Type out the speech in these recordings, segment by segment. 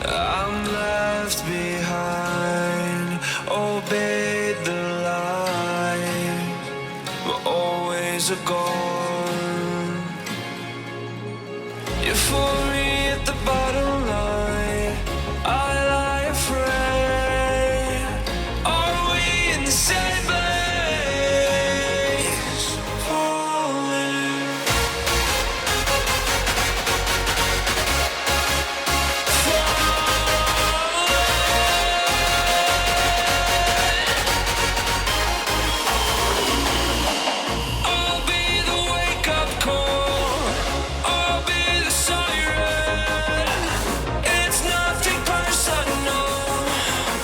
I'm left behind, obeyed the light, but always a gone. You fool me at the bottom line, I lie afraid. Are we in the same place? Falling. I'll be the wake-up call, I'll be the siren. It's nothing personal,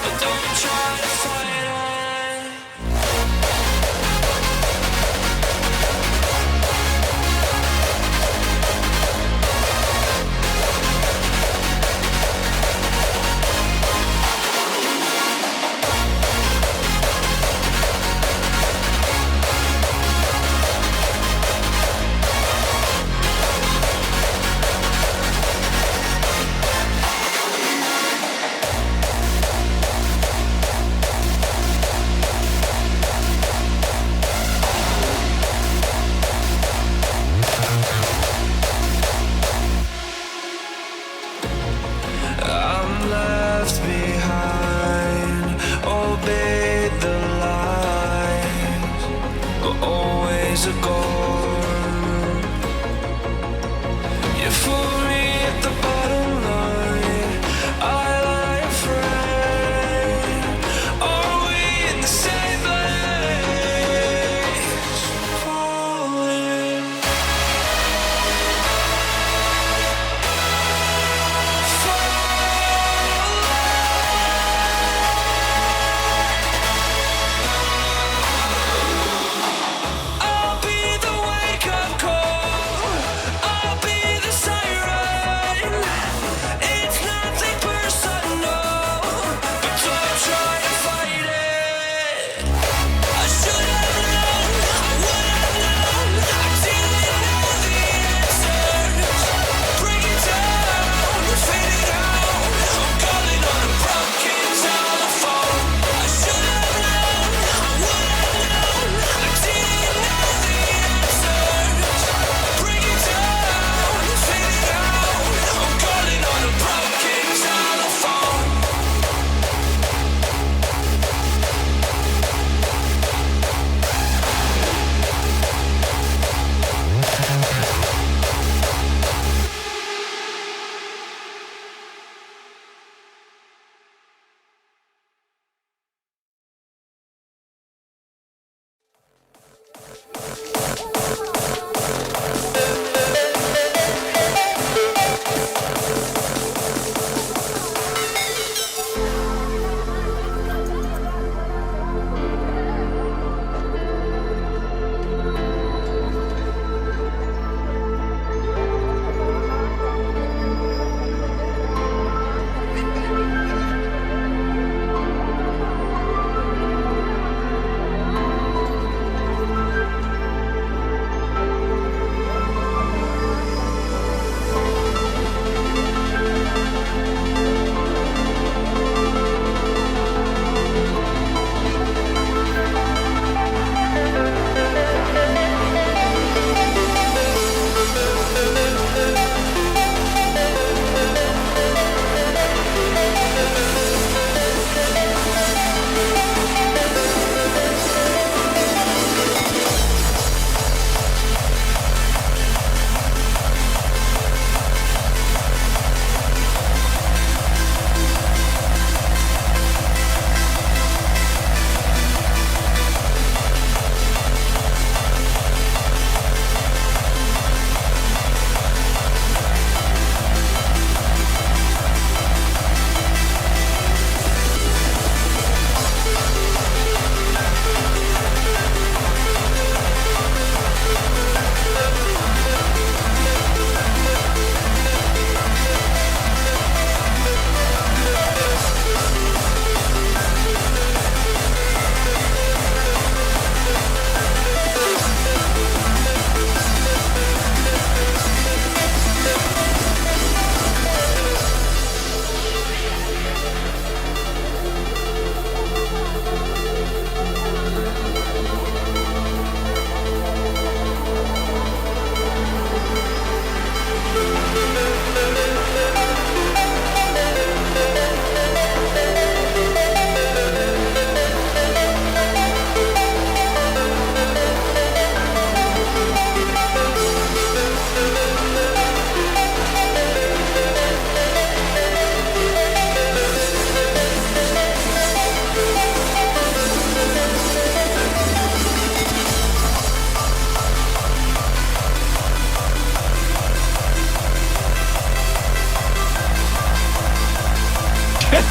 but don't try to fight it. I'm left behind, obeyed the light, but always a gone. You fool me at the bottom line, I lie afraid. Are we in the same place? Falling. I'll be the wake-up call, I'll be the siren.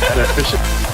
That efficient.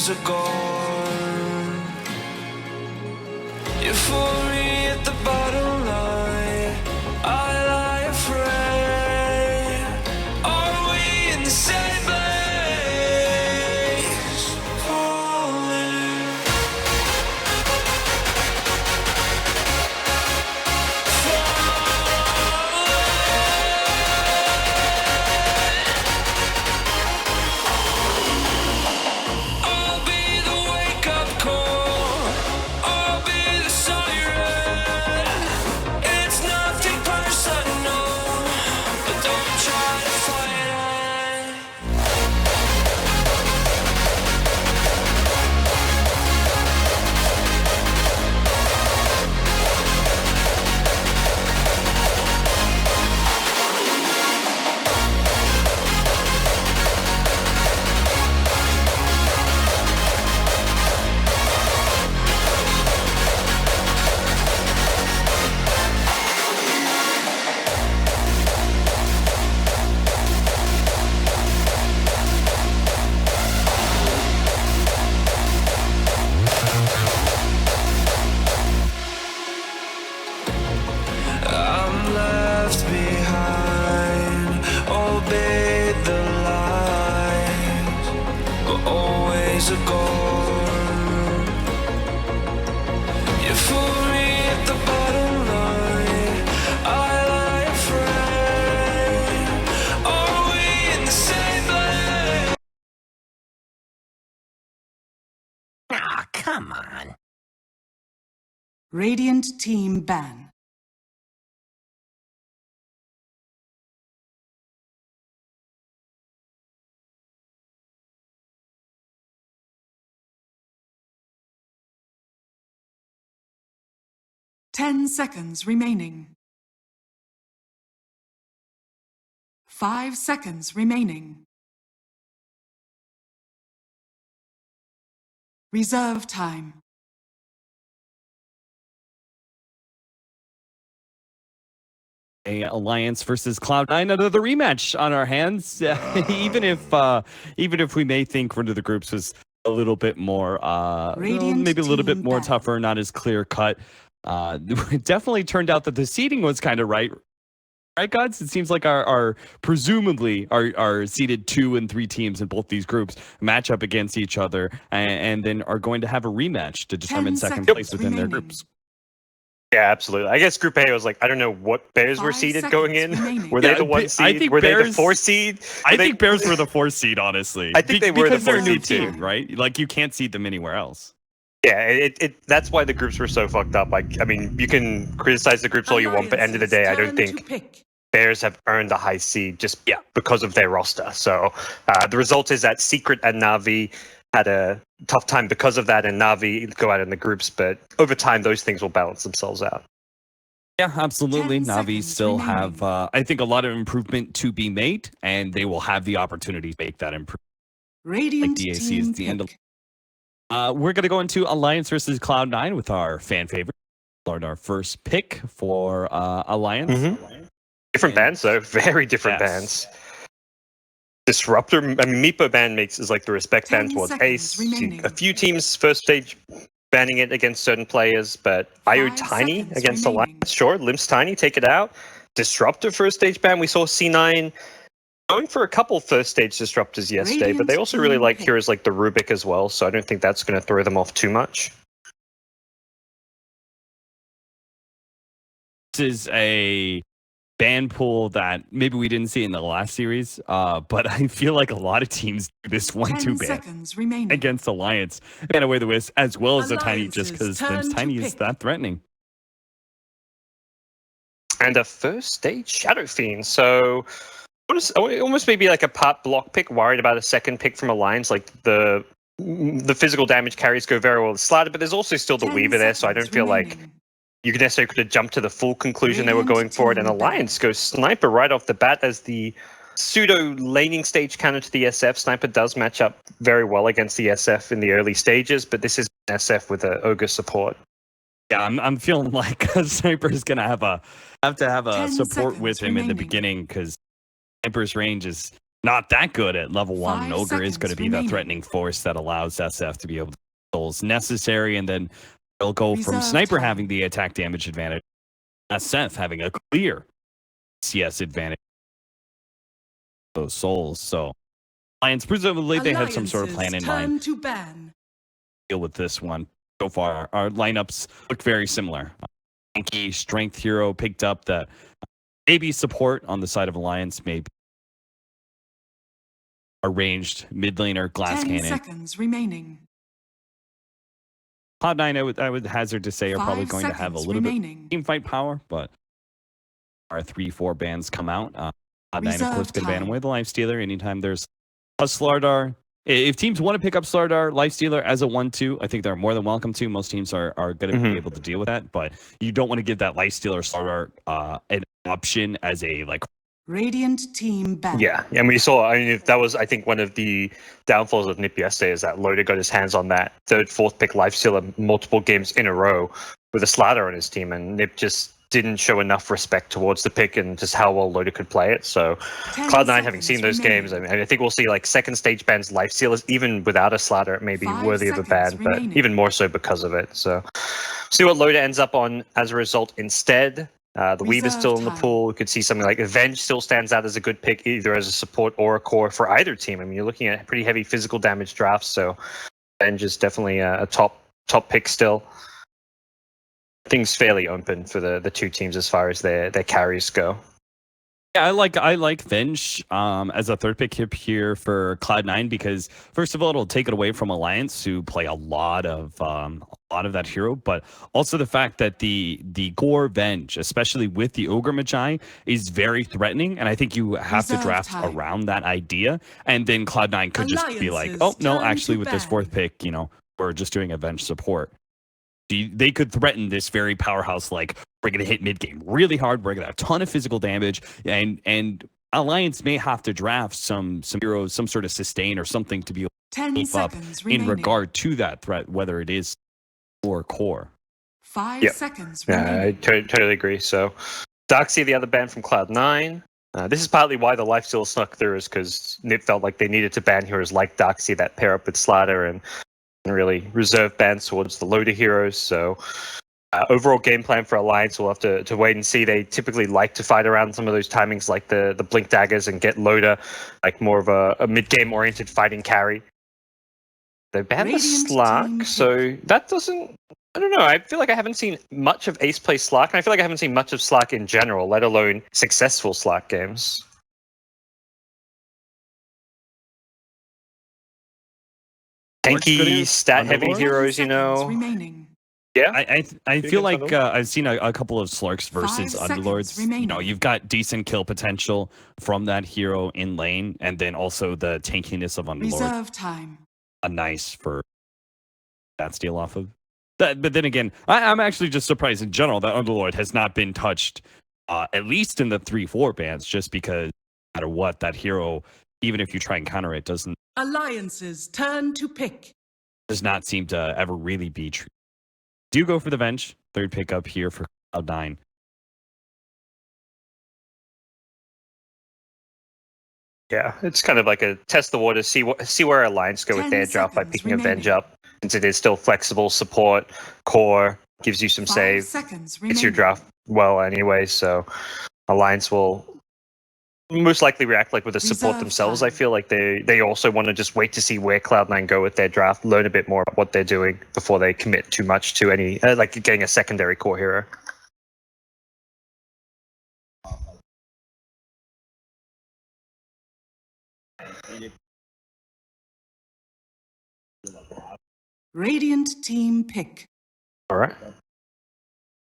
always are gone. You fool me at the bottom line, I lie afraid. Are we in the same place? Falling. I'll be the wake-up call, I'll be the siren. It's nothing personal, but don't try to fight it. I'm left behind, obeyed the lies, but always a gone. You fool me at the bottom line, I lie afraid. Are we in the same place? Ah, come on. Radiant team ban. Ten seconds remaining. 5 seconds remaining. Reserve time. A Alliance versus Cloud9, another rematch on our hands. even if we may think Run to the Groups was a little bit more, Radiant maybe a little bit team more back. tougher, not as clear cut. It definitely turned out that the seeding was kind of right, gods? It seems like our presumably our seeded 2 and 3 teams in both these groups match up against each other, and then are going to have a rematch to determine 10 second seconds place within their remaining. groups. Yeah, absolutely. I guess Group A was like, I don't know what Bears were 5 seeded going in. seconds remaining. Were they Yeah, the 1 I seed? think Were they the Bears- 4 seed? I Were they- think Bears were the 4th seed, honestly. I think they were the because they're a 4th new seed too. team, right? Like you can't seed them anywhere else. Yeah, that's why the groups were so fucked up. Like, I mean, you can criticize the groups all you want, but end of the day, I don't Alliance's turn to think pick. Bears have earned a high seed just because of their roster. So the result is that Secret and Navi had a tough time because of that, and Navi go out in the groups. But over time, those things will balance themselves out. Yeah, absolutely. 10 Navi seconds still remaining. have, I think, a lot of improvement to be made, and they will have the opportunity to make that improvement. Radiant DAC team is the end of- pick. We're going to go into Alliance versus Cloud9 with our fan favorite. Start our first pick for Alliance. Different And- bands, though. Very different Yes. bands. Disruptor, I mean, Meepo ban is like the respect 10 ban towards seconds Ace. remaining. A few teams first stage banning it against certain players, but IO 5 Tiny seconds against remaining. Alliance, sure. Limps Tiny, take it out. Disruptor first stage ban. We saw C9 going for a couple first stage disruptors yesterday, but they Radiant also really team like pick. heroes like the Rubik as well, so I don't think that's going to throw them off too much. This is a ban pool that maybe we didn't see in the last series, but I feel like a lot of teams do this 1-2 10 ban seconds remaining. against Alliance. Ban away the Wisp, as well as the Tiny, just Alliance's because Limps turn to Tiny is pick. that threatening. And a first stage Shadow Fiend, so almost maybe like a part block pick, worried about a second pick from Alliance, like the physical damage carries go very well with Slider, but there's also still the 10 Weaver there, so I don't seconds feel like remaining. you necessarily could have jumped to the full conclusion they were Radiant going for it, and team Alliance ban. goes Sniper right off the bat as the pseudo laning stage counter to the SF. Sniper does match up very well against the SF in the early stages, but this is an SF with a Ogre support. Yeah, I'm feeling like Sniper is gonna have to have a 10 support seconds with him in the remaining. beginning, because Sniper's range is not that good at level 1. 5 Ogre is going to seconds be remaining. the threatening force that allows SF to be able to souls necessary, and then they'll go from Reserve Sniper time. having the attack damage advantage, SF having a clear CS advantage. Those souls. So Alliance, presumably they had some sort of plan in Alliances mind turn to ban. to deal with this one. So far, our lineups look very similar. Tanky, strength hero picked up the maybe support on the side of Alliance, maybe a ranged mid laner, glass 10 cannon. seconds remaining. Cloud9, I would hazard to say, are probably 5 going to have a seconds little remaining. bit team fight power, but our 3-4 bans come out. Cloud9, of course, Reserve can ban time. away the Lifestealer anytime there's a Slardar. If teams want to pick up Slardar, Lifestealer as a 1-2, I think they're more than welcome to. Most teams are going to be able to deal with that, but you don't want to give that Lifestealer Slardar an option as a like. Radiant team ban. Yeah, and we saw, I mean, that was, I think, one of the downfalls of Nip yesterday is that Loda got his hands on that third, fourth pick Lifestealer multiple games in a row with a Slatter on his team, and Nip just didn't show enough respect towards the pick and just how well Loda could play it. So 10 Cloud9, having seconds seen those remaining. games, I mean, I think we'll see like second stage bans Lifestealers, even without a Slatter, it may be 5 worthy of a ban, seconds but remaining. even more so because of it. So see what Loda ends up on as a result instead. The Weaver's Reserve still in the time. pool. We could see something like Avenge still stands out as a good pick, either as a support or a core for either team. I mean, you're looking at pretty heavy physical damage drafts, so Avenge is definitely a top pick still. Things fairly open for the two teams as far as their carries go. Yeah, I like Venge as a third pick here for Cloud9 because first of all it'll take it away from Alliance who play a lot of that hero, but also the fact that the core Venge, especially with the Ogre Magi, is very threatening, and I think you have to Reserve draft time. around that idea, and then Cloud9 could just be like, oh Alliances no, turn actually to with this ban. fourth pick, we're just doing a Venge support. They could threaten this very powerhouse, like we're going to hit mid game really hard. We're going to have a ton of physical damage, and Alliance may have to draft some heroes, some sort of sustain or something to be able 10 to keep up seconds in remaining. regard to that threat, whether it is or core. 5 Yep. seconds Yeah, I remaining. totally agree. So Darkseid, the other ban from Cloud9. This is partly why the Lifesteal snuck through, is because Nip felt like they needed to ban heroes like Darkseid that pair up with Slatter and really reserve bans towards the Loader heroes. So overall game plan for Alliance, we'll have to wait and see. They typically like to fight around some of those timings like the Blink Daggers and get Loader like more of a mid-game oriented fighting carry. They banned the Radiant Slark, team so that doesn't... I don't know. I feel like I haven't seen much of Ace play Slark, and I feel like I haven't seen much of Slark in general, let alone successful Slark games. Tanky, stat-heavy Underlord? heroes, 10 seconds remaining. Yeah. I feel like against I've seen a couple of Slarks versus 5 seconds Underlords. remaining. You've got decent kill potential from that hero in lane, and then also the tankiness of Underlord. Reserve time. A nice for that steal off of that. But then again, I'm actually just surprised in general that Underlord has not been touched, at least in the 3-4 bans, just because no matter what, that hero, even if you try and counter it, does Alliances turn to pick. not seem to ever really be true. Do go for the Venge, third pickup here for Cloud9. Yeah, it's kind of like a test the water, see where Alliance go with 10 their draft by seconds picking Avenge remaining. up, since it is still flexible, support, core, gives you some 5 save. seconds It's remaining. your draft well anyway, so Alliance will most likely react like with the support Reserve themselves. time. I feel like they also want to just wait to see where Cloud9 go with their draft, learn a bit more about what they're doing before they commit too much to any like getting a secondary core hero. Radiant team pick. All right.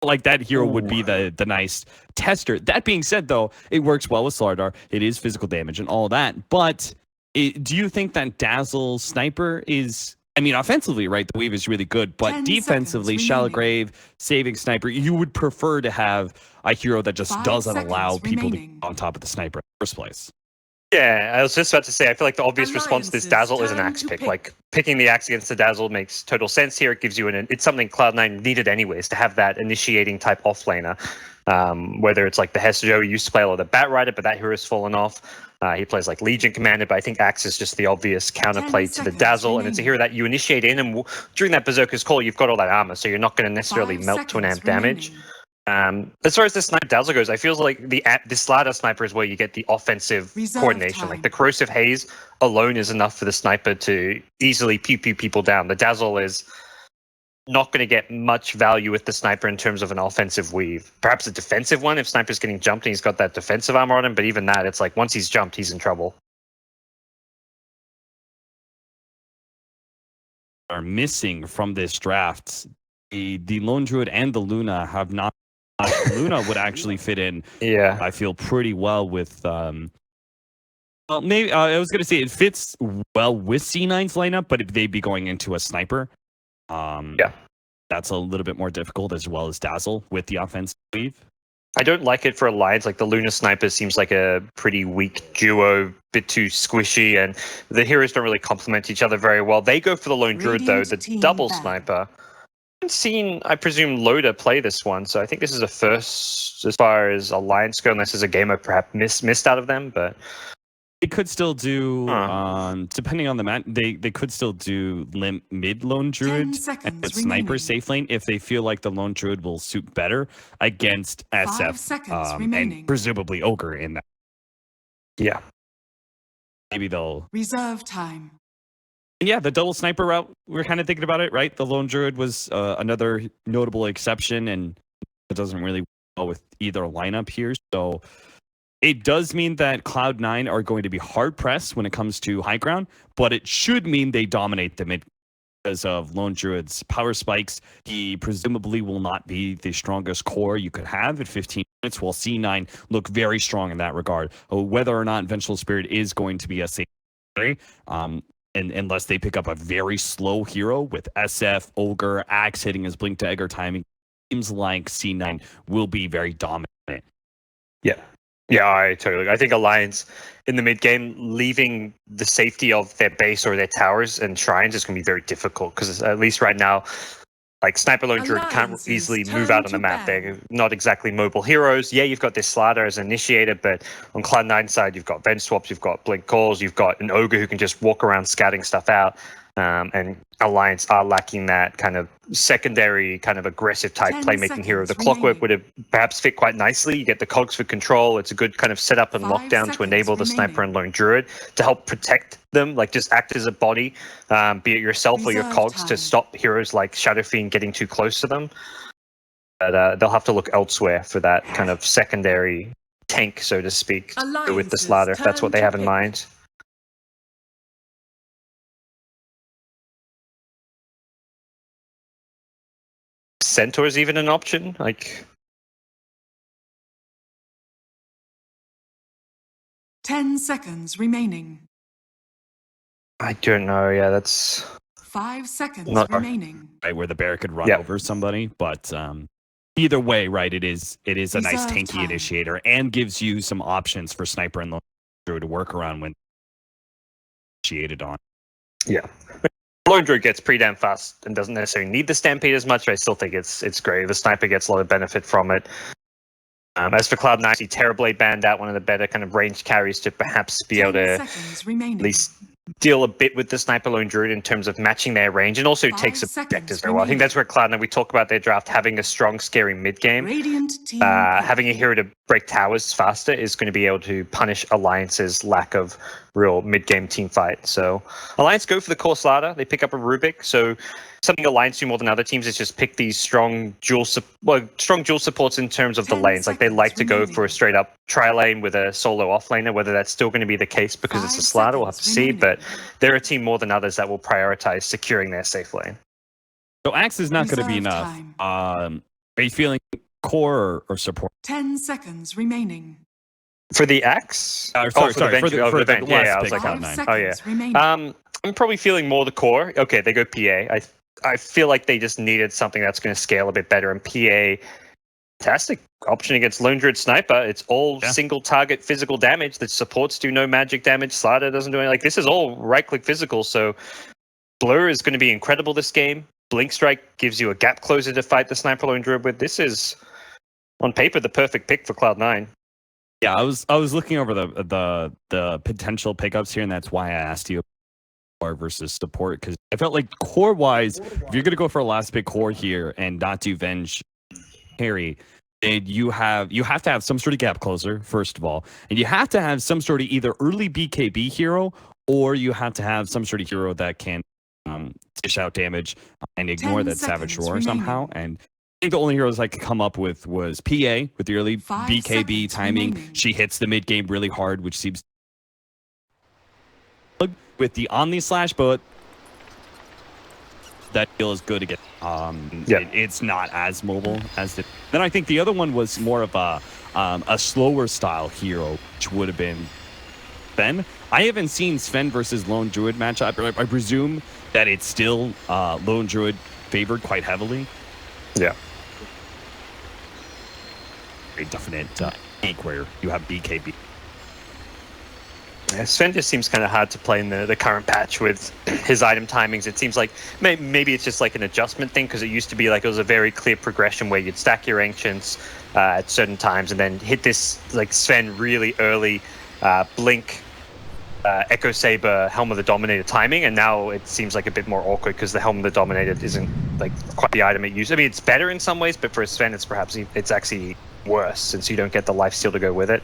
Like that hero would be the nice tester. That being said, though, it works well with Slardar. It is physical damage and all that. But do you think that Dazzle Sniper is... I mean, offensively, right, the Weave is really good. But 10 defensively, seconds Shallow remaining. Grave, Saving Sniper, you would prefer to have a hero that just 5 doesn't seconds allow people to remaining. be on top of the Sniper in the first place. Yeah, I was just about to say, I feel like the obvious response to this Alliances Dazzle is an turn axe to pick. pick. Like, picking the axe against the Dazzle makes total sense here. It gives you it's something Cloud9 needed anyways, to have that initiating type offlaner. Whether it's like the Hesjo he used to play a lot of the Bat Rider, but that hero's fallen off. He plays like Legion Commander, but I think Axe is just the obvious counterplay to the seconds Dazzle, and it's a remaining. hero that you initiate in, and during that Berserker's Call, you've got all that armor, so you're not going to necessarily 5 melt to an amp seconds damage. remaining. As far as the Snipe Dazzle goes, I feel like this ladder sniper is where you get the offensive Reserve coordination. time. Like the Corrosive Haze alone is enough for the sniper to easily pew people down. The Dazzle is not going to get much value with the sniper in terms of an offensive weave. Perhaps a defensive one if sniper's getting jumped and he's got that defensive armor on him, but even that, it's like once he's jumped, he's in trouble. Are missing from this draft. The Lone Druid and the Luna have not. Luna would actually fit in. Yeah. I feel pretty well with. Well, maybe I was gonna say it fits well with C9's lineup, but if they'd be going into a sniper, Yeah. that's a little bit more difficult, as well as Dazzle with the offensive weave. I don't like it for Alliance. Like the Luna Sniper seems like a pretty weak duo, bit too squishy, and the heroes don't really complement each other very well. They go for the Lone Druid though, Radiant the team double ban. sniper. I haven't seen, I presume, Loda play this one, so I think this is a first as far as Alliance go, unless there's a game I perhaps missed out of them, but They could still do, Huh. depending on the map, they could still do mid Lone 10 Druid seconds and Sniper remaining. safe lane if they feel like the Lone Druid will suit better against 5 SF seconds remaining. and presumably Ogre in that. yeah. Maybe they'll. Reserve time. And yeah, the double sniper route, we're kind of thinking about it, right? The Lone Druid was another notable exception, and it doesn't really well with either lineup here. So it does mean that Cloud9 are going to be hard-pressed when it comes to high ground, but it should mean they dominate the mid because of Lone Druid's power spikes. He presumably will not be the strongest core you could have at 15 minutes, while C9 look very strong in that regard. Whether or not Vengeful Spirit is going to be a safe and unless they pick up a very slow hero with SF, Ogre, Axe hitting his Blink Dagger timing, seems like C9 will be very dominant. Yeah. Yeah, I totally. I think Alliance in the mid game, leaving the safety of their base or their towers and shrines is going to be very difficult because at least right now, like Sniper Lone Druid can't Alliances easily move turn out on to the map. ban. They're not exactly mobile heroes. Yeah, you've got this Slider as an initiator, but on Cloud9 side, you've got Venge Swaps, you've got Blink Calls, you've got an Ogre who can just walk around scouting stuff out. And Alliance are lacking that kind of secondary, kind of aggressive type 10 playmaking hero. The seconds Clockwork remaining. would have perhaps fit quite nicely. You get the cogs for control. It's a good kind of setup and 5 lockdown to seconds enable the Sniper remaining. and Lone Druid to help protect them, like just act as a body, be it yourself or your Reserve cogs, to time. stop heroes like Shadow Fiend getting too close to them. But they'll have to look elsewhere for that kind of secondary tank, so to speak, with the Alliances Slider, if that's what they turn have to in pick. mind. Centaur's even an option, like 10 seconds remaining. I don't know. Yeah, that's 5 seconds Not- remaining. Right, where the bear could run Yeah. over somebody, but either way, right, it is a nice Reserve tanky time. initiator and gives you some options for Sniper and Lone Druid to work around when initiated on. yeah. Lone Druid gets pretty damn fast and doesn't necessarily need the Stampede as much, but I still think it's great. The Sniper gets a lot of benefit from it. As for Cloud9, I see Terrorblade banned out, one of the better kind of ranged carries to perhaps be able 10 to seconds remaining. at least deal a bit with the Sniper Lone Druid in terms of matching their range, and also 5 takes seconds objectives very well. I think remaining. that's where Cloud9, we talk about their draft, having a strong, scary mid-game. Radiant team. Having a hero to break towers faster is going to be able to punish Alliance's lack of real mid-game team fight. So Alliance go for the core Slider. They pick up a Rubik. So something Alliance do more than other teams is just pick these strong dual supports in terms of the 10 lanes. Like they seconds like to go remaining. for a straight up tri lane with a solo off laner. Whether that's still going to be the case because it's a 5 Slider, we'll have to seconds see. remaining. But they're a team more than others that will prioritize securing their safe lane. So Axe is not going to be Reserve enough. time. Are you feeling core or support? 10 seconds remaining. For the Axe? Sorry, for the sorry, for Venge- the Venge. last Yeah, I was pick, like, Cloud9. 5 oh, seconds yeah. remaining. I'm probably feeling more the core. Okay, they go PA. I feel like they just needed something that's going to scale a bit better. And PA, fantastic option against Lone Druid Sniper. It's all Yeah. single target physical damage. The supports do no magic damage. Slider doesn't do anything. Like, this is all right click physical. So Blur is going to be incredible this game. Blink Strike gives you a gap closer to fight the Sniper Lone Druid with. This is On paper, the perfect pick for Cloud9. Yeah, I was looking over the potential pickups here, and that's why I asked you core versus support, because I felt like core wise, if you're gonna go for a last pick core here and not do Venge carry, you have to have some sort of gap closer first of all, and you have to have some sort of either early BKB hero, or you have to have some sort of hero that can dish out damage and ignore 10 that Savage seconds Roar somehow. remaining. And I think the only heroes I could come up with was PA with the early 5 BKB seconds timing. remaining. She hits the mid game really hard, which seems with the Omni Slash, but that feels good again. It's not as mobile as the. Then I think the other one was more of a slower style hero, which would have been Sven. I haven't seen Sven versus Lone Druid matchup. I presume that it's still Lone Druid favored quite heavily. Yeah. Very definite peak where you have BKB. Yeah, Sven just seems kind of hard to play in the current patch with his item timings. It seems like maybe it's just like an adjustment thing, because it used to be like it was a very clear progression where you'd stack your Ancients at certain times and then hit this like Sven really early Blink, Echo Saber, Helm of the Dominator timing, and now it seems like a bit more awkward because the Helm of the Dominator isn't like quite the item it used. I mean, it's better in some ways, but for Sven, it's actually worse since you don't get the lifesteal to go with it.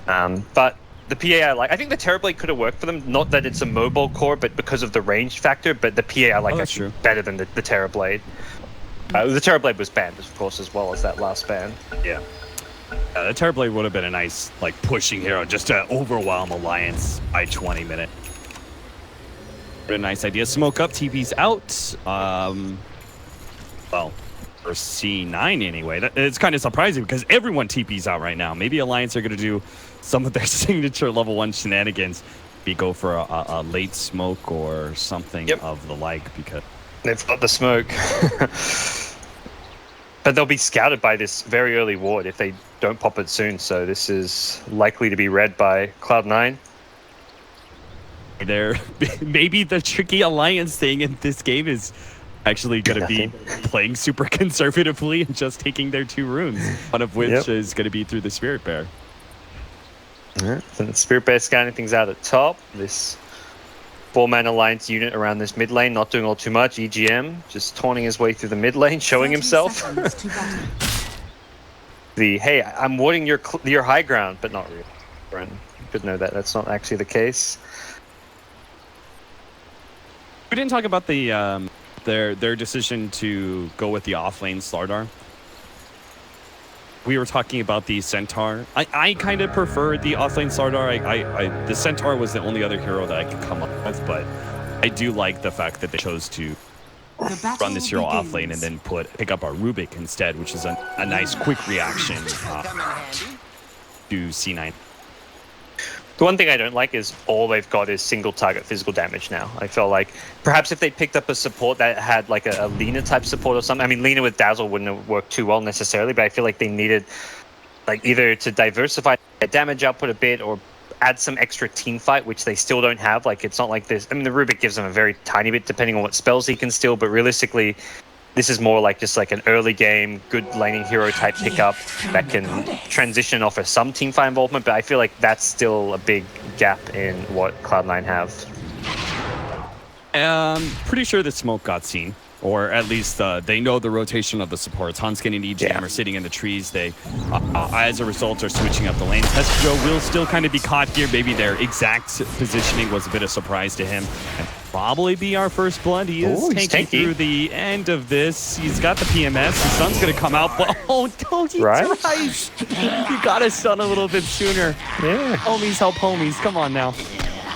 But the PA I think the Terrorblade could have worked for them. Not that it's a mobile core, but because of the range factor. But the PA I like actually better than the Terrorblade. The Terrorblade was banned, of course, as well as that last ban. Yeah. The Terrorblade would have been a nice like pushing hero just to overwhelm Alliance by 20 minutes. What a nice idea. Smoke up, TP's out. Well, for C9 anyway. It's kind of surprising because everyone TP's out right now. Maybe Alliance are going to do some of their signature level 1 shenanigans. Maybe go for a late smoke or something of the like, because they've got the smoke. But they'll be scouted by this very early ward if they don't pop it soon. So this is likely to be read by Cloud9. Maybe the tricky Alliance thing in this game is actually going to be playing super conservatively and just taking their 2 runes, one of which is going to be through the Spirit Bear. Yeah, so the Spirit Bear scanning things out at top. This 4-man Alliance unit around this mid lane, not doing all too much. EGM just taunting his way through the mid lane, showing himself. Hey, I'm warding your high ground, but not really. Bren, you could know that that's not actually the case. We didn't talk about the their decision to go with the offlane Slardar. We were talking about the Centaur. I kind of prefer the offlane Slardar. The Centaur was the only other hero that I could come up with, but I do like the fact that they chose to run this hero offlane and then pick up our Rubik instead, which is a nice quick reaction to C9. The one thing I don't like is all they've got is single target physical damage now. I feel like perhaps if they picked up a support that had like a Lina type support or something. I mean, Lina with Dazzle wouldn't have worked too well necessarily, but I feel like they needed like either to diversify their damage output a bit or add some extra team fight, which they still don't have. Like, it's not like this. I mean, the Rubik gives them a very tiny bit depending on what spells he can steal, but realistically, this is more like just like an early game, good laning hero type pickup that can transition, offer some team fight involvement, but I feel like that's still a big gap in what Cloud9 have. Pretty sure the smoke got seen, or at least they know the rotation of the supports. Hanskin and EGM are sitting in the trees. They, as a result, are switching up the lanes. Tesco will still kind of be caught here. Maybe their exact positioning was a bit of surprise to him. And probably be our first blood. He is tanking through the end of this. He's got the PMS. The sun's going to come out, but he tries. You got to stun a little bit sooner. Yeah. Homies help homies. Come on now.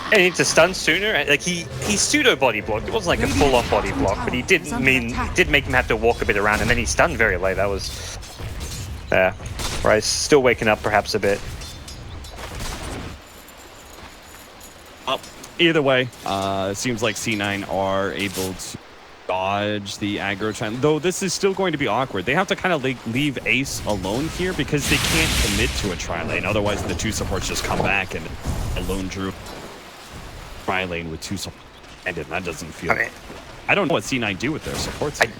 And he needs to stun sooner. Like he pseudo body blocked. It wasn't like a full on body block, but he did make him have to walk a bit around, and then he stunned very late. That was Rice still waking up perhaps a bit. Either way, it seems like C9 are able to dodge the aggro trend, though this is still going to be awkward. They have to kind of leave Ace alone here because they can't commit to a tri-lane. Otherwise, the 2 supports just come back and alone drew tri-lane with 2 supports. And that doesn't feel... I don't know what C9 do with their supports here.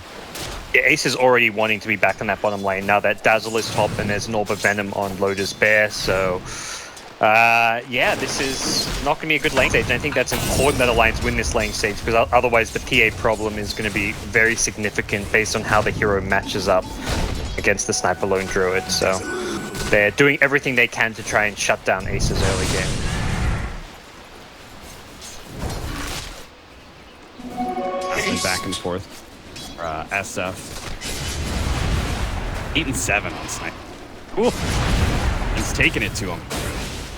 Yeah, Ace is already wanting to be back in that bottom lane now that Dazzle is top and there's an Orb of Venom on Loda's Bear, so yeah, this is not going to be a good lane stage, and I think that's important that Alliance win this lane stage, because otherwise the PA problem is going to be very significant based on how the hero matches up against the Sniper Lone Druid, so they're doing everything they can to try and shut down Ace's early game. Back and forth. SF. 8 and 7 on Sniper. Ooh. He's taking it to him.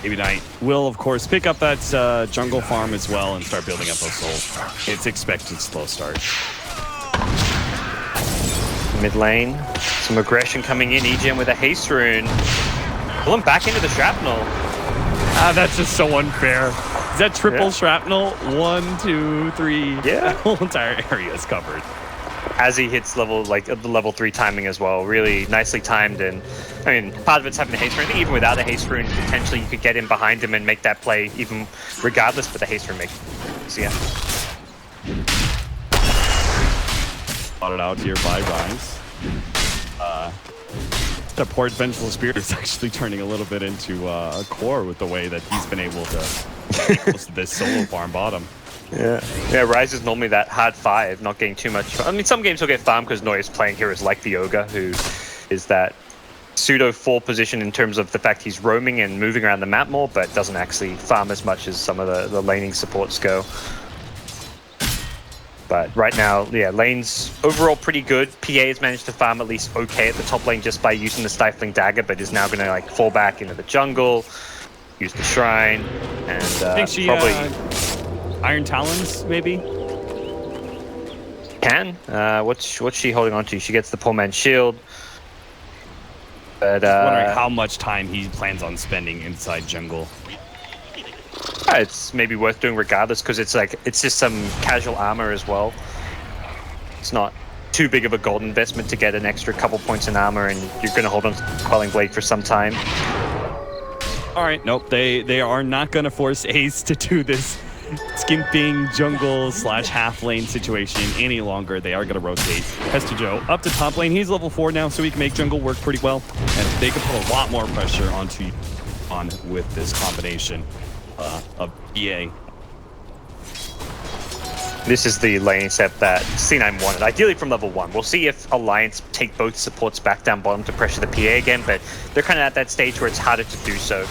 Maybe Knight will, of course, pick up that jungle farm as well and start building up those souls. It's expected slow start. Mid lane, some aggression coming in. EGM with a haste rune. Pull him back into the shrapnel. That's just so unfair. Is that triple shrapnel? 1, 2, 3. Yeah. The whole entire area is covered. As he hits the level 3 timing as well, really nicely timed. And I mean, part of it's having a haste rune. I think even without a haste rune, potentially you could get in behind him and make that play even regardless. But the haste rune makes, so yeah. Spotted out here by Rise. The Port Vengeful Spirit is actually turning a little bit into a core with the way that he's been able to get close to this solo farm bottom. Yeah, Rise is normally that hard 5, not getting too much. I mean, some games will get farmed because Noya's playing heroes like the Ogre, who is that pseudo 4 position in terms of the fact he's roaming and moving around the map more, but doesn't actually farm as much as some of the laning supports go. But right now, yeah, lane's overall pretty good. PA has managed to farm at least okay at the top lane just by using the Stifling Dagger, but is now going to like fall back into the jungle, use the Shrine, and I think she, probably Iron Talons, maybe? can. What's she holding on to? She gets the Poor Man's Shield. But Wondering how much time he plans on spending inside jungle. It's maybe worth doing regardless, because it's just some casual armor as well. It's not too big of a gold investment to get an extra couple points in armor, and you're going to hold on to Quelling Blade for some time. All right, nope, they are not going to force Ace to do this skimping jungle / half lane situation any longer. They are going to rotate Hester Joe up to top lane. He's level 4 now, so he can make jungle work pretty well, and they can put a lot more pressure on with this combination of EA. This is the laning step that C9 wanted, ideally from level 1. We'll see if Alliance take both supports back down bottom to pressure the PA again, but they're kind of at that stage where it's harder to do so.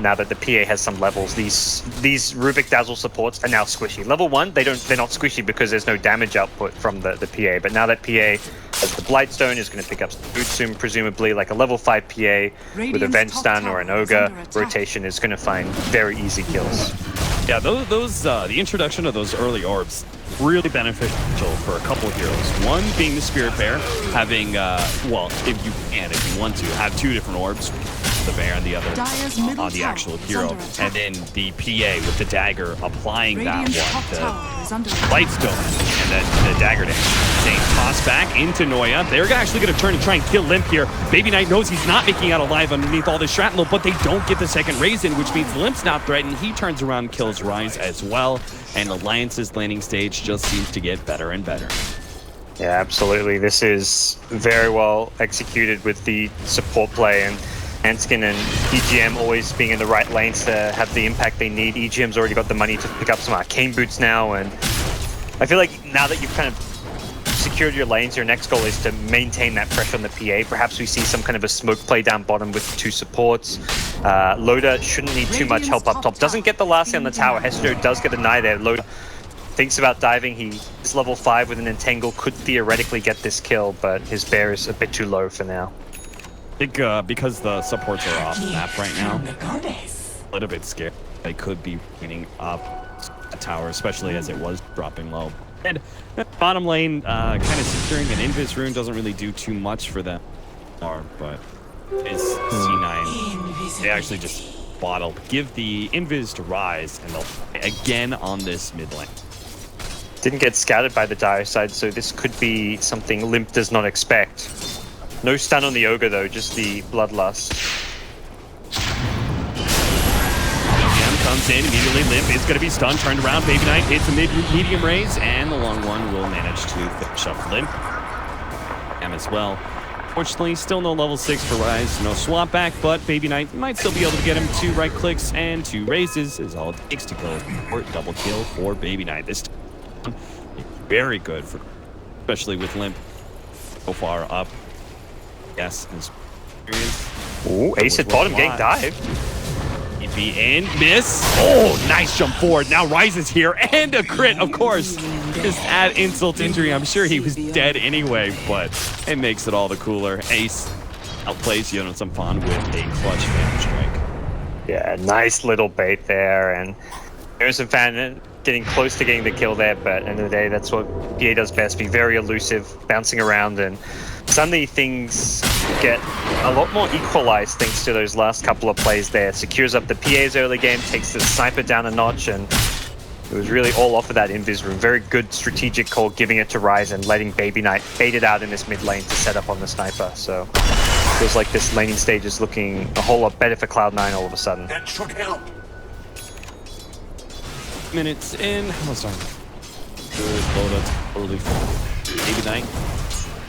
Now that the PA has some levels, these Rubik Dazzle supports are now squishy. Level 1, they're not squishy because there's no damage output from the PA, but now that PA has the Blightstone, is going to pick up some food soon, presumably, like a level 5 PA with a Venge Stun or an Ogre rotation is going to find very easy kills. Yeah, those the introduction of those early orbs, really beneficial for a couple of heroes. One being the Spirit Bear, having, well, if you want to, have 2 different orbs, the bear and the other on the actual hero, and then the PA with the dagger applying that one, the Blightstone, and then the dagger damage. Dane tossed back into Noya. They're actually going to turn and try and kill Limp here. Baby Knight knows he's not making out alive underneath all this shrapnel, but they don't get the second raise in, which means Limp's not threatened. He turns around and kills Rise as well, and Alliance's laning stage just seems to get better and better. Yeah, absolutely. This is very well executed with the support play, and Anskin and EGM always being in the right lanes to have the impact they need. EGM's already got the money to pick up some Arcane Boots now, and I feel like now that you've kind of secured your lanes, your next goal is to maintain that pressure on the PA. Perhaps we see some kind of a smoke play down bottom with 2 supports. Loda shouldn't need too much help up top. Doesn't get the last on the tower. Hester does get a Nye there. Loda thinks about diving. He is level 5 with an Entangle, could theoretically get this kill, but his bear is a bit too low for now. I think because the supports are off the map right now, a little bit scared. They could be winning up a tower, especially as it was dropping low. And bottom lane, kind of securing an Invis rune doesn't really do too much for them. But it's C9. They actually just bottle. Give the Invis to Rise, and they'll play again on this mid lane. Didn't get scouted by the dire side, so this could be something Limp does not expect. No stun on the Ogre though, just the Bloodlust. EGM comes in, immediately Limp is going to be stunned, turned around, Baby Knight hits a medium raise, and the long one will manage to finish up Limp. time as well. Fortunately, still no level 6 for Rise, no swap back, but Baby Knight might still be able to get him 2 right clicks and 2 raises is all it takes to kill or double kill for Baby Knight. This time, very good, for, especially with Limp so far up. Yes, his experience. Ooh, ace at bottom getting dive. He'd be in, miss. Oh, nice jump forward. Now Rise is here and a crit, of course. Just add insult to injury. I'm sure he was dead anyway, but it makes it all the cooler. Ace outplays Yono-Sampan with a clutch Phantom Strike. Yeah, nice little bait there, and Yono-Sampan getting close to getting the kill there, but at the end of the day, that's what PA does best, be very elusive, bouncing around, and suddenly things get a lot more equalized thanks to those last couple of plays there. Secures up the PA's early game, takes the sniper down a notch, and it was really all off of that invis room. Very good strategic call, giving it to Rise and letting Baby Knight bait it out in this mid lane to set up on the sniper. So feels like this laning stage is looking a whole lot better for Cloud9 all of a sudden. That should help. Minutes in. Oh, sorry. Good DOTA, totally full. Baby Knight.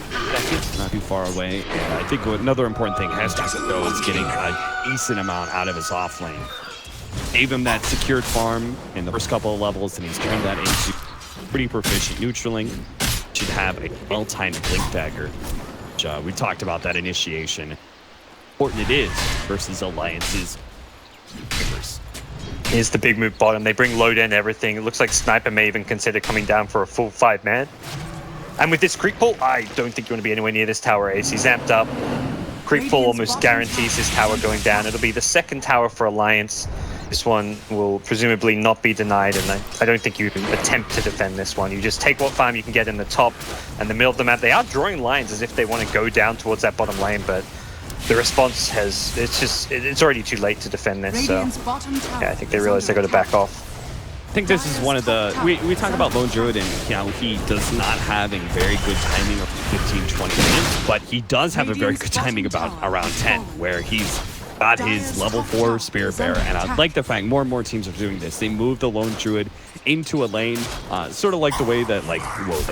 Second, not too far away. And I think another important thing has to go is getting a decent amount out of his off lane. Gave him that secured farm in the first couple of levels, and he's turned that into pretty proficient neutraling. Should have a well-timed blink dagger. Which, we talked about that initiation. Important it is versus alliances. Here's the big move bottom. They bring load in everything. It looks like Sniper may even consider coming down for a full 5-man. And with this creep pull, I don't think you want to be anywhere near this tower, Ace. He's amped up. Creep pull almost guarantees his tower going down. It'll be the second tower for Alliance. This one will presumably not be denied, and I don't think you attempt to defend this one. You just take what farm you can get in the top and the middle of the map. They are drawing lines as if they want to go down towards that bottom lane, but the response has, it's already too late to defend this, so yeah, I think they realize they got to back off. I think this is one of the, we talk about Lone Druid and how he does not have a very good timing of 15, 20 minutes, but he does have a very good timing about around 10, where he's got his level 4 Spirit Bearer, and I like the fact more and more teams are doing this. They move the Lone Druid into a lane, sort of like the way that like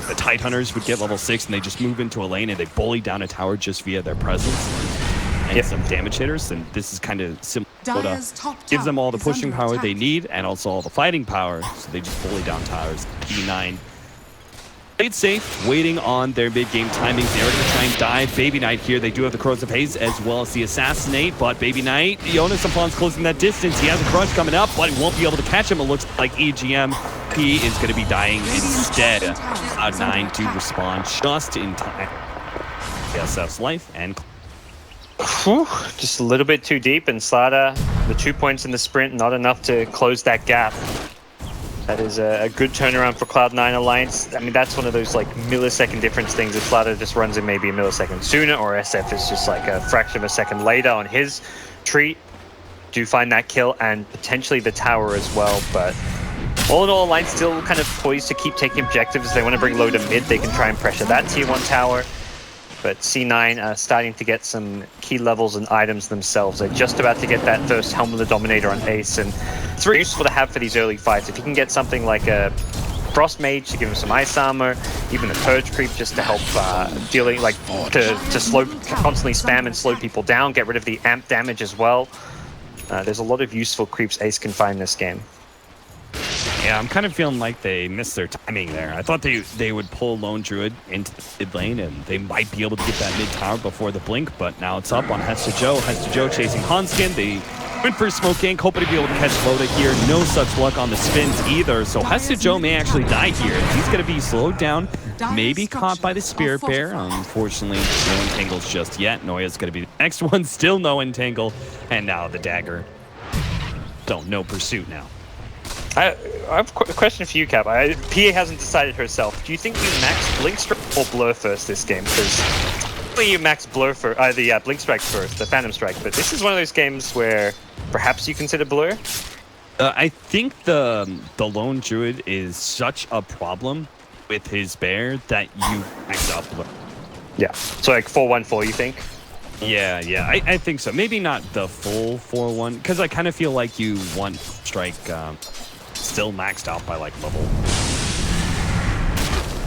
the Tide Hunters would get level 6 and they just move into a lane and they bully down a tower just via their presence and some damage hitters, and this is kind of similar. Gives them all the pushing power they need and also all the fighting power, so they just bully down towers. E9 played safe, waiting on their mid-game timings. They're going to try and dive Baby Knight here. They do have the Corrosive Haze as well as the Assassinate, but Baby Knight, Yono-Sampan's closing that distance. He has a crush coming up, but he won't be able to catch him. It looks like EGMP is going to be dying instead. Cloud9 to respond just in time. SF's life and just a little bit too deep, and Slada, the 2 points in the sprint, not enough to close that gap. That is a good turnaround for Cloud9 Alliance. I mean, that's one of those like millisecond difference things. If Slada just runs in maybe a millisecond sooner, or SF is just like a fraction of a second later on his treat, do find that kill and potentially the tower as well. But all in all, Alliance still kind of poised to keep taking objectives. They want to bring low to mid. They can try and pressure that tier 1 tower. But C9 are starting to get some key levels and items themselves. They're just about to get that first Helm of the Dominator on Ace, and it's very useful to have for these early fights. If you can get something like a Frost Mage to give him some ice armor, even a Purge Creep just to help dealing, like to slow, constantly spam and slow people down, get rid of the amp damage as well. There's a lot of useful creeps Ace can find this game. Yeah, I'm kind of feeling like they missed their timing there. I thought they would pull Lone Druid into the mid lane, and they might be able to get that mid tower before the blink, but now it's up on Hester Joe. Hester Joe chasing Hanskin. They went for Smoke Gank, hoping to be able to catch Loda here. No such luck on the spins either, so Hester Joe may actually die here. He's going to be slowed down, maybe caught by the Spirit Bear. Unfortunately, no entangles just yet. Noya's going to be the next one, still no entangle, and now the dagger. No pursuit now. I have a question for you, Cap. PA hasn't decided herself. Do you think you max Blink Strike or Blur first this game? Because you max Blur for the Blink Strike first, the Phantom Strike. But this is one of those games where perhaps you consider Blur. I think the Lone Druid is such a problem with his bear that you max out Blur. Yeah. So like 4-1-4, you think? Yeah, I think so. Maybe not the full 4-1, because I kind of feel like you want Strike still maxed out by like level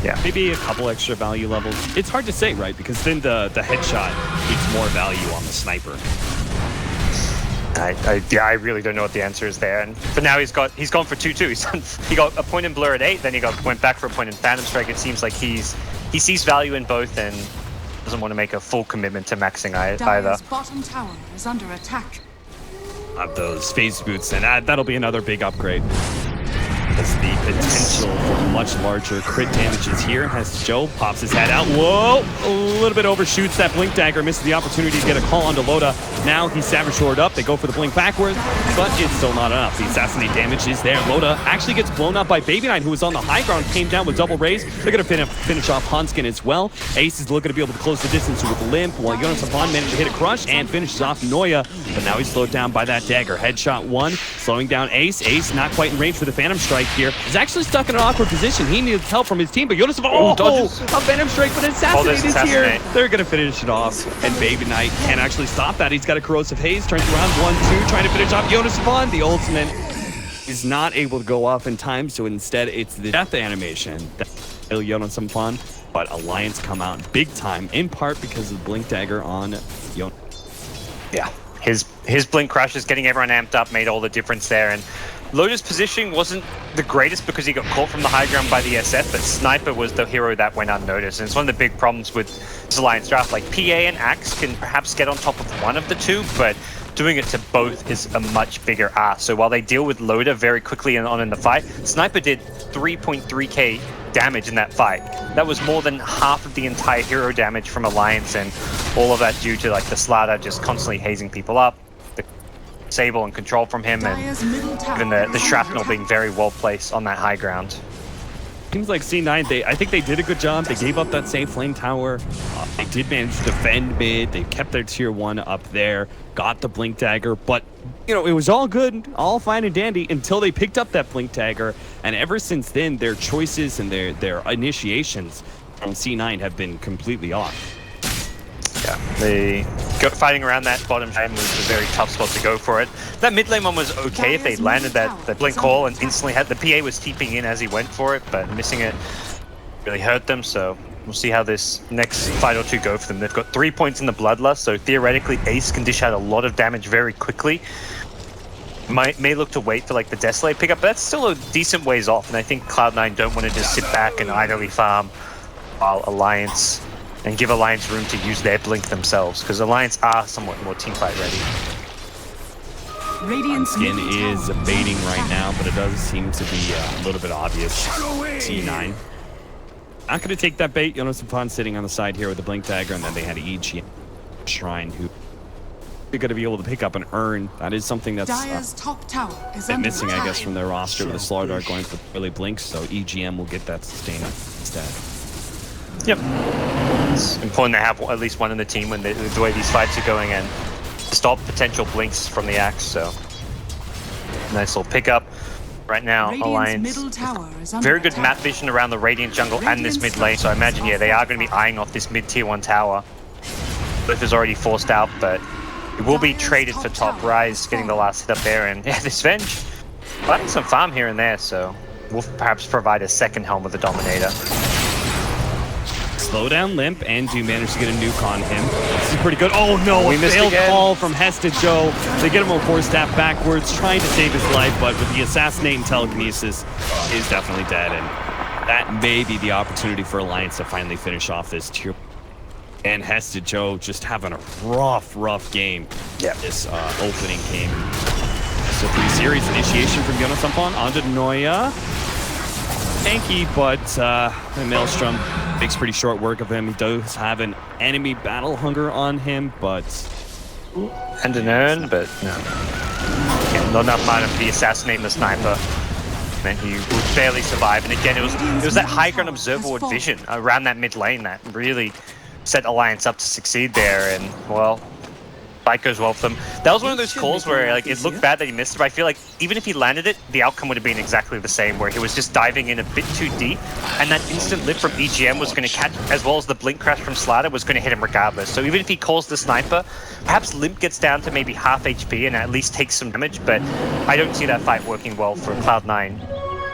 Yeah. Maybe a couple extra value levels. It's hard to say, right? Because then the headshot gets more value on the sniper. I really don't know what the answer is there. And for now, he's gone for 2-2. He got a point in Blur at 8, then he went back for a point in Phantom Strike. It seems like he sees value in both and doesn't want to make a full commitment to maxing either. Dire's bottom tower is under attack. Of those phase boots, and that'll be another big upgrade. As the potential for much larger crit damages here. As Joe pops his head out. Whoa! A little bit overshoots that blink dagger, misses the opportunity to get a call onto Loda. Now he's savage shored up. They go for the blink backwards, but it's still not enough. The assassinate damage is there. Loda actually gets blown up by Baby Knight, who was on the high ground, came down with double raise. They're going to finish off Hanskin as well. Ace is looking to be able to close the distance with Limp, while Jonas Upon managed to hit a crush and finishes off Noya, but now he's slowed down by that dagger. Headshot 1, slowing down Ace. Ace not quite in range for the Phantom Strike here. He's actually stuck in an awkward position. He needs help from his team, but Jonas dodges a Phantom Strike, but Assassinate is here. They're going to finish it off, and Baby Knight can't actually stop that. He's got a Corrosive Haze, turns around 1-2, trying to finish off Jonas Upon. The ultimate is not able to go off in time, so instead it's the death animation that kill Jonas Upon, but Alliance come out big time, in part because of the blink dagger on Jonas. Yeah, his blink crashes, getting everyone amped up, made all the difference there. And Loda's positioning wasn't the greatest because he got caught from the high ground by the SF, but Sniper was the hero that went unnoticed. And it's one of the big problems with this Alliance draft. Like, PA and Axe can perhaps get on top of one of the two, but doing it to both is a much bigger ask. So while they deal with Loda very quickly on in the fight, Sniper did 3.3k damage in that fight. That was more than half of the entire hero damage from Alliance, and all of that due to like the Slaughter just constantly hazing people up, the Sable and control from him, and even the shrapnel being very well placed on that high ground. Seems like C9, I think they did a good job. They gave up that safe lane tower. They did manage to defend mid. They kept their tier 1 up there, got the blink dagger, but you know, it was all good, all fine and dandy until they picked up that blink dagger, and ever since then, their choices and their initiations from C9 have been completely off. Yeah, fighting around that bottom lane was a very tough spot to go for it. That mid lane one was okay if they landed that blink call and instantly had the PA was TPing in as he went for it, but missing it really hurt them. So we'll see how this next fight or two go for them. They've got 3 points in the Bloodlust, so theoretically Ace can dish out a lot of damage very quickly. May look to wait for like the Desolate pickup, but that's still a decent ways off, and I think Cloud9 don't want to just sit back and idly farm while Alliance, and give Alliance room to use their blink themselves, because Alliance are somewhat more teamfight ready. Skin is baiting right now, but it does seem to be a little bit obvious. C9 not going to take that bait. Jonas Upon sitting on the side here with the blink dagger, and then they had EG Shrine, who they're going to be able to pick up an urn. That is something that's top tower is missing, attack. I guess, from their roster with the Slaughter Dart going for early blinks, so EGM will get that sustain instead. Yep. It's important to have at least one in the team when the way these fights are going, and stop potential blinks from the Axe, so nice little pickup. Right now, Alliance, very good map vision around the Radiant jungle and this mid lane, so I imagine, yeah, they are going to be eyeing off this mid tier 1 tower. Cliff is already forced out, but it will be traded for top. Rise getting the last hit up there, and yeah, this Venge finding some farm here and there, so we'll perhaps provide a second helm with the Dominator. Slow down Limp, and do manage to get a nuke on him. This is pretty good. Oh no, a failed call from Hesta Joe. They get him a 4-step backwards, trying to save his life, but with the Assassinate and Telekinesis, is definitely dead, and that may be the opportunity for Alliance to finally finish off this tier. And Hesta Joe just having a rough game. Yeah. This opening game. So 3 series initiation from Jonas Upon onto Noya. Tanky, but Maelstrom makes pretty short work of him. He does have an enemy battle hunger on him, but and an urn, but no. Yeah, not enough mana for the Assassinate and the Sniper. And he would barely survive. And again, it was that high ground observable vision around that mid lane that really set Alliance up to succeed there. And well, fight goes well for them. That was one of those calls where like it looked bad that he missed it, but I feel like even if he landed it, the outcome would have been exactly the same, where he was just diving in a bit too deep, and that instant lift from EGM was going to catch, as well as the blink crash from Slaughter was going to hit him regardless. So even if he calls the Sniper, perhaps Limp gets down to maybe half HP and at least takes some damage, but I don't see that fight working well for Cloud9.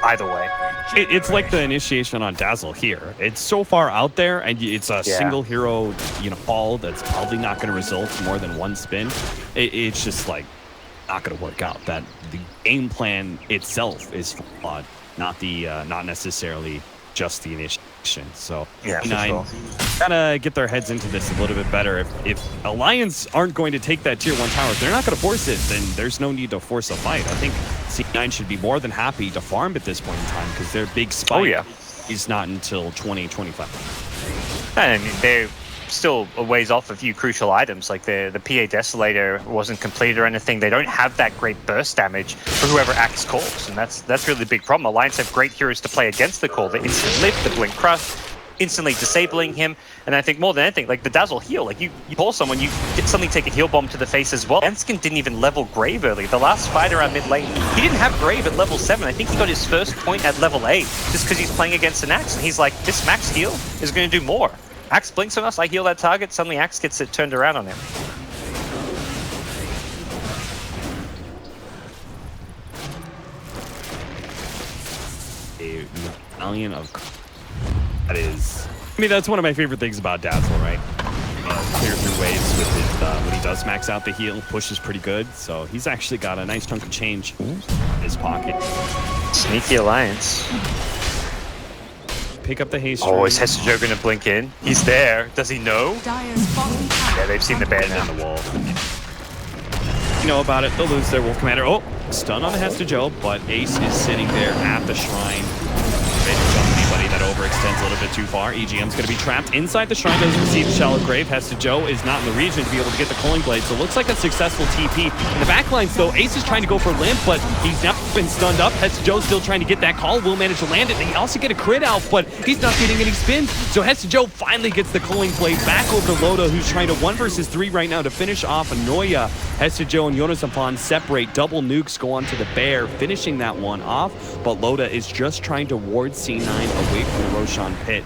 either way. It's like the initiation on Dazzle here. It's so far out there, and it's a single hero, fall that's probably not going to result in more than one spin. It's just like not going to work out. That the game plan itself is flawed, not necessarily just the initiation. So gotta get their heads into this a little bit better. If Alliance aren't going to take that tier 1 tower, if they're not going to force it, then there's no need to force a fight. I think C9 should be more than happy to farm at this point in time because their big spike is not until 2025. And they're still a ways off a few crucial items, like the PA Desolator wasn't complete or anything. They don't have that great burst damage for whoever Axe calls, and that's really the big problem. Alliance have great heroes to play against the call. The instant lift, the blink crush, instantly disabling him, and I think more than anything, like the Dazzle heal, like you call someone, you suddenly take a heal bomb to the face as well. Enskin didn't even level Grave early. The last fight around mid lane, he didn't have Grave at level 7. I think he got his first point at level 8 just because he's playing against an Axe, and he's like, this max heal is going to do more. Axe blinks on us, I heal that target, suddenly Axe gets it turned around on him. A medallion of... That is... I mean, that's one of my favorite things about Dazzle, right? Clear through waves with his, when he does max out the heal, pushes pretty good. So he's actually got a nice chunk of change in his pocket. Sneaky Alliance. Pick up the haste. Oh, is Hestejo going to blink in? He's there. Does he know? Yeah, they've seen the bear now. The wall. You know about it. They'll lose their Wolf Commander. Oh, stun on the Hestejo, but Ace is sitting there at the shrine. They don't jump anybody that overextends a little bit too far. EGM's going to be trapped inside the shrine. Doesn't receive Shallow Grave. Hestejo is not in the region to be able to get the Culling Blade, so it looks like a successful TP. In the backlines, though, Ace is trying to go for Limp, but he's now been stunned up. Hestejo's still trying to get that call. Will manage to land it. And he also get a crit out, but he's not getting any spins. So Hestejo finally gets the Culling Blade back over to Loda, who's trying to 1 versus 3 right now to finish off Anoya. Hestejo and Jonas Upon separate. Double nukes go onto the bear, finishing that one off. But Loda is just trying to ward C9 away from the Roshan pit.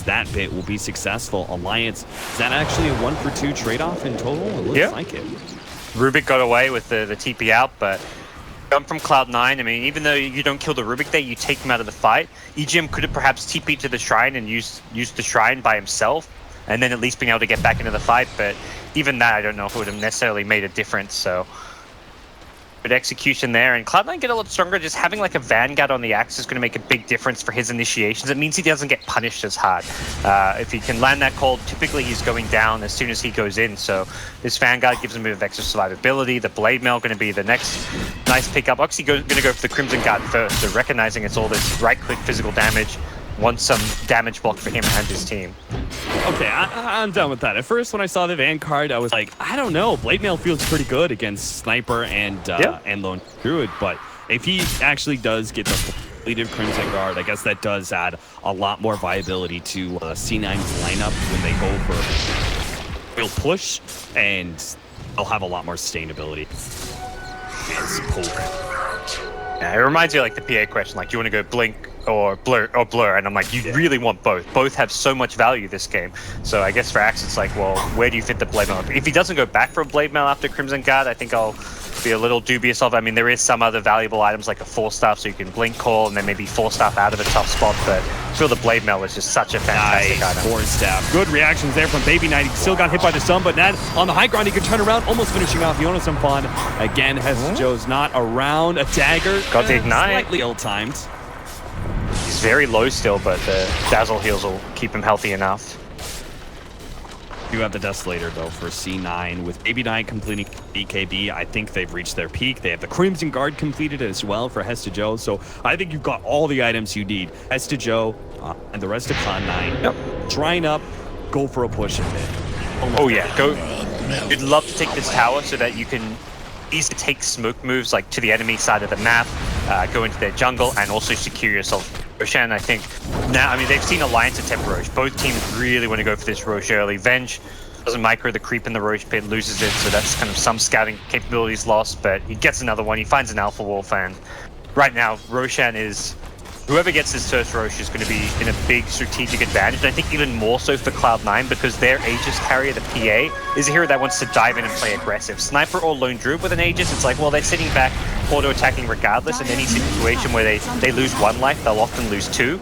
That bit will be successful. Alliance, is that actually a 1 for 2 trade-off in total? It looks like it. Rubik got away with the TP out, but come from Cloud9, I mean, even though you don't kill the Rubik there, you take him out of the fight. EGM could have perhaps TP'd to the shrine and used the shrine by himself, and then at least being able to get back into the fight, but even that, I don't know if it would have necessarily made a difference, so... Good execution there, and Cloud9 get a lot stronger. Just having like a Vanguard on the Axe is going to make a big difference for his initiations. It means he doesn't get punished as hard. If he can land that call, typically he's going down as soon as he goes in, so this Vanguard gives him a bit of extra survivability. The Blade Mail going to be the next nice pickup. Actually going to go for the Crimson Guard first, so recognizing it's all this right-click physical damage, wants some damage block for him and his team. Okay, I'm done with that. At first, when I saw the Vanguard, I was like, I don't know. Blade Mail feels pretty good against Sniper and Lone Druid, but if he actually does get the completed Crimson Guard, I guess that does add a lot more viability to C9's lineup when they go for real push, and they'll have a lot more sustainability. It's poke. Yeah, it reminds you of like the PA question, like, do you want to go Blink or blur, and I'm like, you really want both. Both have so much value this game. So I guess for Axe, it's like, well, where do you fit the Blade Mail? If he doesn't go back for a Blade Mail after Crimson Guard, I think I'll be a little dubious of. I mean, there is some other valuable items like a 4-staff, so you can Blink Call and then maybe 4-staff out of a tough spot, but I feel the Blade Mail is just such a fantastic item. 4-staff. Good reactions there from Baby Knight. He still got hit by the stun, but then on the high ground, he could turn around, almost finishing off Jonas Fun. Again, Hestejo's not around. A dagger. Got the Ignite. Slightly ill-timed. He's very low still, but the Dazzle heals will keep him healthy enough. You have the Desolator, though, for C9. With Baby Knight completing BKB, I think they've reached their peak. They have the Crimson Guard completed as well for Hestejo, so I think you've got all the items you need. Hestejo and the rest of Cloud9, drying up, go for a push in mid. Oh yeah, go. You'd love to take this tower so that you can easily take smoke moves like to the enemy side of the map, go into their jungle, and also secure yourself. Roshan, I think, now, I mean, they've seen Alliance attempt Roche. Both teams really want to go for this Roche early. Venge doesn't micro the creep in the Roche pit, loses it, so that's kind of some scouting capabilities lost, but he gets another one. He finds an Alpha Wolf, and right now, Roshan is whoever gets this first Roche is going to be in a big strategic advantage. And I think even more so for Cloud9 because their Aegis carrier, the PA, is a hero that wants to dive in and play aggressive. Sniper or Lone Druid with an Aegis, it's like, well, they're sitting back, auto-attacking regardless. In any situation where they lose one life, they'll often lose two.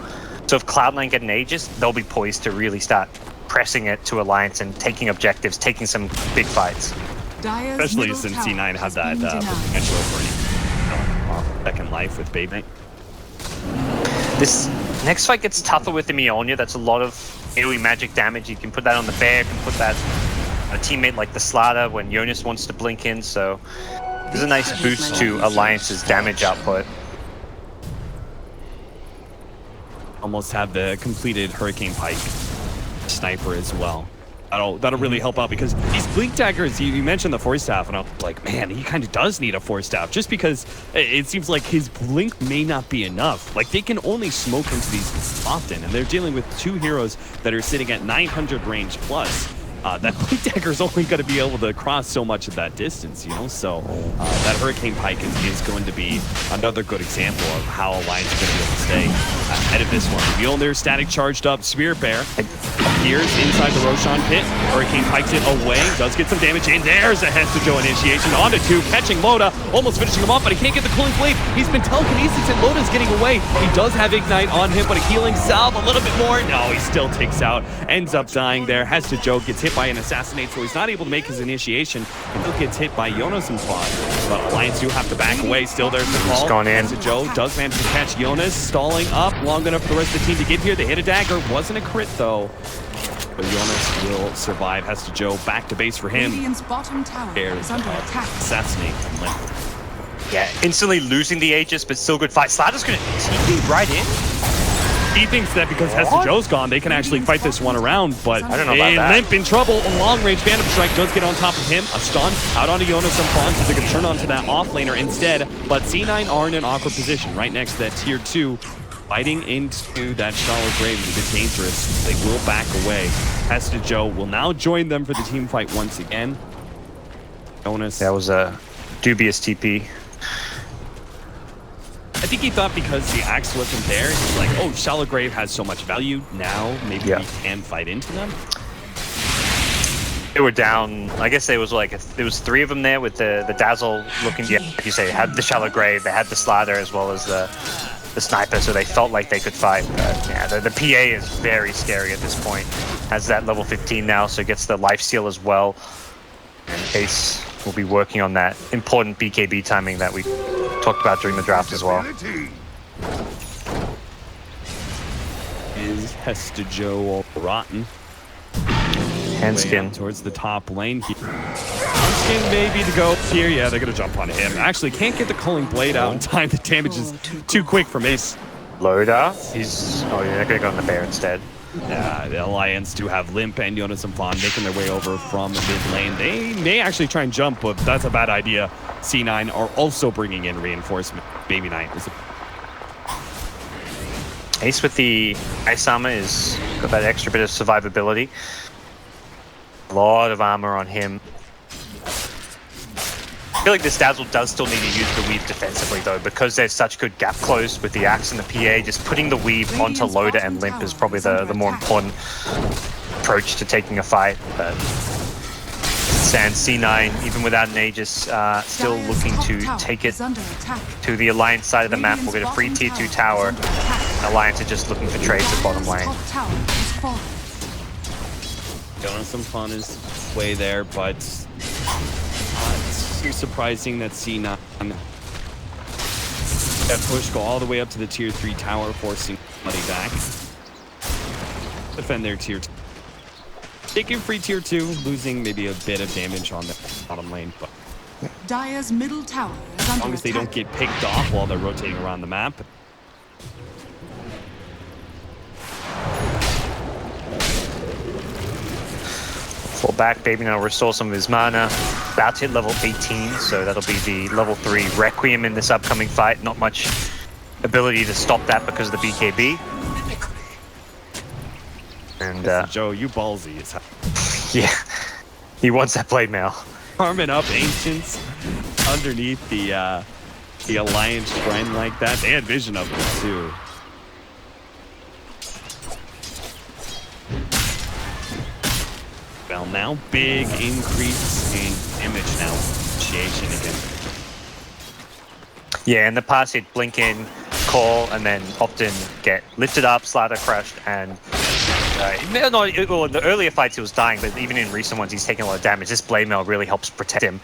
So if Cloud9 get an Aegis, they'll be poised to really start pressing it to Alliance and taking objectives, taking some big fights. Especially since C9 had that potential for second life with Baby. This next fight gets tougher with the Mjolnir. That's a lot of AoE magic damage. You can put that on the bear, you can put that on a teammate like the Slaughter when Jonas wants to blink in, so there's a nice boost to Alliance's damage output. Almost have the completed Hurricane Pike sniper as well. That'll really help out because these blink daggers, you mentioned the force staff, and I'm like, man, he kind of does need a force staff just because it seems like his blink may not be enough. Like, they can only smoke into these often, and they're dealing with two heroes that are sitting at 900 range plus. That blink dagger is only going to be able to cross so much of that distance, you know? So that Hurricane Pike is going to be another good example of how Alliance is going to be able to stay ahead of this one. Mjolnir static charged up, Spirit Bear appears inside the Roshan pit. Hurricane Pikes it away, does get some damage in. There's a Hestajo initiation onto two, catching Loda, almost finishing him off, but he can't get the cooling blade. He's been telekinesis and Loda's getting away. He does have Ignite on him, but a healing salve a little bit more. No, he still takes out, ends up dying there. Hestajo gets hit by an assassinate, so he's not able to make his initiation. He still gets hit by Jonas and Fawn, but Alliance do have to back away. Still there's the call. Gone in. Hestajo does manage to catch Jonas, stalling up long enough for the rest of the team to get here. They hit a dagger, wasn't a crit though. But Jonas will survive. Hestajo back to base for him. Radiant's bottom tower is under attack. Assassinate and limp. Yeah, instantly losing the Aegis, but still good fight. Slaughter's gonna TP right in. He thinks that because Hestajo's gone, they can actually fight this one around, but I don't know about that. Limp in trouble. A long-range Phantom Strike does get on top of him. A stun out onto Jonas and Fawn, so they can turn onto that off-laner instead. But C9 are in an awkward position right next to that tier 2. Fighting into that shallow grave is a bit dangerous. They will back away. Hestajo will now join them for the team fight once again. Jonas. That was a dubious TP. I think he thought because the axe wasn't there, he's like, oh, Shallow Grave has so much value. Now maybe we can fight into them. They were down, I guess there was like, there was 3 of them there with the Dazzle looking, yeah, like you say, had the Shallow Grave, they had the Slaughter as well as the Sniper, so they felt like they could fight. But yeah, the PA is very scary at this point. Has that level 15 now, so gets the life steal as well. And Ace will be working on that important BKB timing that we talked about during the draft as well. Is Hestajo all rotten? Handskin towards the top lane here. Handskin maybe to go here. Yeah, they're gonna jump on him. Actually, can't get the Culling Blade out in time. The damage is too quick for Ace. Loda, he's they're gonna go on the bear instead. Yeah, the Alliance do have Limp and Jonas and Fawn making their way over from mid lane. They may actually try and jump, but that's a bad idea. C9 are also bringing in reinforcement. Baby Knight is Ace with the Ice Armor is got that extra bit of survivability. A lot of armor on him. I feel like this Dazzle does still need to use the weave defensively though, because there's such good gap close with the axe and the PA. Just putting the weave onto Loda and Limp is probably the more important approach to taking a fight. But Sans C9, even without an Aegis, still looking to take it to the Alliance side of the map. We'll get a free tier 2 tower. Alliance are just looking for trades at bottom lane. Jonas and Fawn is way there, but too surprising that C9 that push go all the way up to the tier 3 tower, forcing money back. Defend their tier 2. Taking free tier 2, losing maybe a bit of damage on the bottom lane, but Dire's middle tower is as long as they don't get picked off while they're rotating around the map. Fall back, Baby now restore some of his mana. About to hit level 18, so that'll be the level 3 Requiem in this upcoming fight. Not much ability to stop that because of the BKB. And Joe, you ballsy as hell. Yeah, he wants that blade mail. Farming up Ancients underneath the Alliance shrine like that. They had vision of them too. now. Big increase in damage now. Initiation again. Yeah, in the past he'd blink in, call, and then often get lifted up, slider crushed, and well, in the earlier fights he was dying, but even in recent ones he's taking a lot of damage. This blade mail really helps protect him.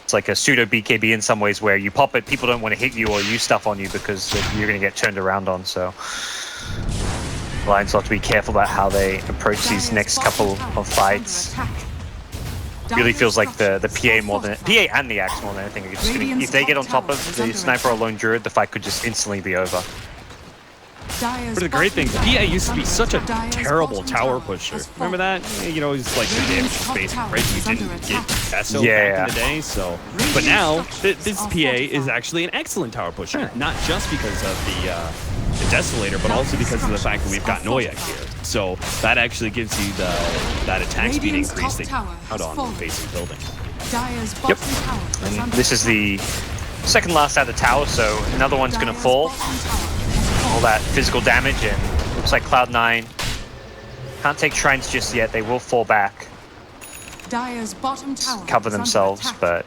It's like a pseudo BKB in some ways, where you pop it, people don't want to hit you or use stuff on you because you're going to get turned around on. So Lions will have to be careful about how they approach these next couple of fights. Really feels like the PA more than PA and the Axe more than anything. Just if they get on top of the sniper or lone druid, the fight could just instantly be over. One of the great things, PA used to be such a terrible tower pusher. Remember that? You know, he's like the damage space, right? You didn't get SO back in the day, so. But now, this PA is actually an excellent tower pusher. Not just because of the Desolator, but also because of the fact that we've got Noyak here. So that actually gives you that attack speed increase that you out on facing building. Yep. And this is the second last out of tower, so another one's going to fall. All that physical damage, and looks like Cloud9 can't take shrines just yet. They will fall back, cover themselves, but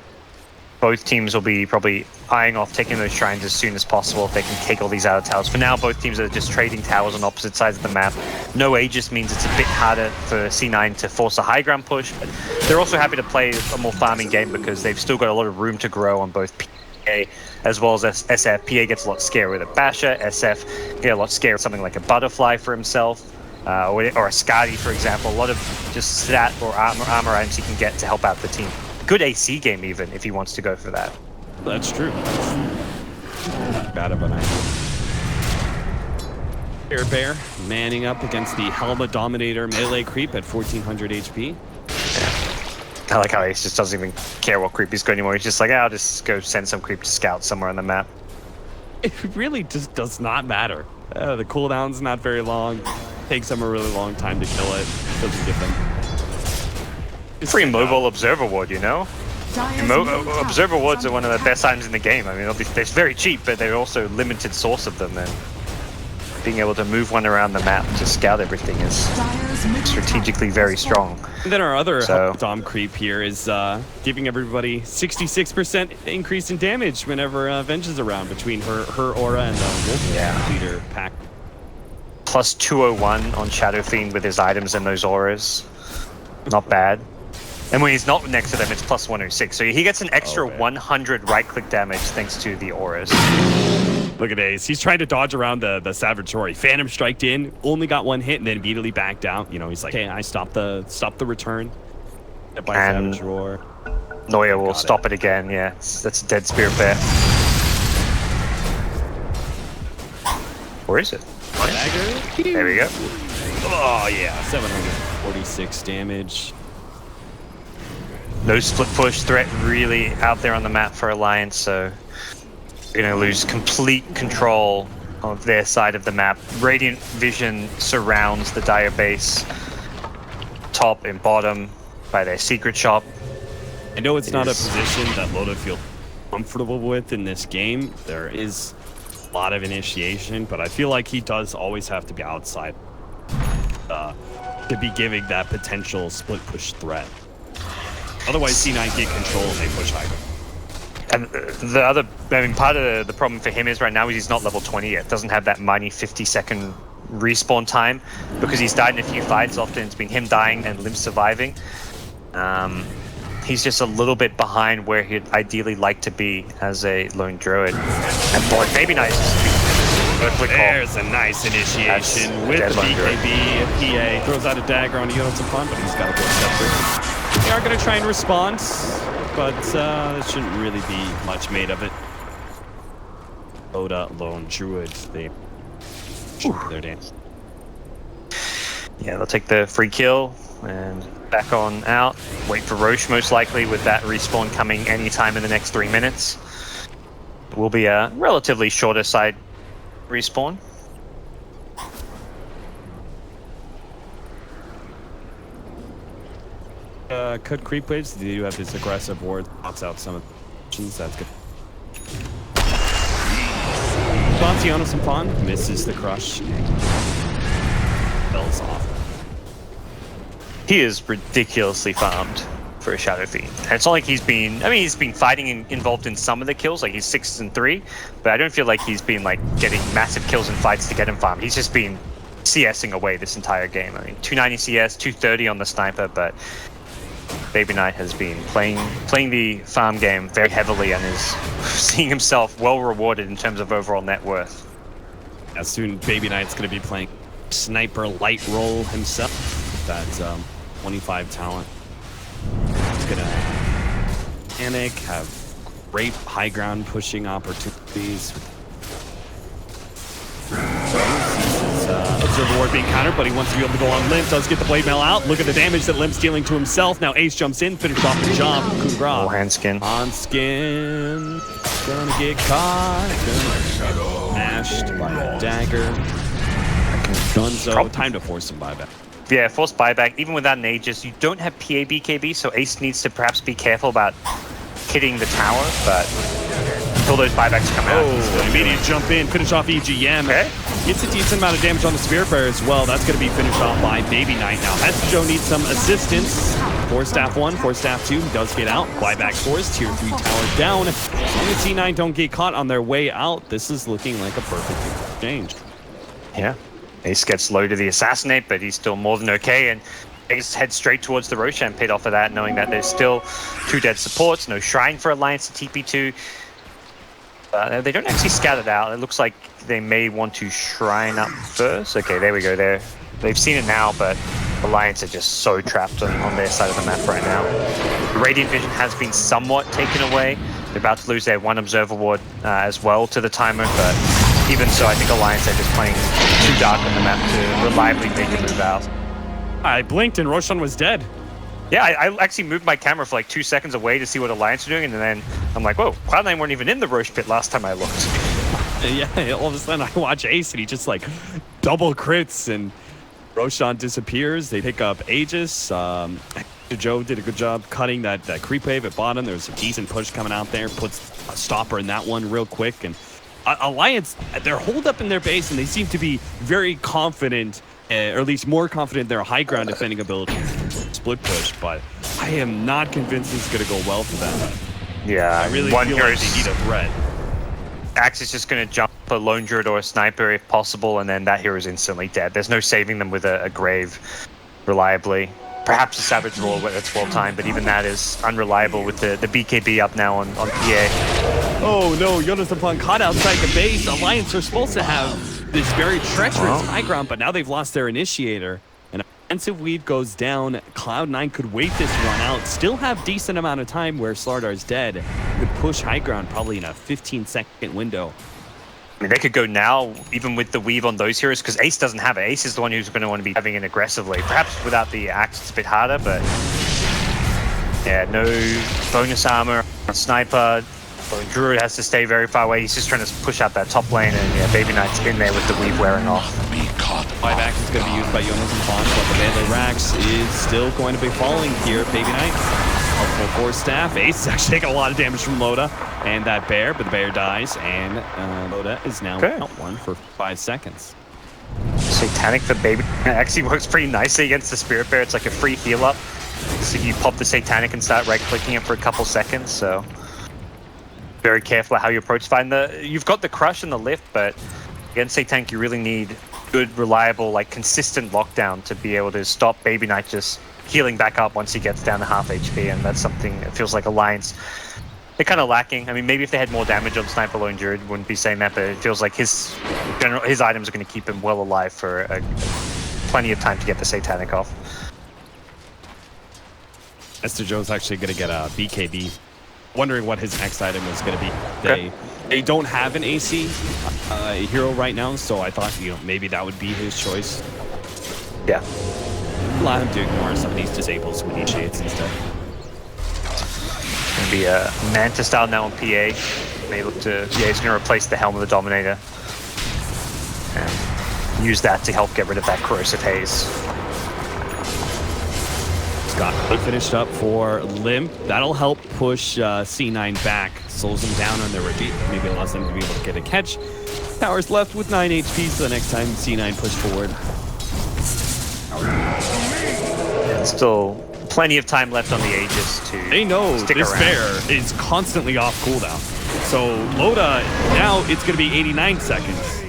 both teams will be probably eyeing off taking those shrines as soon as possible if they can take all these out of towers. For now, both teams are just trading towers on opposite sides of the map. No Aegis means it's a bit harder for C9 to force a high ground push, but they're also happy to play a more farming game because they've still got a lot of room to grow on both PA as well as SF. PA gets a lot scarier with a Basher. SF get a lot scarier with something like a Butterfly for himself, or a Skadi, for example. A lot of just stat or armor items he can get to help out the team. Good AC game even, if he wants to go for that. That's true. Bad of an idea. Bear manning up against the Helma Dominator melee creep at 1400 HP. I like how he just doesn't even care what creep he's going anymore. He's just like, I'll just go send some creep to scout somewhere on the map. It really just does not matter. The cooldown's not very long. Takes them a really long time to kill it. Doesn't give them. It's free mobile observer ward, you know? Observer wards are one of the best items in the game. I mean, they're very cheap, but they're also a limited source of them. And being able to move one around the map to scout everything is strategically very strong. And then our other Dom creep here is giving everybody 66% increase in damage whenever Venge is around between her aura and the Wolf leader pack. Plus 201 on Shadow Fiend with his items and those auras. Not bad. And when he's not next to them, it's plus 106. So he gets an extra 100 right-click damage thanks to the auras. Look at Ace. He's trying to dodge around the Savage Roar. Phantom striked in, only got one hit, and then immediately backed out. You know, he's like, hey, I stopped the return. By and Savage Roar. Noya will stop it again. Yeah, that's a dead Spirit Bear. Where is it? Dagger. There we go. Oh, yeah. 746 damage. No split push threat really out there on the map for Alliance, so we're going to lose complete control of their side of the map. Radiant Vision surrounds the Dire base, top and bottom, by their secret shop. I know it's not a position that Loda feels comfortable with in this game. There is a lot of initiation, but I feel like he does always have to be outside to be giving that potential split push threat. Otherwise, C9 get control and they push higher. And the other, I mean, part of the problem for him is right now is he's not level 20 yet. Doesn't have that mighty 50-second respawn time because he's died in a few fights. Often it's been him dying and Limb surviving. He's just a little bit behind where he'd ideally like to be as a lone druid. And boy, Baby Nice. There's a nice initiation with the BKB. PA throws out a dagger on Unity Vs, but he's got a good scepter. They are going to try and respond, but there shouldn't really be much made of it. DOTA lone druid, they their dance. Yeah, they'll take the free kill and back on out. Wait for Roche most likely with that respawn coming anytime in the next 3 minutes. It will be a relatively shorter side respawn. Could creep waves. They do have this aggressive ward. Knocks out some of the options. That's good. Bounty on some pawn. Misses the crush. Bells off. He is ridiculously farmed for a Shadow Fiend. And it's not like he's been, I mean, he's been fighting and involved in some of the kills, like he's 6 and 3, but I don't feel like he's been like getting massive kills in fights to get him farmed. He's just been CSing away this entire game. I mean, 290 CS, 230 on the sniper, but Baby Knight has been playing the farm game very heavily and is seeing himself well rewarded in terms of overall net worth. As soon Baby Knight's going to be playing sniper light role himself. That 25 talent. He's going to panic, have great high ground pushing opportunities. Observer ward being countered, but he wants to be able to go on Limp. Does get the blade mail out. Look at the damage that Limp's dealing to himself. Now Ace jumps in, finish off the job. Kungra. Oh, hand skin. On skin. Gonna get caught. Gonna get mashed by a dagger. Dunzo. Time to force some buyback. Yeah, forced buyback. Even without an Aegis, you don't have PA BKB, so Ace needs to perhaps be careful about hitting the tower, but until those buybacks come out. Oh, immediate jump in, finish off EGM. Okay. Gets a decent amount of damage on the Spirit Bearer as well. That's going to be finished off by Baby Knight. Now, Joe needs some assistance. 4 staff 1, 4 staff 2. He does get out. Buyback force, tier 3 tower down. As long as C9 don't get caught on their way out, this is looking like a perfect exchange. Yeah. Ace gets low to the Assassinate, but he's still more than okay, and Ace heads straight towards the Roshan pit off of that, knowing that there's still 2 dead supports, no Shrine for Alliance to TP2. They don't actually scout it out. It looks like they may want to Shrine up first. Okay, there we go. They've seen it now, but Alliance are just so trapped on their side of the map right now. The Radiant Vision has been somewhat taken away. They're about to lose their 1 Observer Ward as well to the timer, but even so, I think Alliance are just playing too dark on the map to reliably make a move out. I blinked and Roshan was dead. Yeah, I actually moved my camera for like 2 seconds away to see what Alliance are doing, and then I'm like, whoa, Cloud9 weren't even in the Roche pit last time I looked. Yeah, all of a sudden I watch Ace and he just like double crits and Roshan disappears. They pick up Aegis. Joe did a good job cutting that creep wave at bottom. There's a decent push coming out there. Puts a stopper in that one real quick. And Alliance, they're holed up in their base and they seem to be very confident, or at least more confident in their high ground defending ability. Split push, but I am not convinced this is going to go well for them. Yeah, I really feel like they need a threat. Axe is just going to jump a Lone Druid or a Sniper if possible, and then that hero is instantly dead. There's no saving them with a Grave reliably. Perhaps a Savage Roar that's well timed, but even that is unreliable with the BKB up now on PA. Oh no, Jonas upon caught outside the base. Alliance are supposed to have this very treacherous high ground, but now they've lost their initiator. An offensive weave goes down. Cloud9 could wait this one out, still have decent amount of time where Slardar's dead. Could push high ground probably in a 15-second window. I mean, they could go now, even with the weave on those heroes, because Ace doesn't have it. Ace is the one who's going to want to be having it aggressively. Perhaps without the Axe, it's a bit harder, but yeah, no bonus armor. Sniper, Druid has to stay very far away. He's just trying to push out that top lane, and yeah, Baby Knight's in there with the weave wearing off. Buyback is going to be used by Jonas and Pons, but the Melee Rax is still going to be falling here. Baby Knight. Helpful 4 staff. Ace is actually taking a lot of damage from Loda and that bear, but the bear dies, and Loda is now out 1 for 5 seconds. Satanic for Baby actually works pretty nicely against the Spirit Bear. It's like a free heal up. So you pop the Satanic and start right-clicking it for a couple seconds, so very careful how you approach find you've got the crush and the lift, but against Satanic you really need good, reliable, like consistent lockdown to be able to stop Baby Knight just healing back up once he gets down to half HP, and that's something it feels like Alliance they're kind of lacking. I mean, maybe if they had more damage on Sniper Lone Druid, wouldn't be saying that, but it feels like his items are going to keep him well alive for plenty of time to get the Satanic off. Esther Joe's actually going to get a BKB. Wondering what his next item was going to be. They don't have an AC hero right now, so I thought maybe that would be his choice. Yeah. Allow him to ignore some of these disables with initiates instead. Gonna be a Manta style now on PA. They look to he's gonna replace the Helm of the Dominator and use that to help get rid of that corrosive haze. Scott finished up for Limp. That'll help push C9 back, slows them down on their retreat, maybe allows them to be able to get a catch. Tower's left with 9 HP, so the next time C9 push forward. Still plenty of time left on the Aegis to They know stick this around. bear is constantly off cooldown. So LOTA, now it's going to be 89 seconds.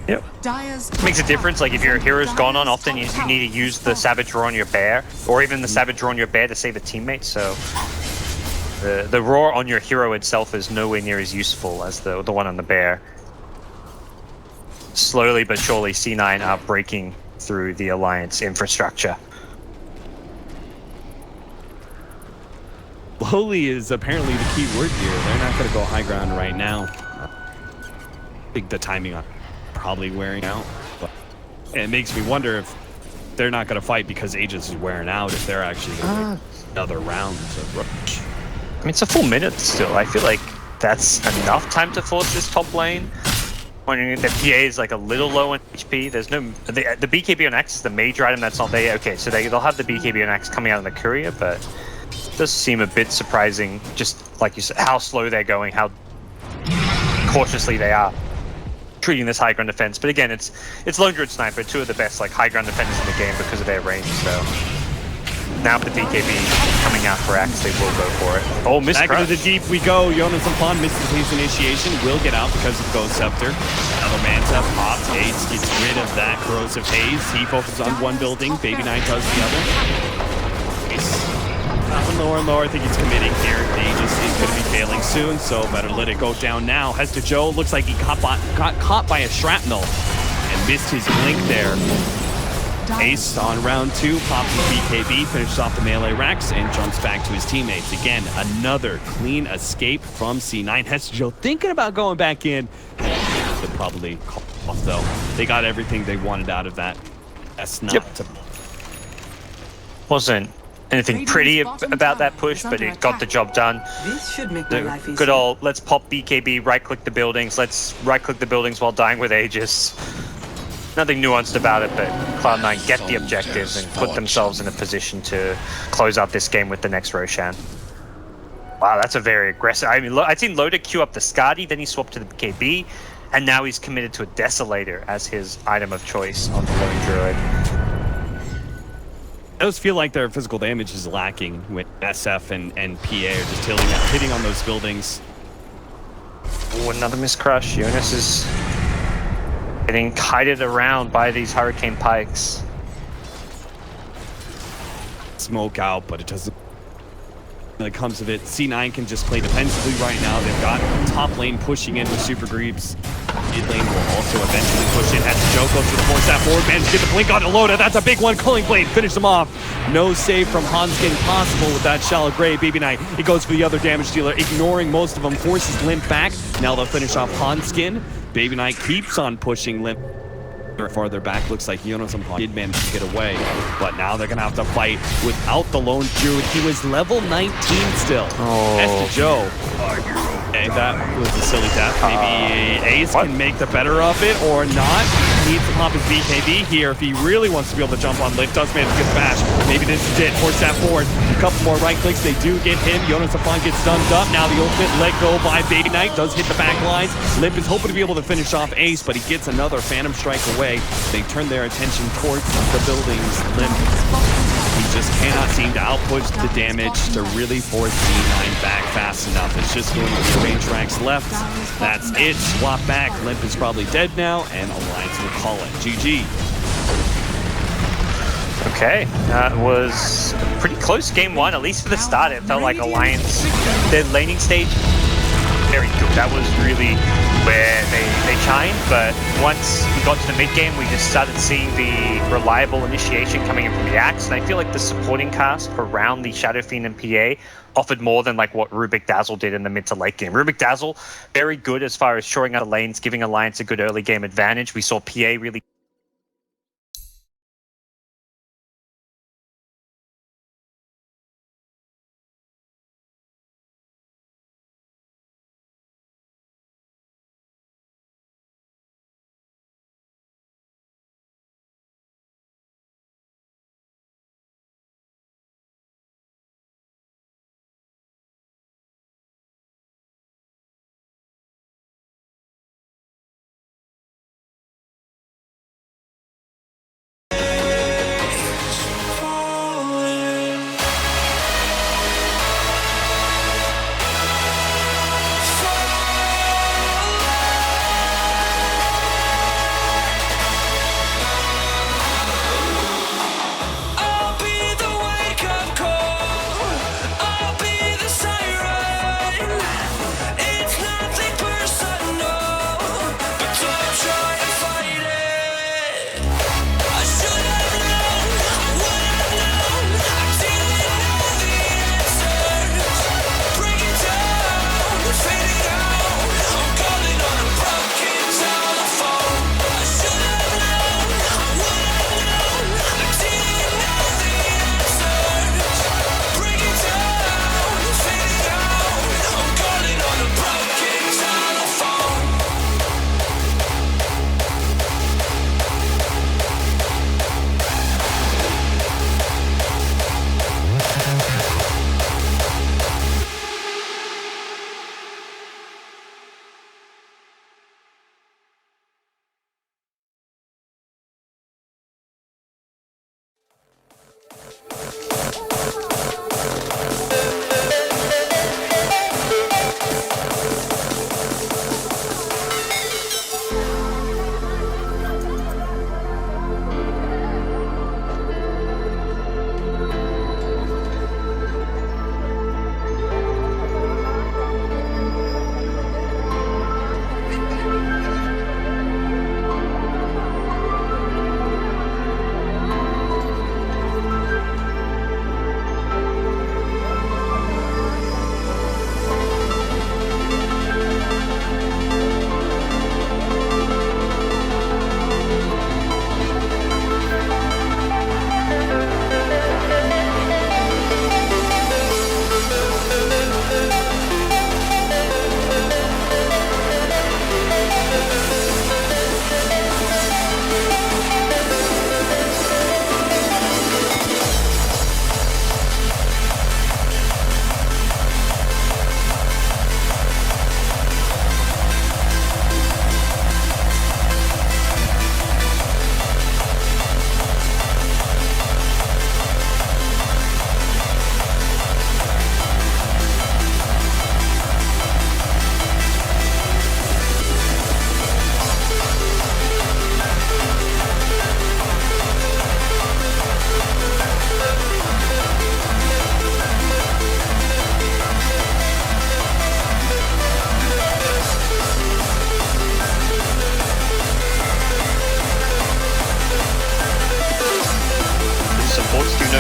Yep. Dire's Makes a difference. Like if your hero's gone on, often Dire's you need to use the Savage Roar on your bear, or even the Savage Roar on your bear to save a teammate. So the roar on your hero itself is nowhere near as useful as the one on the bear. Slowly but surely, C9 are breaking through the Alliance infrastructure. Slowly is apparently the key word here. They're not going to go high ground right now. I think the timing on probably wearing out. But it makes me wonder if they're not going to fight because Aegis is wearing out, if they're actually going to another round to rush. I mean, it's a full minute still. I feel like that's enough time to force this top lane. When the PA is like a little low on HP, there's no the BKB on X is the major item that's not there. Okay, so they'll have the BKB on X coming out in the courier, but it does seem a bit surprising, just like you said, how slow they're going, how cautiously they are treating this high ground defense. But again, it's Lone Druid Sniper, two of the best like high ground defenders in the game because of their range. So now with the BKB coming out for X, they will go for it. Oh, miss Back crush. into the deep we go. Jonas Upon misses his initiation. Will get out because of Ghost Scepter. Another Manta pops. Ace gets rid of that corrosive haze. He focuses on one building. Baby Knight does the other. Ace dropping lower and lower. I think he's committing here. Aegis is going to be failing soon, so better let it go down now. Heads to Joe. Looks like he got caught by a shrapnel and missed his blink there. Ace on round 2, pops his BKB, finishes off the melee Rex, and jumps back to his teammates. Again, another clean escape from C9. Hestejo thinking about going back in. They'll probably call off, though. They got everything they wanted out of that. That's not to... Wasn't anything pretty about that push, but it got the job done. This should make my life The easier. good old, let's pop BKB, right-click the buildings. Let's right-click the buildings while dying with Aegis. Nothing nuanced about it, but Cloud9 get the objectives and put themselves in a position to close out this game with the next Roshan. Wow, that's a very aggressive... I mean, I'd seen LOTA queue up the Skadi, then he swapped to the KB, and now he's committed to a Desolator as his item of choice on the Lone Druid. Those feel like their physical damage is lacking with SF and PA are just hitting on those buildings. Oh, another miscrush. Jonas is getting kited around by these Hurricane Pikes. Smoke out, but it doesn't really comes of it. C9 can just play defensively right now. They've got top lane pushing in with super creeps. Mid lane will also eventually push in. Has to Joe goes for the force that forward. Managed to get the blink on LOTA. That's a big one. Culling Blade finish them off. No save from Hanskin possible with that Shallow Grave. Baby Knight, he goes for the other damage dealer, ignoring most of them. Forces Limp back. Now they'll finish off Hanskin. Baby Knight keeps on pushing Limp farther back. Looks like Jonas did manage to get away, but now they're gonna have to fight without the Lone Druid. He was level 19 still. As to Joe. Okay, that was a silly death. Maybe Ace can make the better of it or not. He needs to pop his BKB here if he really wants to be able to jump on Limp. Does manage to get the bash. Maybe this is it. Force that forward. A couple more right clicks. They do get him. Jonas Upon gets stunned up. Now the ultimate let go by Baby Knight. Does hit the back lines. Limp is hoping to be able to finish off Ace, but he gets another Phantom Strike away. They turn their attention towards the buildings. Limp, he just cannot seem to outpush the damage to really force C9 back fast enough. It's just going to be range racks left. That's it. Swap back. Limp is probably dead now, and Alliance will call it GG. Okay, that was a pretty close game one, at least for the start. It felt like Alliance, their laning stage, very good. That was really where they shined, but once we got to the mid game, we just started seeing the reliable initiation coming in from the Axe, and I feel like the supporting cast around the Shadow Fiend and PA offered more than like what Rubik Dazzle did in the mid to late game. Rubik Dazzle, very good as far as shoring out the lanes, giving Alliance a good early game advantage. We saw PA really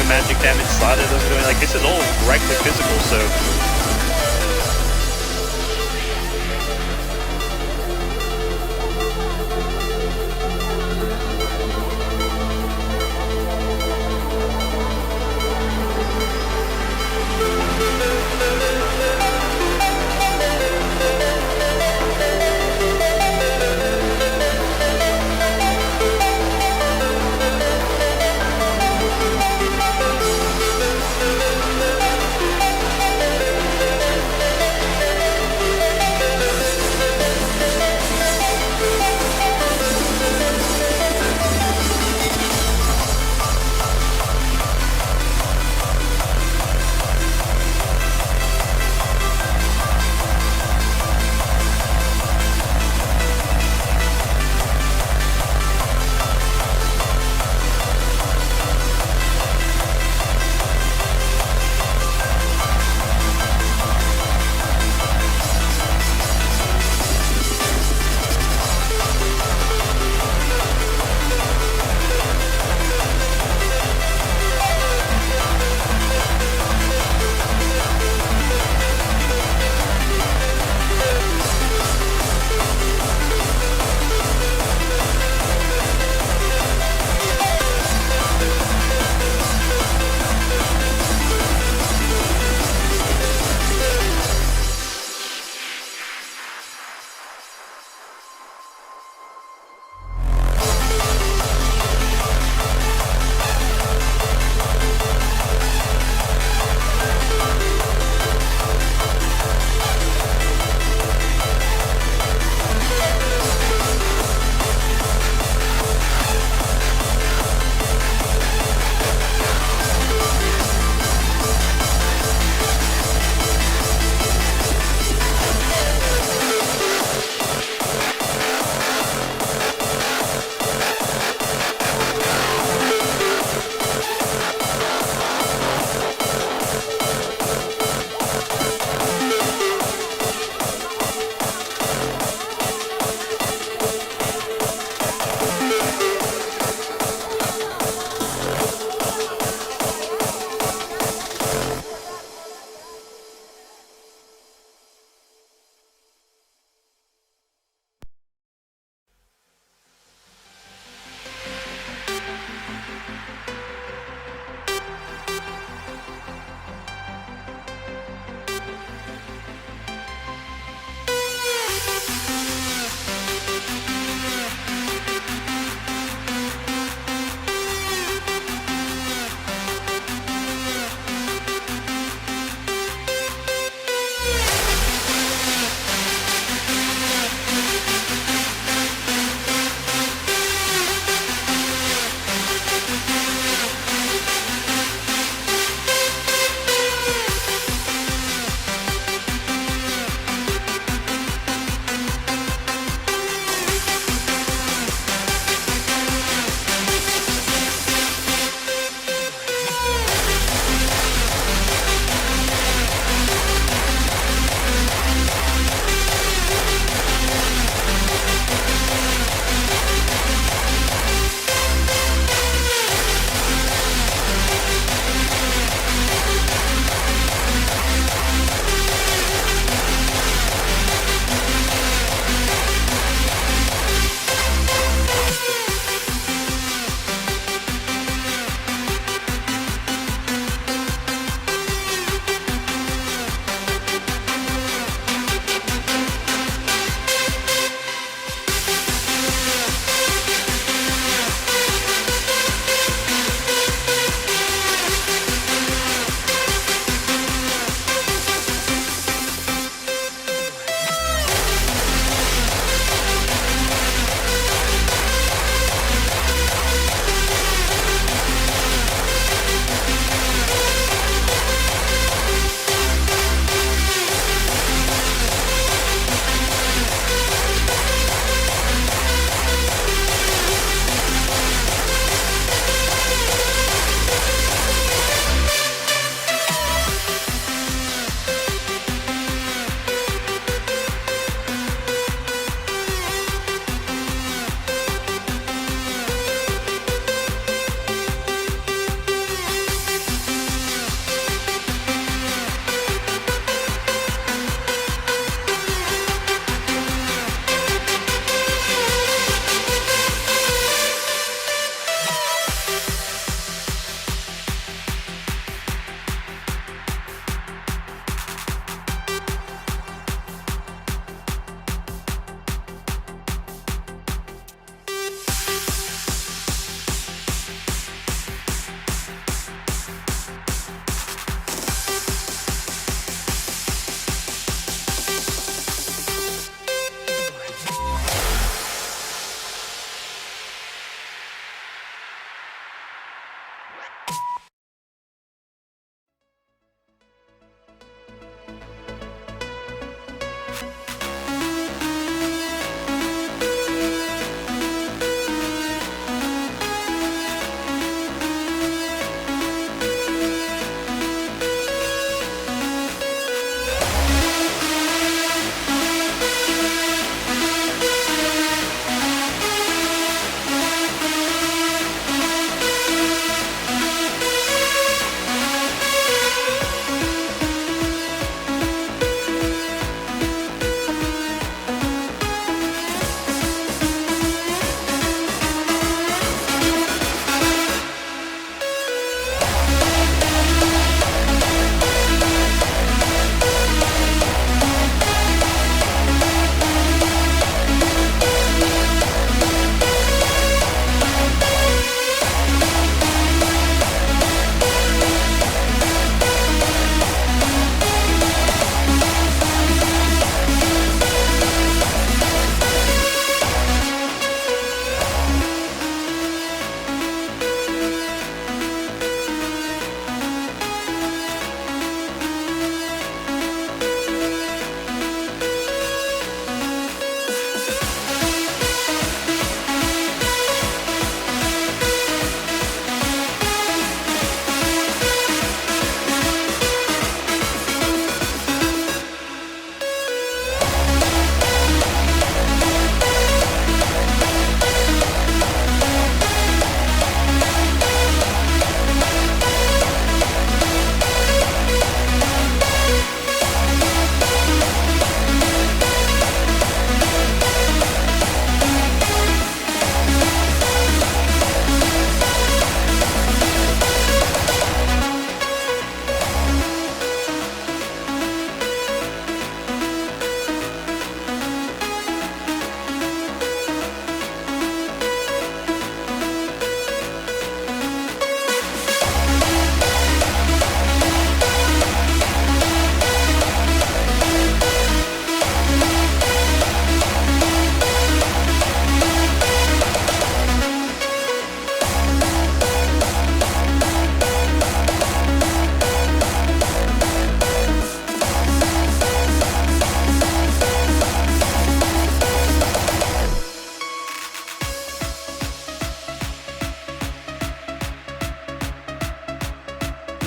magic damage slather them doing. Like, this is all directly physical, so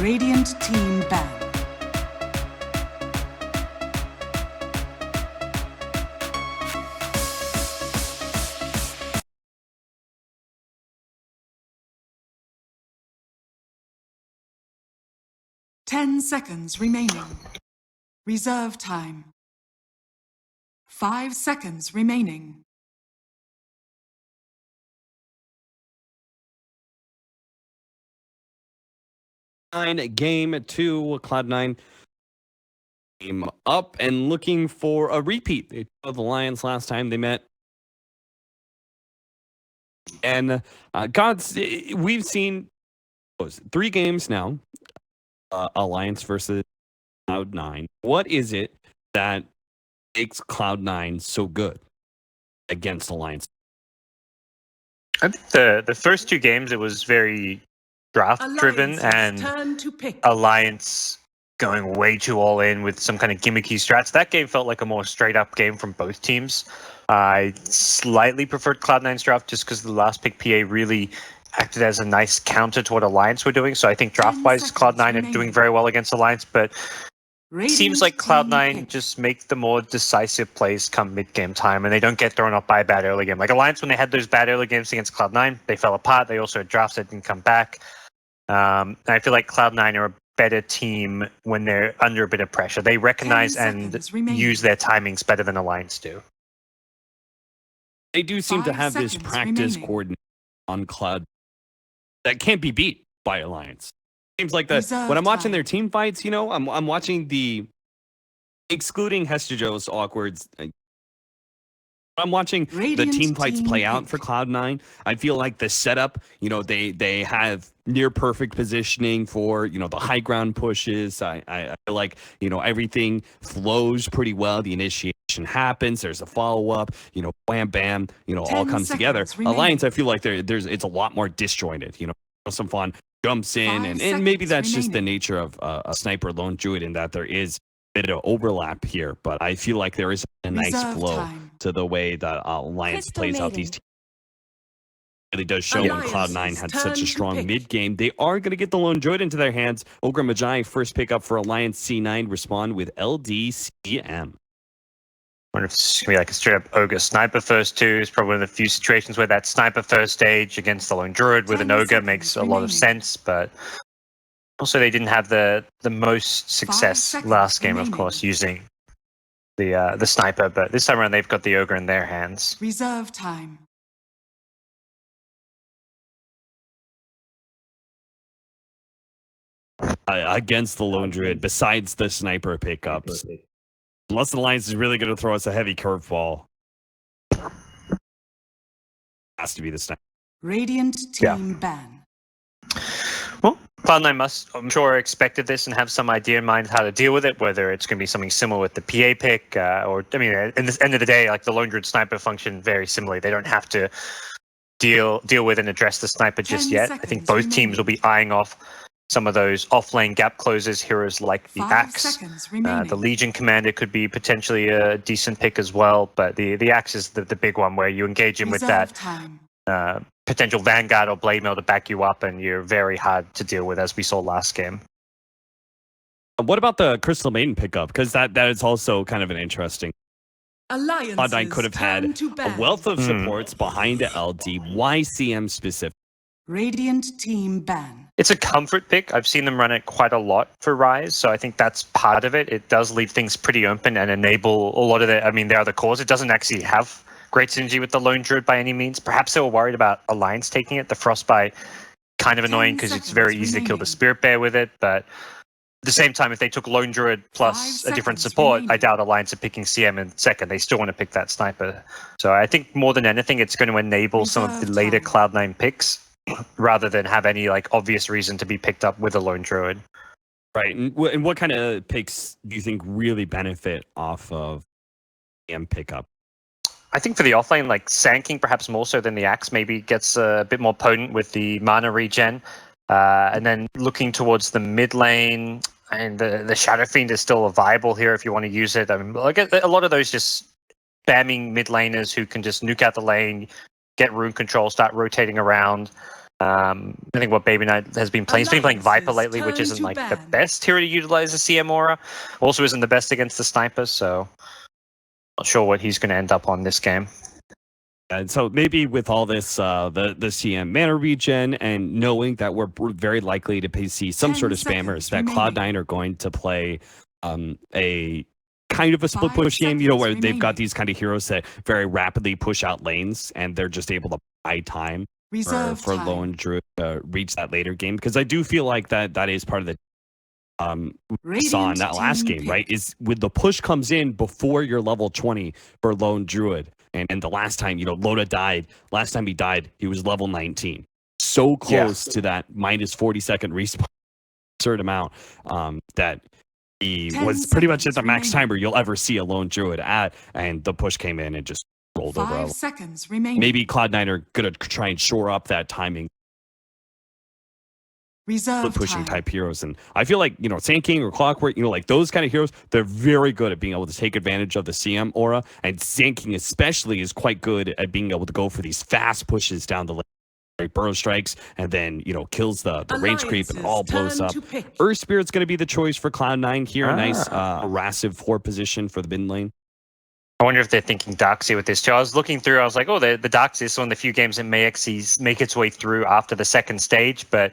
Radiant team ban. Ten seconds remaining. Reserve time. 5 seconds remaining. Game 2, Cloud9 came up and looking for a repeat. They told the Lions last time they met. And Gods, we've seen 3 games now. Alliance versus Cloud9. What is it that makes Cloud9 so good against Alliance? I think the first 2 games, it was very draft driven, and turn to pick. Alliance going way too all in with some kind of gimmicky strats. That game felt like a more straight up game from both teams. I slightly preferred Cloud9's draft just because the last pick PA really acted as a nice counter to what Alliance were doing. So I think draft wise, Cloud9 are doing very well against Alliance, but it seems like Cloud9 just make the more decisive plays come mid-game time, and they don't get thrown up by a bad early game. Like Alliance, when they had those bad early games against Cloud9, they fell apart. They also had drafts that didn't come back. And I feel like Cloud9 are a better team when they're under a bit of pressure. They recognize and use their timings better than Alliance do. They do seem to have this practice coordination on Cloud that can't be beat by Alliance. Seems like that when I'm watching their team fights, you know, I'm watching the, excluding Hestejo's awkwards, I'm watching the team fights play out for Cloud9. I feel like the setup, you know, they have near perfect positioning for, you know, the high ground pushes. I feel like, you know, everything flows pretty well. The initiation happens. There's a follow up. You know, bam, bam. You know, all comes together. Alliance, I feel like it's a lot more disjointed. You know, some fun jumps in, and maybe that's just the nature of a sniper lone druid in that there is bit of overlap here, but I feel like there is a nice flow to the way that Alliance plays out these teams. It really does show when Cloud9 had such a strong mid game. They are going to get the lone druid into their hands. Ogre Magi, first pickup for Alliance C9, respond with LDCM. I wonder if it's going to be like a straight up Ogre Sniper first too. It's probably one of the few situations where that Sniper first stage against the lone druid with an Ogre makes a lot of sense, but also, they didn't have the most success last game, of course, using the sniper. But this time around, they've got the ogre in their hands. Reserve time. Against the lone druid, besides the sniper pickups, unless the Alliance is really going to throw us a heavy curveball, has to be the sniper. Radiant team ban. Well, Cloud9 must, I'm sure, expected this and have some idea in mind how to deal with it, whether it's going to be something similar with the PA pick, or, I mean, at the end of the day, like the lone druid sniper function very similarly. They don't have to deal with and address the sniper just yet. I think both teams will be eyeing off some of those off-lane gap closers, heroes like the Axe. The Legion Commander could be potentially a decent pick as well, but the Axe is the big one where you engage him with that potential Vanguard or Blade Mail to back you up, and you're very hard to deal with, as we saw last game. What about the Crystal Maiden pickup? Because that is also kind of an interesting. Cloud9 could have had a wealth of supports behind LD. Why CM specific? Radiant team ban. It's a comfort pick. I've seen them run it quite a lot for Rise, so I think that's part of it. It does leave things pretty open and enable a lot of the, I mean, their other cores. It doesn't actually have great synergy with the lone druid by any means. Perhaps they were worried about Alliance taking it. The Frostbite, kind of annoying because it's very easy to kill the Spirit Bear with it, but at the same time, if they took lone druid plus a different support, I doubt Alliance are picking CM in second. They still want to pick that sniper. So I think more than anything, it's going to enable some of the later Cloud9 picks rather than have any like obvious reason to be picked up with a lone druid. Right. And what kind of picks do you think really benefit off of CM pickup? I think for the offlane, like Sand King perhaps more so than the Axe, maybe gets a bit more potent with the mana regen. And then looking towards the mid lane, and the Shadow Fiend is still viable here if you want to use it. I mean, like a lot of those just spamming mid laners who can just nuke out the lane, get rune control, start rotating around. I think what Baby Knight has been playing, he's been playing Viper lately, which Alliances isn't like turn the to ban. best hero to utilize the CM aura. Also isn't the best against the sniper, so not sure what he's going to end up on this game. And so maybe with all this, the CM mana regen and knowing that we're very likely to see some 10 sort of seconds spammers, that remaining. Cloud9 are going to play a kind of a split 5 push game, you know, where seconds they've got remaining. these kind of heroes that very rapidly push out lanes and they're just able to buy time Reserve for time. Lone Druid to reach that later game. Because I do feel like that is part of the we saw in that last game, right? Is when the push comes in before you're level 20 for Lone Druid. And the last time, you know, Loda died. Last time he died, he was level 19. So close to that minus 40-second respawn absurd amount that he 10 was pretty much at seconds the max remaining. timer you'll ever see a Lone Druid at. And the push came in and just rolled over. 5 seconds remaining. Maybe Cloud9 are going to try and shore up that timing. Reserve Pushing time. type heroes, and I feel like, you know, Sand King or Clockwork, you know, like those kind of heroes, they're very good at being able to take advantage of the CM aura, and Sand King especially is quite good at being able to go for these fast pushes down the lane, like burrow strikes, and then, you know, kills the range creep and it all blows Turn up. to pick. Earth Spirit's going to be the choice for Cloud9 here. A nice harassive 4 position for the mid lane. I wonder if they're thinking Darkseer with this too. I was looking through, I was like, oh, the Darkseer is one of the few games that may actually make its way through after the second stage, but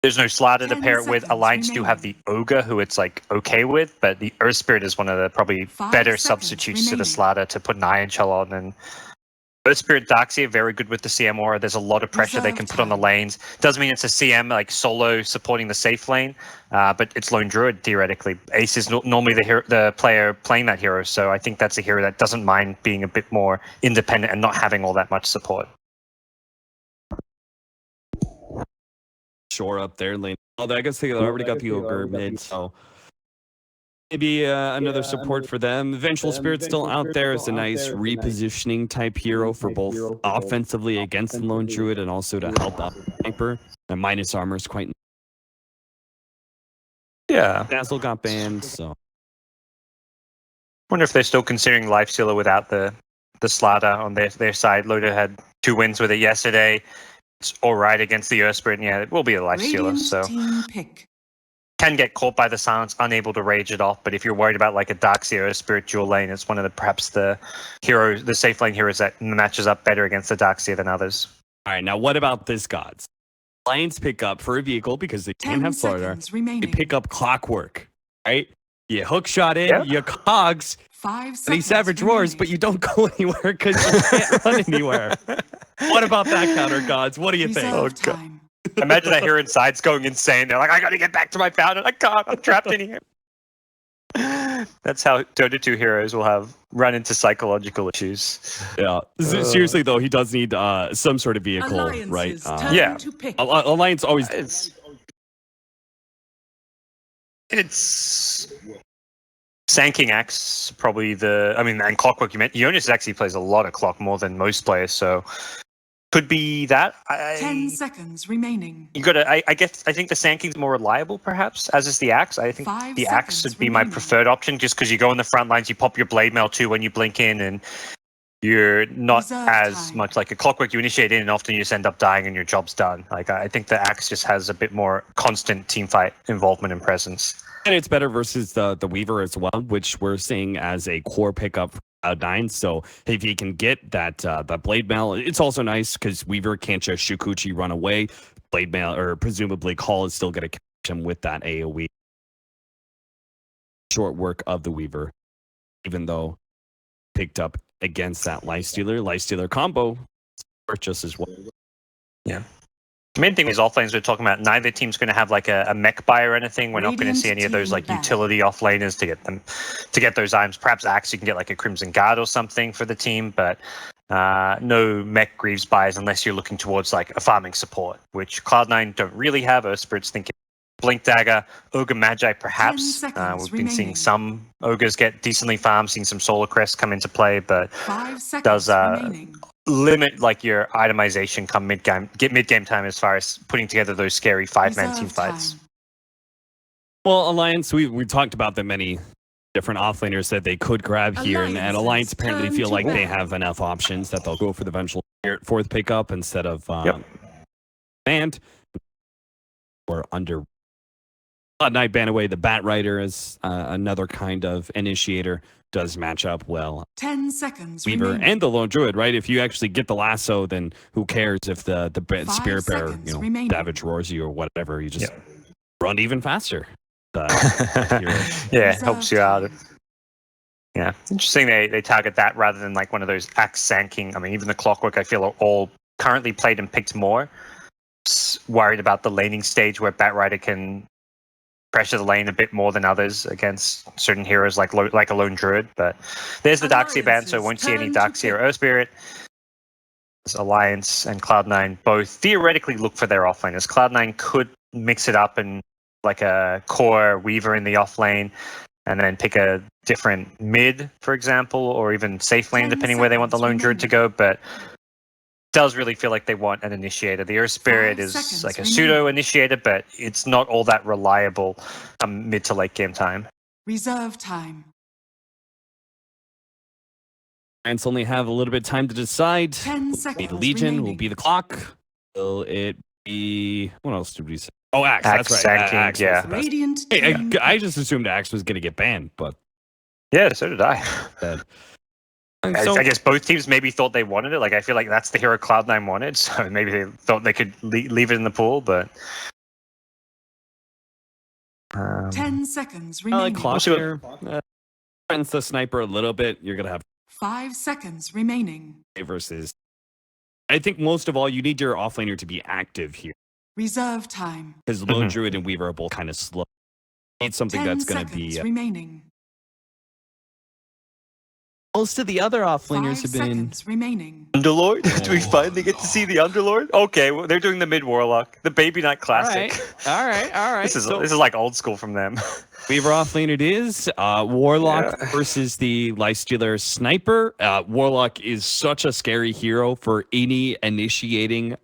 there's no Slaughter to 10 pair it with. seconds Alliance do have the Ogre, who it's like okay with, but the Earth Spirit is one of the probably 5 better seconds substitutes to the remaining. Slaughter to put an Iron Shell on. And Earth Spirit Darkseer, very good with the CM aura. There's a lot of pressure they Reserve can put on the time. lanes. Doesn't mean it's a CM like solo supporting the safe lane, but it's Lone Druid theoretically. Ace is normally the player playing that hero, so I think that's a hero that doesn't mind being a bit more independent and not having all that much support. Shore up their lane. Although I guess they already got the Ogre mid, so maybe another support for them. Eventual Spirit still out there as a nice repositioning type hero for both offensively against the Lone Druid and also to help out Sniper. And minus armor is quite. Yeah. Dazzle got banned, so. Wonder if they're still considering Lifestealer without the Slaughter on their side. Loda had 2 wins with it yesterday. It's all right against the Earth Spirit. Yeah, it will be a Lifestealer. Radiant So team pick. can get caught by the silence, unable to rage it off. But if you're worried about like a Darkseer Earth Spirit dual lane, it's one of the perhaps the safe lane heroes that matches up better against the Darkseer than others. All right, now what about this, gods? Lions pick up for a vehicle because they 10 can't have Florida. seconds They remaining. pick up Clockwork, right? You hook shot in, Yeah. you cogs, 5 and he seconds savage roars, remaining. but you don't go anywhere because you can't run anywhere. What about that counter, gods? What do you think? Reserve time. Imagine that hero inside's going insane. They're like, I gotta get back to my fountain. I can't. I'm trapped in here. That's how Dota 2 heroes will run into psychological issues. Yeah. Seriously, though, he does need some sort of vehicle, Alliances right? turn Yeah. to pick. Alliance always. It's Sand King Axe, probably and Clockwork you meant. Ionis actually plays a lot of clock, more than most players, so could be that. 10 seconds remaining. You gotta. I think the Sand King's more reliable, perhaps, as is the Axe. I think 5 the Axe seconds should be my remaining. preferred option, just because you go in the front lines, you pop your blade mail too when you blink in, and you're not Reserve as time. much like a Clockwork. You initiate in, and often you just end up dying, and your job's done. Like I think the Axe just has a bit more constant teamfight involvement and presence. And it's better versus the Weaver as well, which we're seeing as a core pickup for Cloud9. So if you can get that Blade Mail, it's also nice because Weaver can't just Shukuchi run away. Blade Mail, or presumably Call, is still going to catch him with that AoE. Short work of the Weaver, even though picked up against that Lifestealer combo, just as well. Yeah. The main thing is offlanes we're talking about. Neither team's going to have like a mech buy or anything. We're not going to see any of those like utility offlaners to get those items. Perhaps Axe you can get like a Crimson Guard or something for the team, but no mech Greaves buys unless you're looking towards like a farming support, which Cloud9 don't really have. Earth Spirit's thinking Blink Dagger, Ogre Magi perhaps. 10 seconds We've been seeing remaining. some Ogres get decently farmed, seeing some Solar Crests come into play, but 5 seconds does remaining. limit like your itemization come mid game time as far as putting together those scary 5-man team Reserve fights. time. Well, Alliance, we talked about the many different offlaners that they could grab here, and Alliance Alliances apparently turn feel to like they ban. have enough options that they'll go for the eventual fourth pickup instead of Yep. banned. Or under Cloud9 ban away the Bat Rider as another kind of initiator. Does match up well. 10 seconds Weaver remaining. and the Lone Druid, right? If you actually get the lasso, then who cares if the Spirit Bearer, seconds remaining. Savage roars you or whatever? You just run even faster. Yeah, helps you out. Yeah, interesting. They target that rather than like one of those axe sanking. I mean, even the Clockwork, I feel, are all currently played and picked more. Worried about the laning stage where Bat Rider can pressure the lane a bit more than others against certain heroes like a Lone Druid. But there's the Darkseer ban, so won't see any Darkseer or Earth Spirit. Alliance and Cloud9 both theoretically look for their offlaners. Cloud9 could mix it up and like a core Weaver in the offlane, and then pick a different mid, for example, or even safe lane, depending where they want the Lone Druid to go. But does really feel like they want an initiator. The Earth Spirit is like a pseudo initiator, but it's not all that reliable mid to late game time. Reserve time. Giants only have a little bit of time to decide. 10 Will seconds be the Legion, remaining. will be the Clock. Will it be... What else did we say? Oh, Axe, Axe, that's right. Sanking, Axe yeah. was the best. Radiant Hey, team. I just assumed Axe was going to get banned, but... Yeah, so did I. So, I guess both teams maybe thought they wanted it. Like, I feel like that's the hero Cloud9 wanted, so maybe they thought they could leave it in the pool, but... 10 seconds I like remaining. Clock here. Friends the Sniper a little bit. You're going to have 5 seconds remaining. versus... I think most of all, you need your offlaner to be active here. Reserve time. Because Lone Druid and Weaver are both kind of slow. Need something 10 that's going to seconds be... remaining. Most of the other 5 offlaners have been... seconds remaining. Underlord? Do we finally get to see the Underlord? Okay, well, they're doing the mid Warlock, the Baby Knight Classic. All right. This is like old school from them. Weaver offlane it is. Warlock versus the Lifestealer Sniper. Warlock is such a scary hero for any initiating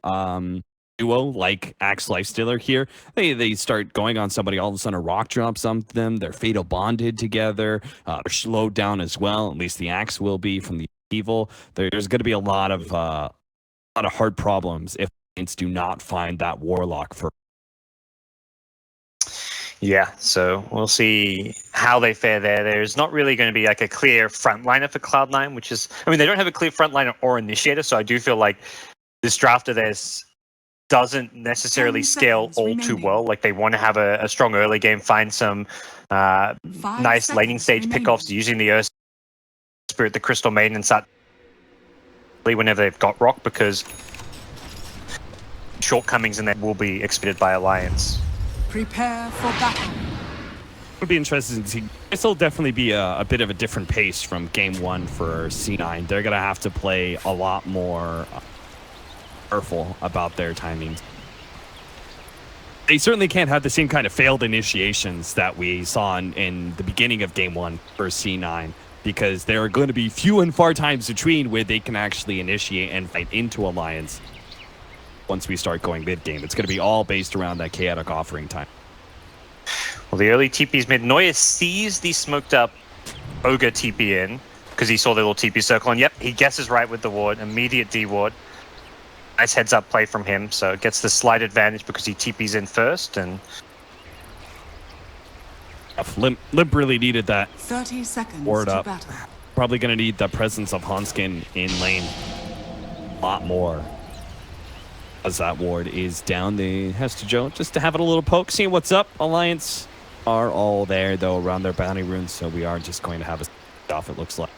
duo like Axe Lifestealer here. They start going on somebody, all of a sudden a rock drops on them. They're fatal bonded together. They're slowed down as well. At least the Axe will be from the evil. There's going to be a lot of hard problems if Giants do not find that Warlock for. Yeah, so we'll see how they fare there. There's not really going to be like a clear frontliner for Cloud9, which is, I mean, they don't have a clear frontliner or initiator, so I do feel like this draft of theirs doesn't necessarily 10 scale seconds all remaining. too well. Like, they want to have a strong early game, find some 5 nice laning seconds stage remaining. pickoffs using the Earth Spirit, the Crystal Maiden, and start whenever they've got Rock, because shortcomings in that will be exploited by Alliance. Prepare for battle. Would be interesting to see. This will definitely be a bit of a different pace from game one for C9. They're going to have to play a lot more careful about their timings. They certainly can't have the same kind of failed initiations that we saw in the beginning of game one for C9, because there are going to be few and far times between where they can actually initiate and fight into Alliance. Once we start going mid-game, it's going to be all based around that chaotic offering time. Well, the early TP's mid. Noya sees the smoked up Ogre TP in because he saw the little TP circle, and yep, he guesses right with the ward. Immediate D ward. Nice heads up play from him, so gets the slight advantage because he TP's in first. And Limp really needed that 30 seconds ward to up. battle. Probably going to need the presence of Hanskin in lane a lot more. As that ward is down, they has to Joe just to have it a little poke, seeing what's up. Alliance are all there though around their bounty runes, so we are just going to have a off, it looks like.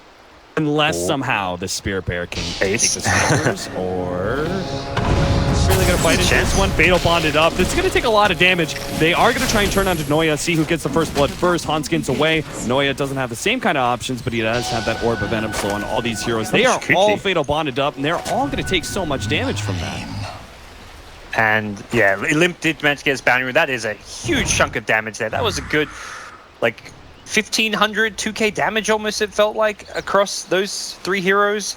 Unless somehow the Spirit Bear can take the snipers, or really going to fight into this one. Fatal bonded up. This is going to take a lot of damage. They are going to try and turn onto Noya, see who gets the first blood first. Hanskin's away. Noya doesn't have the same kind of options, but he does have that Orb of Venom slow on all these heroes. They are all fatal bonded up, and they're all going to take so much damage from that. And yeah, Limp did manage to get his bounty rune. That is a huge chunk of damage there. That was a good, like, 1,500, 2k damage almost, it felt like, across those three heroes.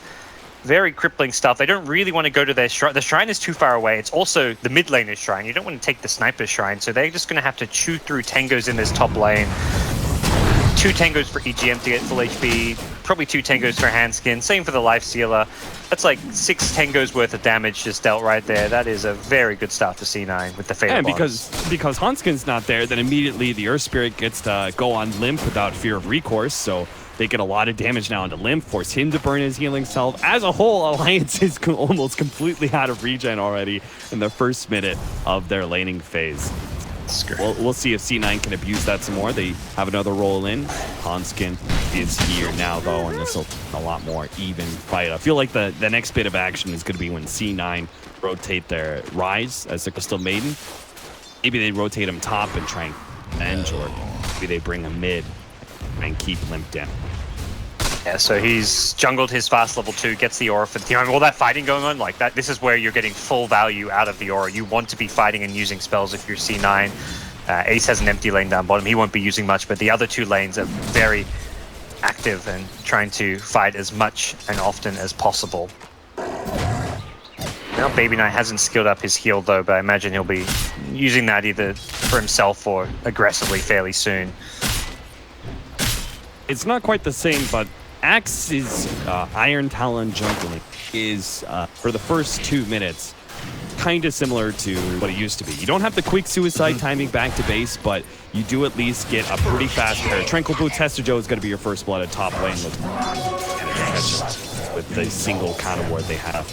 Very crippling stuff. They don't really want to go to their shrine. The shrine is too far away. It's also the mid laner's shrine. You don't want to take the sniper's shrine, so they're just going to have to chew through tangos in this top lane 2 tangos for EGM to get full HP, probably 2 tangos for Handskin, same for the Life Sealer. That's like 6 tangos worth of damage just dealt right there. That is a very good start for C9 with the Fatal And Bonds. because Hanskin's not there, then immediately the Earth Spirit gets to go on Limp without fear of recourse, so they get a lot of damage now into Limp, force him to burn his healing self. As a whole, Alliance is almost completely out of regen already in the first minute of their laning phase. We'll see if C9 can abuse that some more. They have another roll in. Hanskin is here now, though, and this will a lot more even fight. I feel like the next bit of action is going to be when C9 rotate their Rise as the Crystal Maiden. Maybe they rotate him top and try and avenge, or maybe they bring him mid and keep Limp down. Yeah, so he's jungled his fast level 2, gets the aura for the team. I mean, all that fighting going on, like that, this is where you're getting full value out of the aura. You want to be fighting and using spells if you're C9. Ace has an empty lane down bottom. He won't be using much, but the other 2 lanes are very active and trying to fight as much and often as possible. Now Baby Knight hasn't skilled up his heal though, but I imagine he'll be using that either for himself or aggressively fairly soon. It's not quite the same, but Axe's Iron Talon jungling is, for the first 2 minutes, kind of similar to what it used to be. You don't have the quick suicide timing back to base, but you do at least get a pretty fast pair. Tranquil Boots, Hester Joe is going to be your first blood at top lane with the single counter ward they have.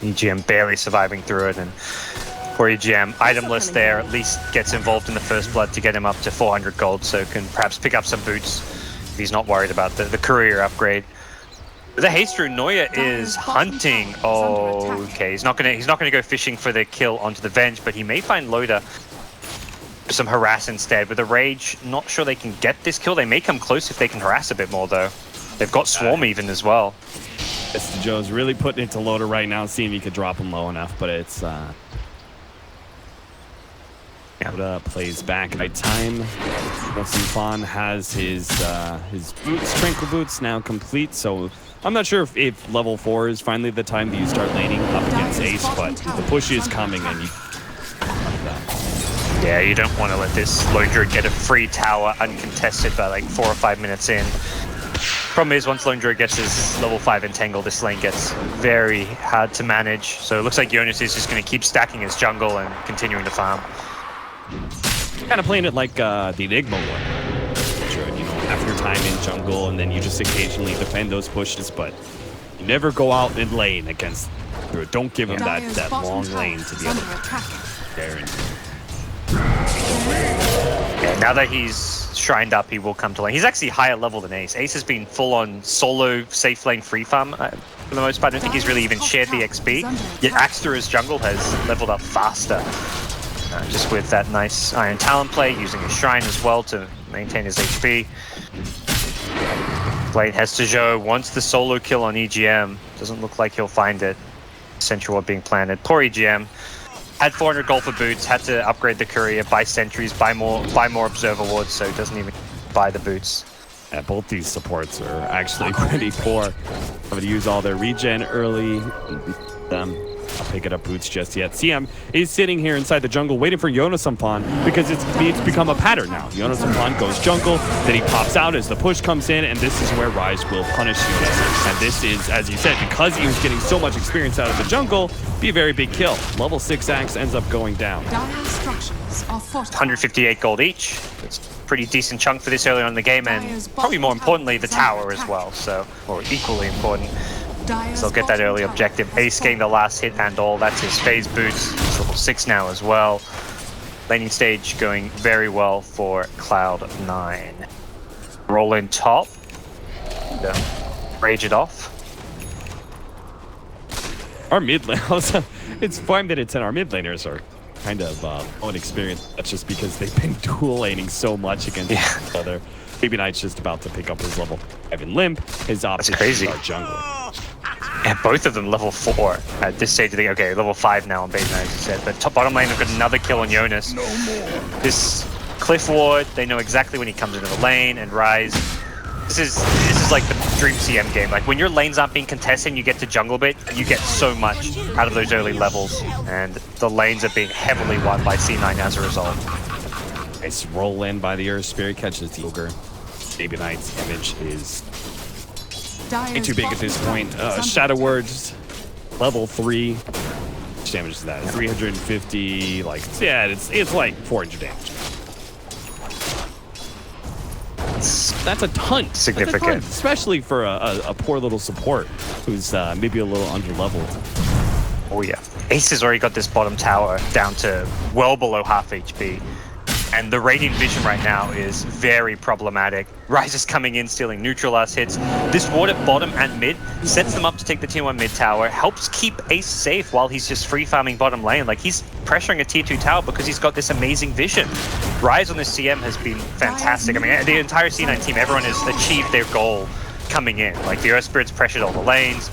EGM barely surviving through it, and for EGM, itemless there, at least gets involved in the first blood to get him up to 400 gold, so can perhaps pick up some boots if he's not worried about the career upgrade. The haste rune, Neuer is hunting. Oh, okay, he's not gonna go fishing for the kill onto the Venge, but he may find Loda for some harass instead. With a Rage, not sure they can get this kill. They may come close if they can harass a bit more though. They've got Swarm even as well. Mr. Joe's really putting it to Loda right now, seeing if he could drop him low enough, but it's Loda plays back by time. Fan has his boots, Tranquil Boots now complete, so I'm not sure if level 4 is finally the time that you start laning up against Ace, but the push is coming and you Yeah, you don't want to let this Lone Druid get a free tower uncontested by like 4 or 5 minutes in. Problem is, once Lone Druid gets his level 5 entangle, this lane gets very hard to manage. So it looks like Jonas is just going to keep stacking his jungle and continuing to farm. kind of playing it like the Enigma one. Sure, you know, have your time in jungle and then you just occasionally defend those pushes, but you never go out in lane against. Don't give him that long lane to be able to attack there. Yeah, now that he's shrined up, he will come to lane. He's actually higher level than Ace. Ace has been full-on solo safe lane free farm for the most part. I don't think he's really even shared the XP. Yet Axe through his jungle has leveled up faster. Just with that nice Iron Talon play, using his Shrine as well to maintain his HP. Blade Hester wants the solo kill on EGM. Doesn't look like he'll find it. Sentry Ward being planted. Poor EGM. Had 400 gold for boots, had to upgrade the courier, buy sentries, buy more observer wards, so he doesn't even buy the boots. Yeah, both these supports are actually pretty poor. I'm going to use all their regen early. I'll pick it up boots just yet. CM is sitting here inside the jungle waiting for Jonas because it's become a pattern now. Jonas goes jungle, then he pops out as the push comes in, and this is where Rise will punish Jonas. And this is, as you said, because he was getting so much experience out of the jungle, be a very big kill. Level 6 Axe ends up going down. 158 gold each. It's a pretty decent chunk for this early on in the game, and probably more importantly, the tower as well, or equally important. So they'll get that early objective. Ace getting the last hit and all. That's his phase boots. He's level 6 now as well. Laning stage going very well for Cloud9. Roll in top. Rage it off. Our mid lane, it's 5 minutes and our mid laners are kind of unexperienced. That's just because they've been dual laning so much against each other. Baby Knight's just about to pick up his level. Evan Limp, his option is our jungler. Yeah, both of them level 4 at this stage of the okay, level 5 now on Baby Knight, as you said. But top bottom lane, they've got another kill on Jonas. This Cliff Ward, they know exactly when he comes into the lane, and Rise. This is like the dream CM game. Like when your lanes aren't being contested and you get to jungle bit, you get so much out of those early levels, and the lanes are being heavily won by C9 as a result. Nice roll in by the Earth Spirit, catches the Ogre. Baby Knight's image is way Dire's too big at this point. Shadow Words, level 3. How much damage is that? 350. Like, yeah, it's like 400 damage. That's a ton. Significant. That's a ton, especially for a poor little support who's maybe a little under-leveled. Oh yeah. Ace has already got this bottom tower down to well below half HP. And the Radiant Vision right now is very problematic. Ryze is coming in, stealing neutral last hits. This ward at bottom and mid sets them up to take the tier 1 mid tower, helps keep Ace safe while he's just free farming bottom lane. Like, he's pressuring a tier 2 tower because he's got this amazing vision. Ryze on this CM has been fantastic. I mean, the entire C9 team, everyone has achieved their goal coming in. Like, the Earth Spirits pressured all the lanes.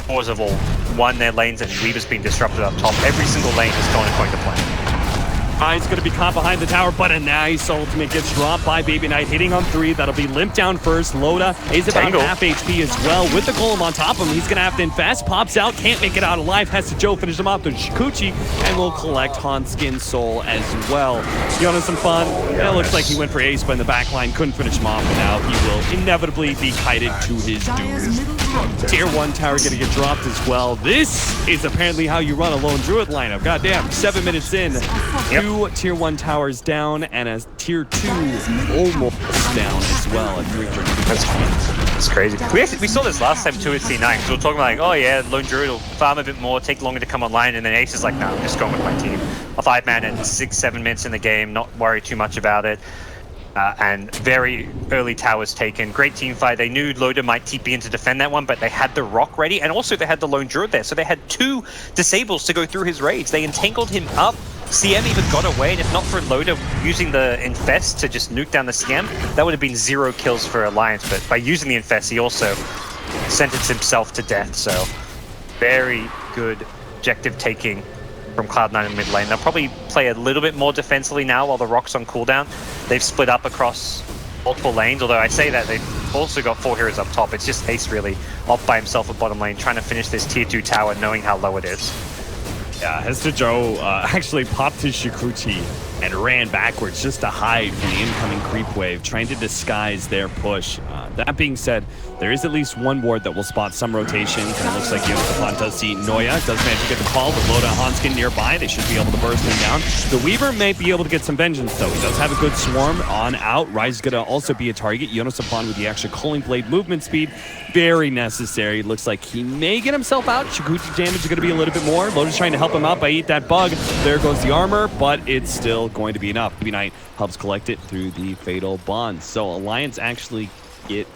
Fours have all won their lanes, and Weaver's been disrupted up top. Every single lane has gone according to plan. He's going to be caught behind the tower, but a nice ultimate gets dropped by Baby Knight, hitting on 3. That'll be limped down first. Loda is about half HP as well. With the golem on top of him, he's going to have to invest. Pops out, can't make it out alive. Has to Joe finish him off to Shikuchi, and will collect Hanskin's soul as well. You want some fun? Yeah, it looks like he went for Ace, but in the back line couldn't finish him off. But now he will inevitably be kited to his doom. Tier 1 tower going to get dropped as well. This is apparently how you run a lone druid lineup. Goddamn, 7 minutes in. Yep. 2 tier 1 towers down and a tier 2 almost down as well at 300. That's crazy. We saw this last time too at C9. So we're talking like, oh yeah, Lone Druid will farm a bit more, take longer to come online, and then Ace is like, no, I'm just going with my team. A 5-man and 6-7 minutes in the game, not worry too much about it. And very early towers taken. Great team fight. They knew Loda might TP in to defend that one, but they had the rock ready, and also they had the Lone Druid there, so they had 2 disables to go through his raids. They entangled him up. CM even got away, and if not for Loda using the Infest to just nuke down the CM, that would have been 0 kills for Alliance. But by using the Infest, he also sentenced himself to death. So very good objective taking from Cloud9 in mid lane. They'll probably play a little bit more defensively now while the Rock's on cooldown. They've split up across multiple lanes, although I say that they've also got 4 heroes up top. It's just Ace really off by himself at bottom lane, trying to finish this tier 2 tower, knowing how low it is. Yeah, Hester Joe actually popped his Shikuchi and ran backwards just to hide from the incoming creep wave, trying to disguise their push. That being said, there is at least one ward that will spot some rotations, and it looks like Yosefan does see Noya, does manage to get the call with Loda and Hanskin nearby. They should be able to burst him down. The Weaver may be able to get some vengeance, though. He does have a good swarm on out. Ryze is going to also be a target. Yosefan with the extra Culling Blade movement speed, very necessary. Looks like he may get himself out. Shikuchi damage is going to be a little bit more. Loda's trying to help him out by eat that bug. There goes the armor, but it's still going to be enough. Baby Knight helps collect it through the Fatal Bond. So Alliance actually get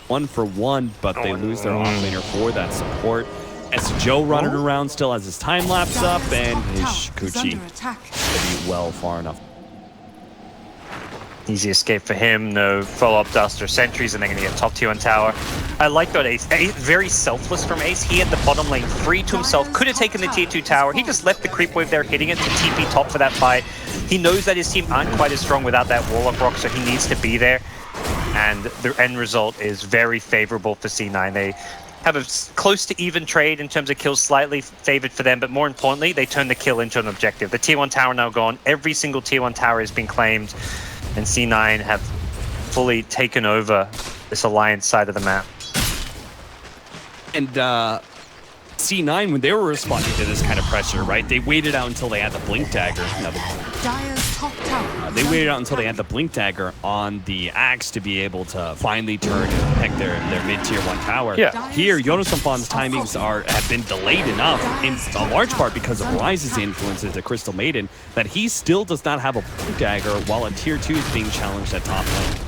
1 for 1, but they lose their offlaner for that support. As Joe running around still has his time lapse up, and his Shikuchi will be well far enough. Easy escape for him, no follow-up dust or sentries, and they're going to get top tier 1 tower. I like that Ace, very selfless from Ace. He had the bottom lane free to himself, could have taken the tier 2 tower. He just left the creep wave there hitting it to TP top for that fight. He knows that his team aren't quite as strong without that Warlock Rock, so he needs to be there. And the end result is very favorable for C9. They have a close to even trade in terms of kills, slightly favored for them, but more importantly, they turn the kill into an objective. The tier 1 tower now gone. Every single tier 1 tower has been claimed, and C9 have fully taken over this Alliance side of the map. And C9, when they were responding to this kind of pressure, right, they waited out until they had the Blink Dagger. They waited out until they had the Blink Dagger on the Axe to be able to finally turn and protect their mid-tier 1 tower. Yeah. Here, Yosefan's timings have been delayed enough, in a large part because of Ryze's influence as a Crystal Maiden, that he still does not have a Blink Dagger while a tier 2 is being challenged at top lane.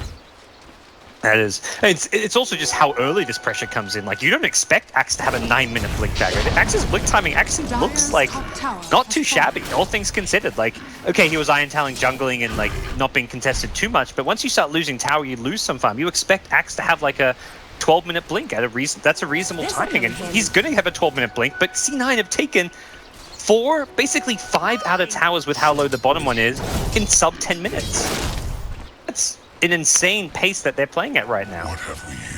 That is, it's also just how early this pressure comes in. Like, you don't expect Axe to have a 9-minute blink dagger. Axe's blink timing actually looks like not too shabby, all things considered. Like, okay, he was Iron Taling jungling and like not being contested too much, but once you start losing tower, you lose some farm. You expect Axe to have like a 12-minute blink at a reason. That's a reasonable timing, and he's going to have a 12-minute blink. But C9 have taken 4, basically 5 out of towers with how low the bottom one is in sub 10 minutes. That's an insane pace that they're playing at right now.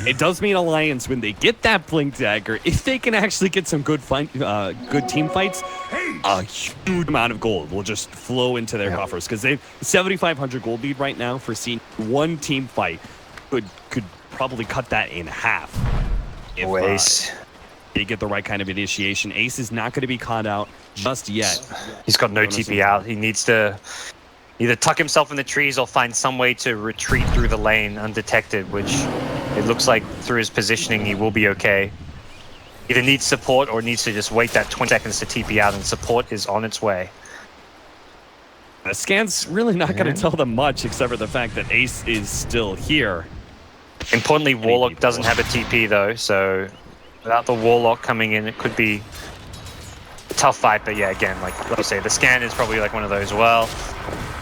It does mean Alliance, when they get that Blink Dagger, if they can actually get some good good team fights, a huge amount of gold will just flow into their coffers, because they've 7,500 gold lead right now for seeing one team fight. could probably cut that in half. If, Ace. they get the right kind of initiation. Ace is not going to be caught out just yet. He's got no TP out. He needs to either tuck himself in the trees or find some way to retreat through the lane undetected, which it looks like through his positioning he will be okay. Either needs support or needs to just wait that 20 seconds to TP out, and support is on its way. The scan's really not going to tell them much except for the fact that Ace is still here. Importantly, Warlock doesn't have a TP though, so without the Warlock coming in, it could be a tough fight. But yeah, again, like I say, the scan is probably like one of those, well,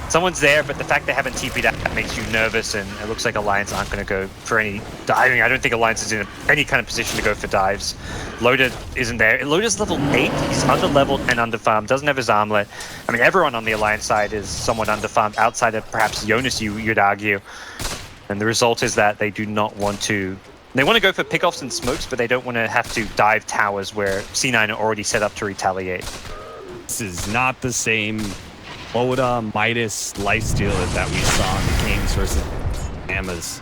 someone's there, but the fact they haven't TP'd out makes you nervous, and it looks like Alliance aren't going to go for any diving. I don't think Alliance is in any kind of position to go for dives. Loda isn't there. Loda's level 8. He's under-leveled and under-farmed. Doesn't have his armlet. I mean, everyone on the Alliance side is somewhat under-farmed, outside of perhaps Jonas, you'd argue. And the result is that they do not want to... They want to go for pickoffs and smokes, but they don't want to have to dive towers where C9 are already set up to retaliate. This is not the same Loda, Midas lifesteal that we saw in the games versus Amas.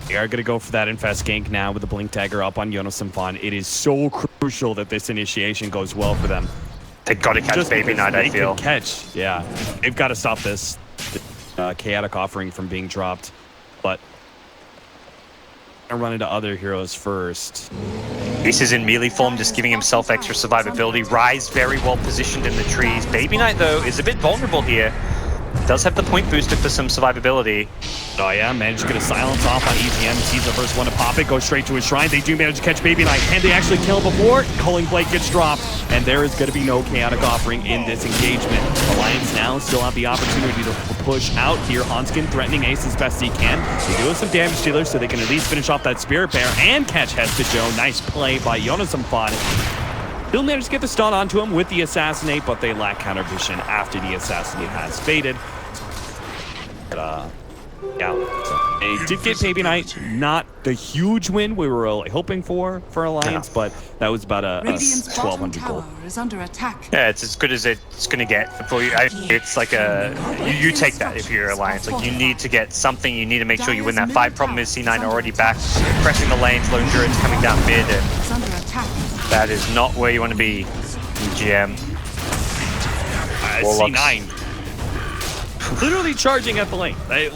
They are going to go for that Infest gank now with the Blink Dagger up on Jonas and Fawn. It is so crucial that this initiation goes well for them. They got to catch Baby Knight, I feel. Catch, yeah. They've got to stop this chaotic offering from being dropped. But I'll run into other heroes first. Ace is in melee form, just giving himself extra survivability. Rise very well positioned in the trees. Baby Knight, though, is a bit vulnerable here. Does have the point booster for some survivability. Oh yeah, managed to get a silence off on EGM. Sees the first one to pop it, goes straight to his shrine. They do manage to catch Baby Knight. Can they actually kill him before? Culling Blade gets dropped, and there is going to be no chaotic offering in this engagement. Alliance now still have the opportunity to push out here. Hanskin threatening Ace as best he can. They do have some damage dealers, so they can at least finish off that Spirit Bear and catch Hesta Joe. Nice play by Jonas and Fawn. They'll manage to get the stun onto him with the Assassinate, but they lack counter vision after the Assassinate has faded. But, yeah, so they did get Baby Knight. Not the huge win we were hoping for Alliance, but that was about a Radiant's bottom 1,200 gold. tower is under attack. Yeah, it's as good as it's going to get for you. It's like you take that if you're Alliance. Like, you need to get something. You need to make sure you win that fight. Problem is C9 already back, pressing the lanes. Lone Druid's coming down mid, and It's under attack. that is not where you want to be, GM. Warlocks. C9. Literally charging at the lane. They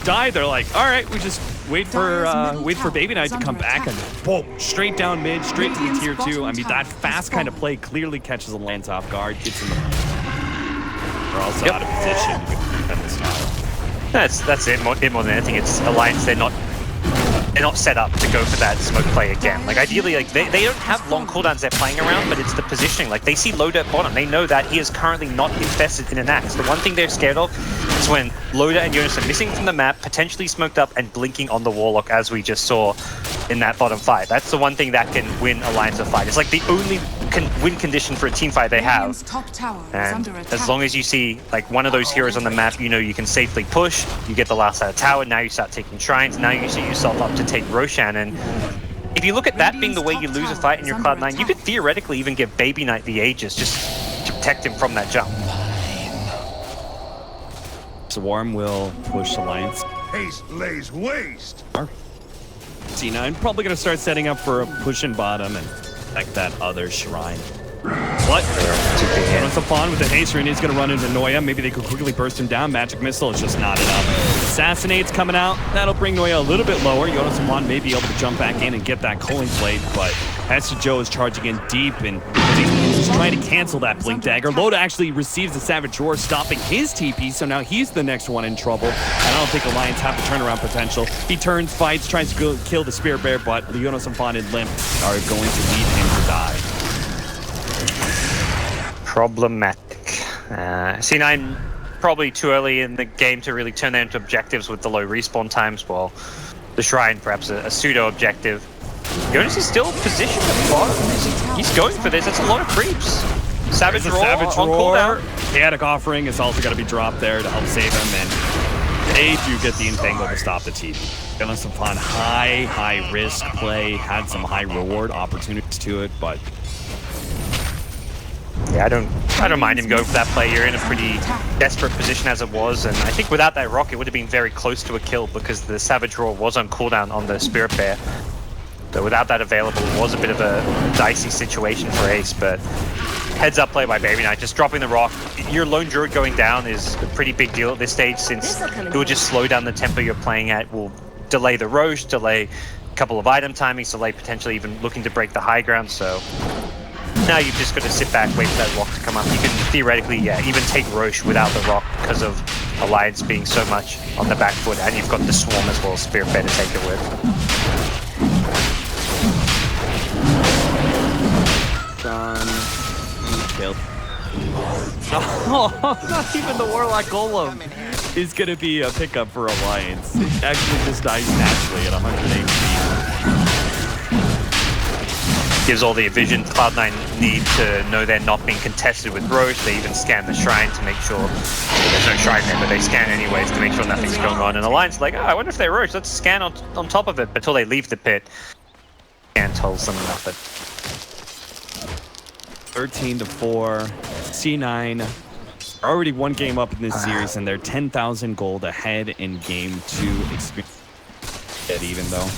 die. They're like, all right, we just wait for Baby Knight to come back, and boom, straight down mid, straight to the tier 2. I mean, that fast kind of play clearly catches the Lance off guard, gets him. They're also out of position to defend this tower. That's it. More than anything, it's Alliance. They're not set up to go for that smoke play again. Like, ideally, like they don't have long cooldowns they're playing around, but it's the positioning. Like, they see Loda at bottom. They know that he is currently not infested in an axe. The one thing they're scared of is when Loda and Jonas are missing from the map, potentially smoked up and blinking on the Warlock, as we just saw in that bottom fight. That's the one thing that can win Alliance a fight. It's like the only win condition for a team fight they have. Radiant's top tower is And under attack. as long as you see like one of those heroes on the map, you know you can safely push. You get the last side of tower. Now you start taking shrines. Now you set yourself up to take Roshan. And if you look at that being the way you lose a fight in your Cloud9, you could theoretically even give Baby Knight the Aegis just to protect him from that jump. Swarm will push Alliance. Haste lays waste. C9 probably going to start setting up for a push in bottom and protect that other shrine. What? Jonas Fawn with the haste rune is going to run into Noya. Maybe they could quickly burst him down. Magic Missile is just not enough. Assassinate's coming out. That'll bring Noya a little bit lower. Jonas Fawn may be able to jump back in and get that Culling Blade, but Hester Joe is charging in deep, and he's trying to cancel that Blink Dagger. Loda actually receives the Savage Roar, stopping his TP, so now he's the next one in trouble. And I don't think Alliance have the turnaround potential. He turns, fights, tries to go kill the Spirit Bear, but Jonas Fawn and Limp are going to leave him to die. Problematic. C9 probably too early in the game to really turn that into objectives with the low respawn times, while the Shrine perhaps a pseudo objective. Jonas is still positioned at the bottom. He's going for this. That's a lot of creeps. Savage Roar on cooldown. Chaotic Offering is also going to be dropped there to help save him, and they do get the Entangle to stop the TP. Jonas upon high risk play, had some high reward opportunities to it, but Yeah, I don't mind him going for that play. You're in a pretty desperate position as it was, and I think without that rock, it would have been very close to a kill because the Savage Roar was on cooldown on the Spirit Bear. So without that available, it was a bit of a dicey situation for Ace, but heads up play by Baby Knight, just dropping the rock. Your lone druid going down is a pretty big deal at this stage, since it will just slow down the tempo you're playing at, will delay the Roche, delay a couple of item timings, delay potentially even looking to break the high ground. So now you've just got to sit back, wait for that rock to come up. You can theoretically, yeah, even take Roche without the rock because of Alliance being so much on the back foot, and you've got the Swarm as well, Spirit Bear to take it with. Killed. Oh, not even the Warlock Golem is going to be a pickup for Alliance. It actually just dies naturally at 100 HP. Gives all the vision Cloud9 need to know they're not being contested with Roche. They even scan the shrine to make sure there's no shrine there, but they scan anyways to make sure nothing's going on. And Alliance is like, oh, I wonder if they're Roche. Let's scan on top of it. But until they leave the pit, scan tells them nothing. 13-4, C9 already one game up in this series, and they're 10,000 gold ahead in game 2. Experience even though.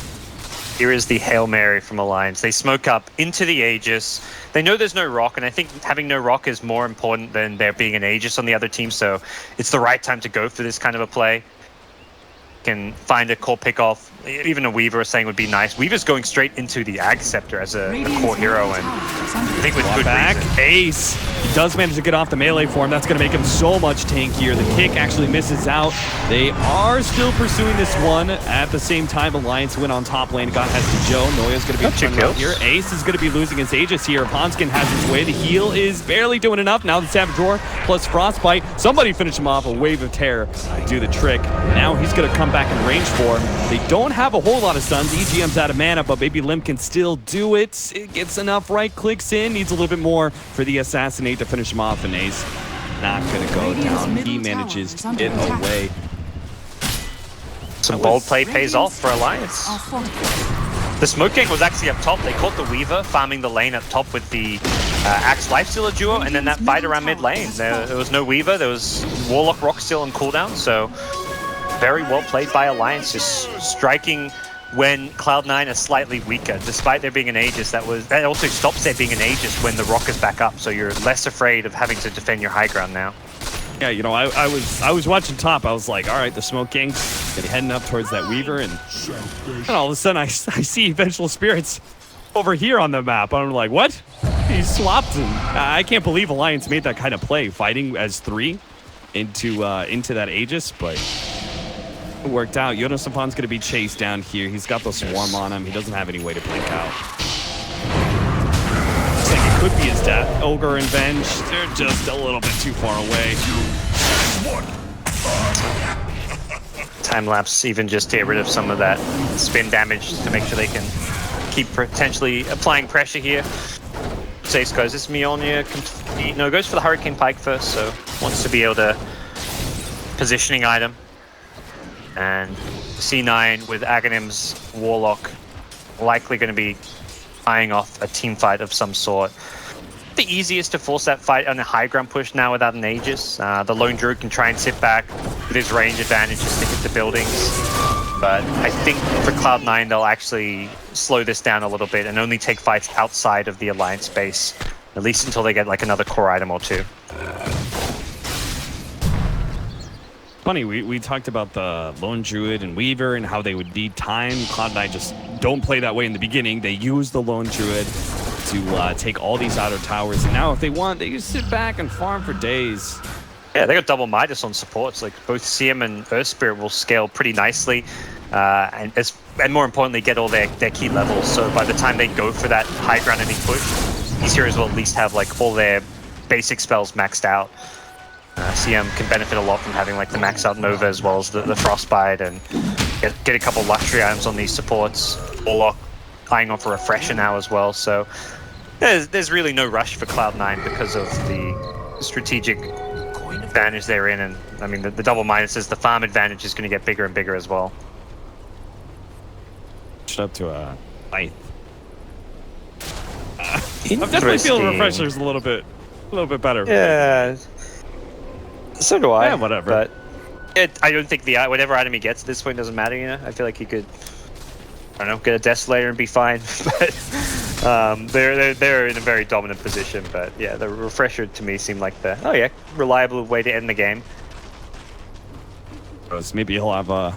Here is the Hail Mary from Alliance. They smoke up into the Aegis. They know there's no rock, and I think having no rock is more important than there being an Aegis on the other team, so it's the right time to go for this kind of a play. Can find a core pick-off. Even a Weaver saying would be nice. Weaver's going straight into the Ag Scepter as a core hero, and I think with good reason. Ace, he does manage to get off the melee form. That's going to make him so much tankier. The kick actually misses out. They are still pursuing this one. At the same time, Alliance went on top lane. Got has to Joe. Noya's going to be turning around here. Ace is going to be losing his Aegis here. Ponskin has his way. The heal is barely doing enough. Now the Savage Roar plus Frostbite. Somebody finished him off. A Wave of Terror do the trick. Now he's going to come back in range for him. They don't have a whole lot of stuns. EGM's out of mana, but maybe Limp can still do it. It gets enough right clicks in. Needs a little bit more for the Assassinate to finish him off, and Ace not going to go down. He manages to get away. Some bold play pays off for Alliance. The Smoke Gang was actually up top. They caught the Weaver farming the lane up top with the Axe Lifestealer duo, and then that fight around mid lane. There was no Weaver. There was Warlock Rock still on cooldown, so very well played by Alliance, just striking when Cloud9 are slightly weaker. Despite there being an Aegis, that also stops there being an Aegis when the rock is back up, so you're less afraid of having to defend your high ground now. Yeah, you know, I was watching top. I was like, all right, the Smoke Gang's heading up towards that Weaver, and all of a sudden I see Vengeful Spirits over here on the map. I'm like, what? He swapped, and I can't believe Alliance made that kind of play, fighting as 3 into that Aegis, but it worked out. Yonosafon's going to be chased down here. He's got the Swarm on him. He doesn't have any way to blink out. Looks like it could be his death. Ogre and Venge, they're just a little bit too far away. Time lapse even just to get rid of some of that spin damage to make sure they can keep potentially applying pressure here. Ace goes, this Mjolnir, no, goes for the Hurricane Pike first, so wants to be able to positioning item. And C9 with Aghanim's Warlock likely going to be eyeing off a team fight of some sort. The easiest to force that fight on a high ground push now without an Aegis. The Lone Druid can try and sit back with his range advantage and stick it to buildings. But I think for Cloud9 they'll actually slow this down a little bit and only take fights outside of the Alliance base, at least until they get like another core item or two. Funny, we talked about the Lone Druid and Weaver and how they would need time. Cloud9 just don't play that way in the beginning. They use the Lone Druid to take all these outer towers, and now if they want, they just sit back and farm for days. Yeah, they got double Midas on supports. Like both CM and Earth Spirit will scale pretty nicely, and more importantly, get all their key levels. So by the time they go for that high ground ending push, these heroes will at least have like all their basic spells maxed out. CM can benefit a lot from having like the max out Nova as well as the Frostbite, and get a couple luxury items on these supports. Warlock eyeing on for Refresher now as well. So there's really no rush for Cloud9 because of the strategic advantage they're in, and I mean the double minuses, the farm advantage is going to get bigger and bigger as well. Up to a fight. I'm definitely feeling Refreshers a little bit A little bit better. Yeah. So do I. Yeah, whatever. But I don't think whatever item he gets at this point doesn't matter. You know, I feel like he could, I don't know, get a Desolator and be fine. But they're in a very dominant position. But yeah, the refresher to me seemed like the reliable way to end the game. Maybe he'll have a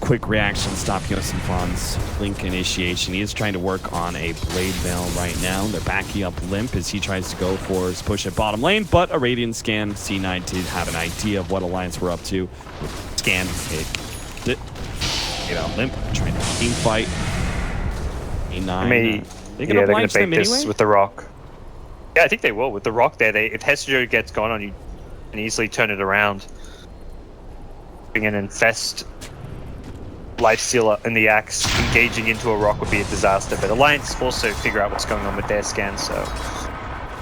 quick reaction, stop Yosinfon's Blink initiation. He is trying to work on a Blade Mail right now. They're backing up Limp as he tries to go for his push at bottom lane, but a Radiant scan. C9 did have an idea of what Alliance were up to. Scan it. You know, Limp trying to team fight. A9. They're gonna bait them this anyway? with the rock. Yeah, I think they will with the rock there. If Hesjo gets gone on, you can easily turn it around. Bring an Infest Lifestealer and the Axe engaging into a rock would be a disaster, but Alliance also figure out what's going on with their scan, so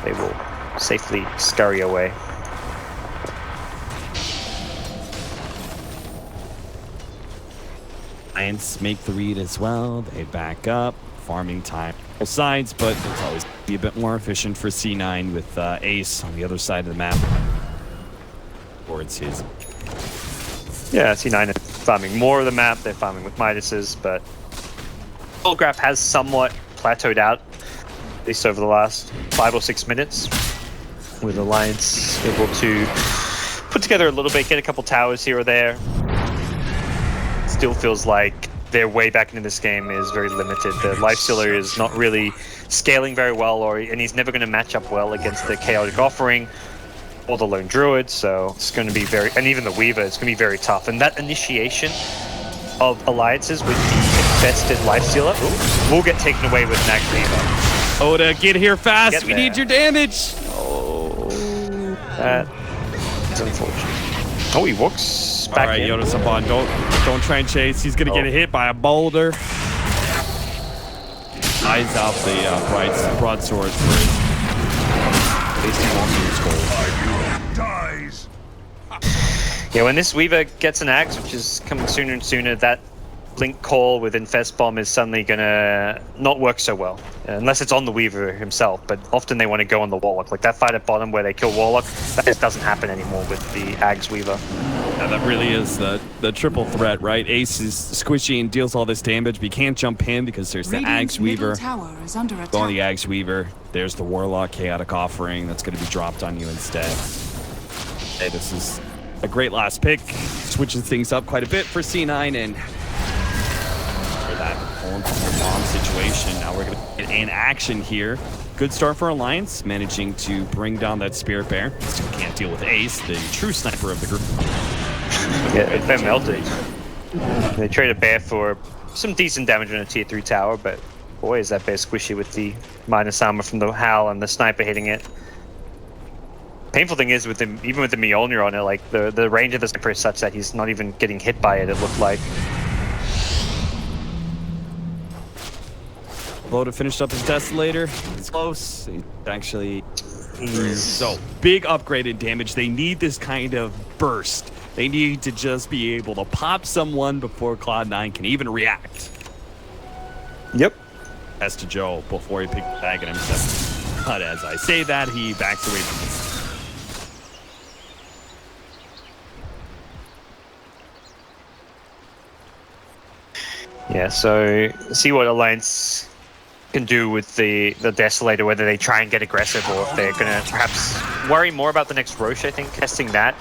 they will safely scurry away. Alliance make the read as well. They back up, farming time both sides, but it's always be a bit more efficient for C9 with Ace on the other side of the map towards his. Yeah, C9 is farming more of the map. They're farming with Midas's, but Graph has somewhat plateaued out, at least over the last 5 or 6 minutes, with Alliance able to put together a little bit, get a couple towers here or there. Still feels like their way back into this game is very limited. The Lifestealer is not really scaling very well, and he's never going to match up well against the Chaotic Offering or the Lone Druid, so it's going to be and even the Weaver, it's going to be very tough. And that initiation of alliances with the infested Lifestealer will get taken away with Nag Weaver. Oda, get here fast! We need your damage! Oh, that is unfortunate. Oh, he walks back Alright, in. Yosinfon, don't try and chase. He's going to get hit by a boulder. Eyes out the broadsword first. At least he won't lose gold. Dies. Yeah, when this Weaver gets an axe, which is coming sooner and sooner, that Blink call with Infest Bomb is suddenly gonna not work so well. Unless it's on the Weaver himself, but often they want to go on the Warlock. Like that fight at bottom where they kill Warlock, that just doesn't happen anymore with the Axe Weaver. Yeah, that really is the triple threat, right? Ace is squishy and deals all this damage, but you can't jump in because there's the Radiant's Axe Weaver. middle tower is under attack. Go on the Axe Weaver. There's the Warlock Chaotic Offering that's going to be dropped on you instead. Hey, this is a great last pick. Switches things up quite a bit for C9 and for that bomb situation. Now we're going to get in action here. Good start for Alliance, managing to bring down that Spirit Bear. Still can't deal with Ace, the true sniper of the group. Yeah, they're melted. They traded Bear for some decent damage on a tier 3 tower, but boy is that Bear squishy with the minus armor from the Howl and the sniper hitting it. Painful thing is, with him, even with the Mjolnir on it, like the range of the sniper is such that he's not even getting hit by it, it looked like. Voda finished up his Desolator. He's close. He's actually... So, big upgrade in damage. They need this kind of burst. They need to just be able to pop someone before Cloud9 can even react. Yep. As to Joe before he picked the bag at himself. But as I say that, he backs away from me. Yeah, so see what Alliance can do with the Desolator, whether they try and get aggressive or if they're going to perhaps worry more about the next Roche. I think testing that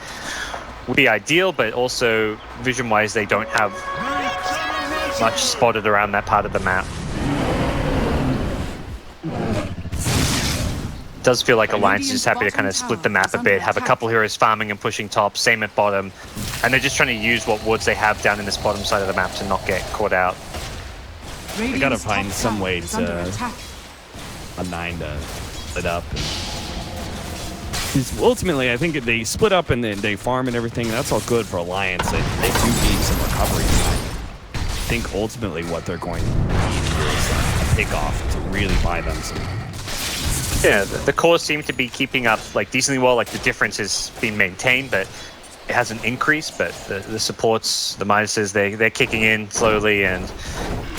would be ideal, but also vision-wise, they don't have much spotted around that part of the map. It does feel like Alliance is just happy to kind of split the map a bit, have a couple heroes farming and pushing top, same at bottom, and they're just trying to use what wards they have down in this bottom side of the map to not get caught out. They gotta find some way to a 9 to split up. Ultimately, I think if they split up and they farm and everything, that's all good for Alliance. They do need some recovery. I think ultimately what they're going to need is a pick-off to really buy them some. Yeah, the cores seem to be keeping up like decently well. Like the difference has been maintained, but it hasn't increased. But the supports, the minuses, they're kicking in slowly, and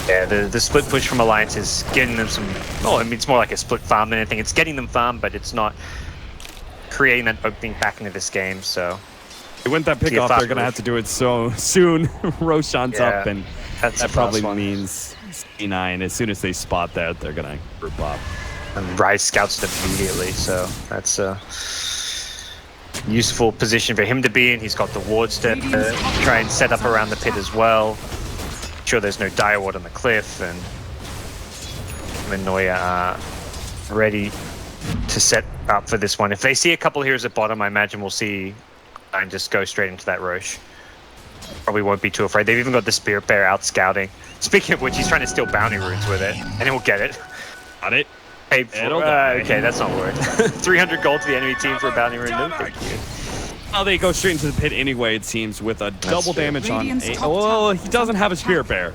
Yeah, the split push from Alliance is getting them some... Oh, I mean, it's more like a split farm than anything. It's getting them farm, but it's not creating that opening back into this game, so... They went that pick off, they're going to have to do it so soon. Roshan's up, and that probably means C9. As soon as they spot that, they're going to group up. And Rise scouts it immediately, so that's a useful position for him to be in. He's got the wards to try and set up around the pit as well. Sure there's no dire ward on the cliff, and Minoya are ready to set up for this one. If they see a couple heroes at bottom, I imagine we'll see and just go straight into that Roche. Probably won't be too afraid. They've even got the Spirit Bear out scouting. Speaking of which, he's trying to steal bounty runes with it, and he'll get it. Got it. Paid for. Okay, that's not worth. 300 gold to the enemy team for a bounty rune. No, thank you. Oh, they go straight into the pit anyway, it seems, with a double damage on... Oh, he doesn't have a Spirit Bear.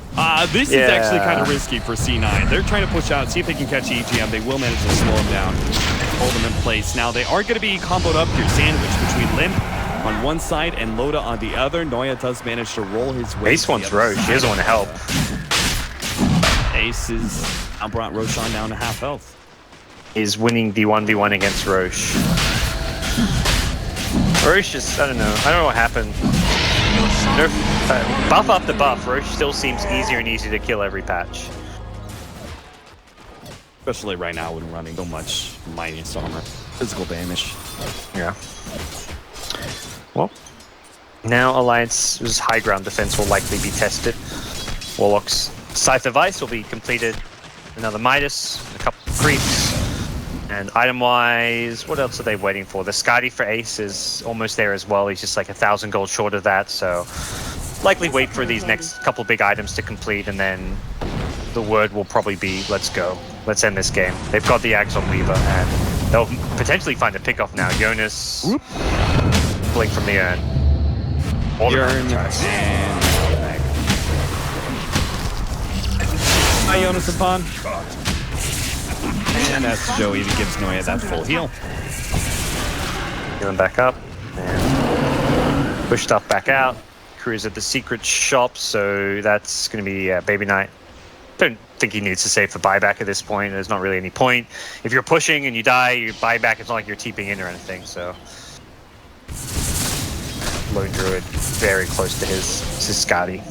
This is actually kind of risky for C9. They're trying to push out, see if they can catch EGM. They will manage to slow him down and hold him in place. Now, they are going to be comboed up here, sandwiched between Limp on one side and Loda on the other. Noya does manage to roll his way. Ace wants Roche. He doesn't want to help. Ace is now brought Roshan down to half health. He's winning the 1v1 against Roche. Roche just, I don't know what happened. Buff after buff, Roche still seems easier and easier to kill every patch. Especially right now when running so much minus armor. Physical damage. Yeah. Well, now Alliance's high ground defense will likely be tested. Warlock's Scythe of Ice will be completed. Another Midas, a couple of creeps. And item-wise, what else are they waiting for? The Skadi for Ace is almost there as well. He's just like 1,000 gold short of that, so likely wait for these next couple big items to complete, and then the word will probably be, let's go. Let's end this game. They've got the Axe on Weaver, and they'll potentially find a pick-off now. Jonas, Blink from the urn. Hi, Jonas upon. And that's Joey that gives Noya that full heal. Healing back up. And push stuff back out. Crew's at the secret shop, so that's going to be Baby Knight. Don't think he needs to save for buyback at this point. There's not really any point. If you're pushing and you die, you buy back. It's not like you're TPing in or anything, so... Lone Druid very close to his Skadi.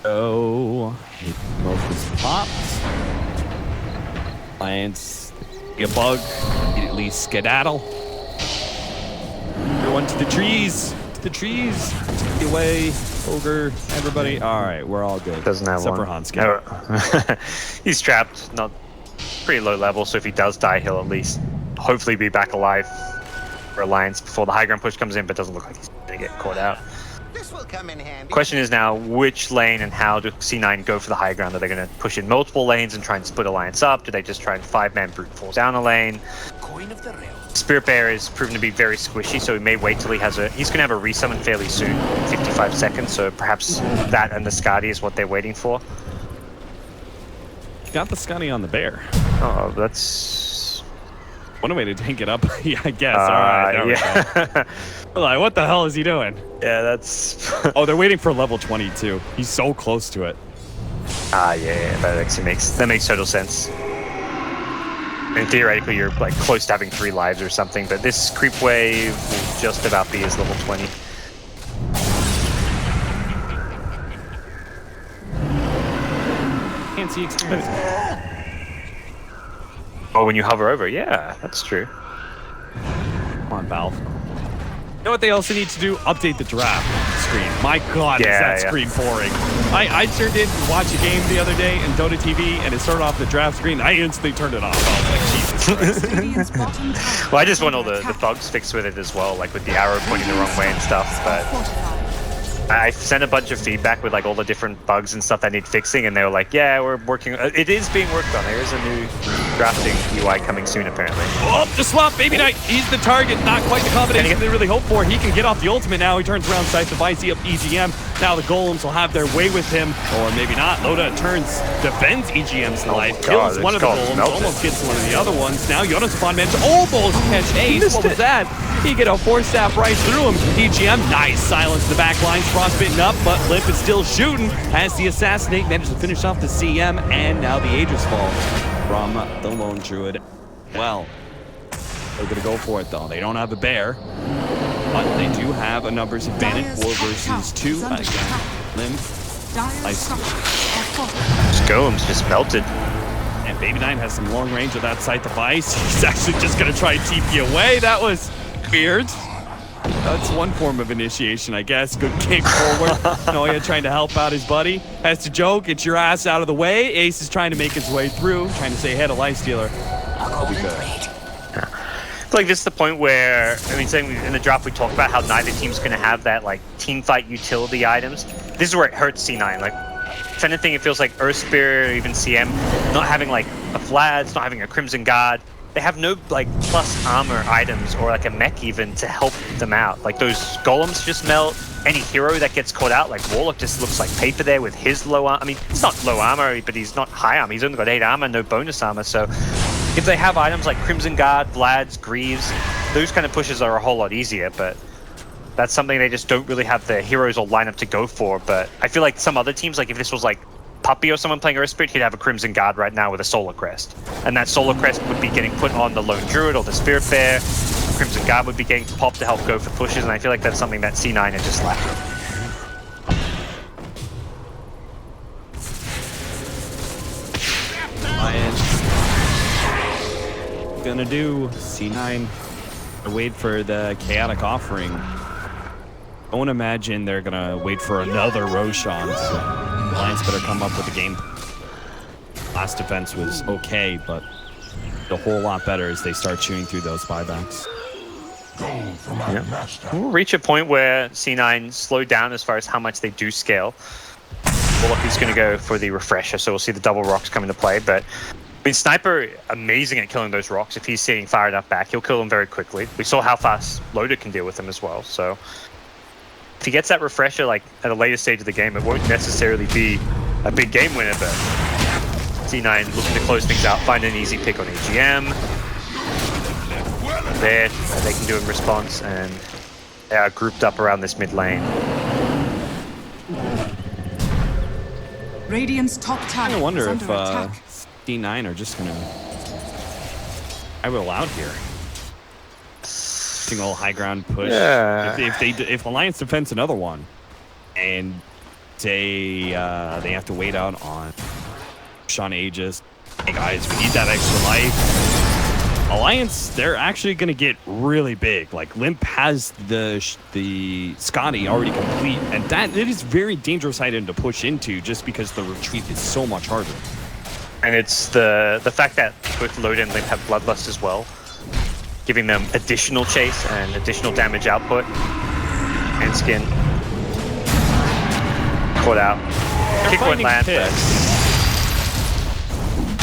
Oh, most is pops. Alliance, a bug, immediately skedaddle. Everyone to the trees, Get away, Ogre, everybody. All right, we're all good. Doesn't have except one. for Hanski. No. He's trapped, not pretty low level, so if he does die, he'll at least hopefully be back alive for Alliance before the high ground push comes in, but doesn't look like he's going to get caught out. This will come in handy. Question is now, which lane and how do C9 go for the high ground? Are they going to push in multiple lanes and try and split Alliance up? Do they just try and 5-man brute force down a lane? Coin of the realm. Spirit Bear is proven to be very squishy, so he may wait till he has a... He's going to have a resummon fairly soon, 55 seconds, so perhaps that and the Skadi is what they're waiting for. Got the Skadi on the bear. Oh, that's... One way to tank it up, yeah, I guess. All right, there we go. Like, what the hell is he doing? Yeah, that's... Oh, they're waiting for level 22. He's so close to it. Yeah, that actually makes total sense. And theoretically, you're like close to having 3 lives or something, but this creep wave will just about be his level 20. Can't see experience. Oh, when you hover over, yeah, that's true. Come on, Valve. You know what they also need to do? Update the draft screen. My God, is that screen boring. I turned in to watch a game the other day in Dota TV, and it started off the draft screen. I instantly turned it off. I was like, Jesus Christ. Well, I just want all the bugs fixed with it as well, like with the arrow pointing the wrong way and stuff, but... I sent a bunch of feedback with like all the different bugs and stuff that need fixing, and they were like, yeah, we're working... It is being worked on. There is a new drafting UI coming soon, apparently. Oh, the swap, Baby Knight. He's the target. Not quite the combination they really hope for. He can get off the ultimate now. He turns around, Scythe of Ice up EGM. Now the golems will have their way with him, or maybe not. Loda defends EGM's life, kills one of the golems, almost gets one of the other ones. Now Jonas managed to almost catch Ace. What was that? He get a 4-staff right through him. EGM, nice silence the back line. frostbitten up, but Limp is still shooting as the Assassinate manages to finish off the CM, and now the Aegis fall from the Lone Druid. Well, they're going to go for it, though. They don't have a bear, but they do have a numbers advantage, 4 versus 2. Again, Limp. Nice. Golem's just melted. And Baby9 has some long range of that sight device. He's actually just going to try and TP away. That was weird. That's one form of initiation, I guess. Good kick forward. Noya trying to help out his buddy. Has to joke, get your ass out of the way. Ace is trying to make his way through, trying to stay ahead of Lifestealer. That'll be good. Like, this is the point where, I mean, saying in the draft we talked about how neither team's going to have that, like, team fight utility items. This is where it hurts C9. Like, if anything, it feels like Earth Spirit or even CM not having, like, a Vlads, not having a Crimson Guard. They have no, like, plus armor items or, like, a mech even to help them out. Like, those golems just melt. Any hero that gets caught out, like Warlock, just looks like paper there with his low armor. I mean, it's not low armor, but he's not high armor. He's only got 8 armor, no bonus armor. So if they have items like Crimson Guard, Vlads, Greaves, those kind of pushes are a whole lot easier, but that's something they just don't really have the heroes or lineup to go for. But I feel like some other teams, like if this was like Puppy or someone playing Earth Spirit, he'd have a Crimson Guard right now with a Solar Crest. And that Solar Crest would be getting put on the Lone Druid or the Spirit Bear. Crimson Guard would be getting popped to help go for pushes, and I feel like that's something that C9 is just lacking. Lions gonna do C9 wait for the chaotic offering. I won't imagine they're gonna wait for another Roshan, so Lions better come up with a game. Last defense was okay, but a whole lot better as they start chewing through those buybacks. We'll reach a point where C9 slowed down as far as how much they do scale. Warlock is going to go for the refresher, so we'll see the double rocks come into play. But I mean, Sniper, amazing at killing those rocks. If he's sitting far enough back, he'll kill them very quickly. We saw how fast Loader can deal with them as well. So if he gets that refresher like at a later stage of the game, it won't necessarily be a big game winner, but C9 looking to close things out, find an easy pick on AGM. There, they can do in response, and they are grouped up around this mid lane. Radiant's top tower I wonder is if under attack. D9 are just gonna I will out here. Single high ground push. Yeah. If Alliance defends another one, and they have to wait out on Sean Aegis. Hey guys, we need that extra life. Alliance, they're actually going to get really big. Like, Limp has the Scotty already complete, and it is very dangerous item to push into just because the retreat is so much harder. And it's the fact that both Loader and Limp have Bloodlust as well, giving them additional chase and additional damage output. And Skin caught out. Kick went land,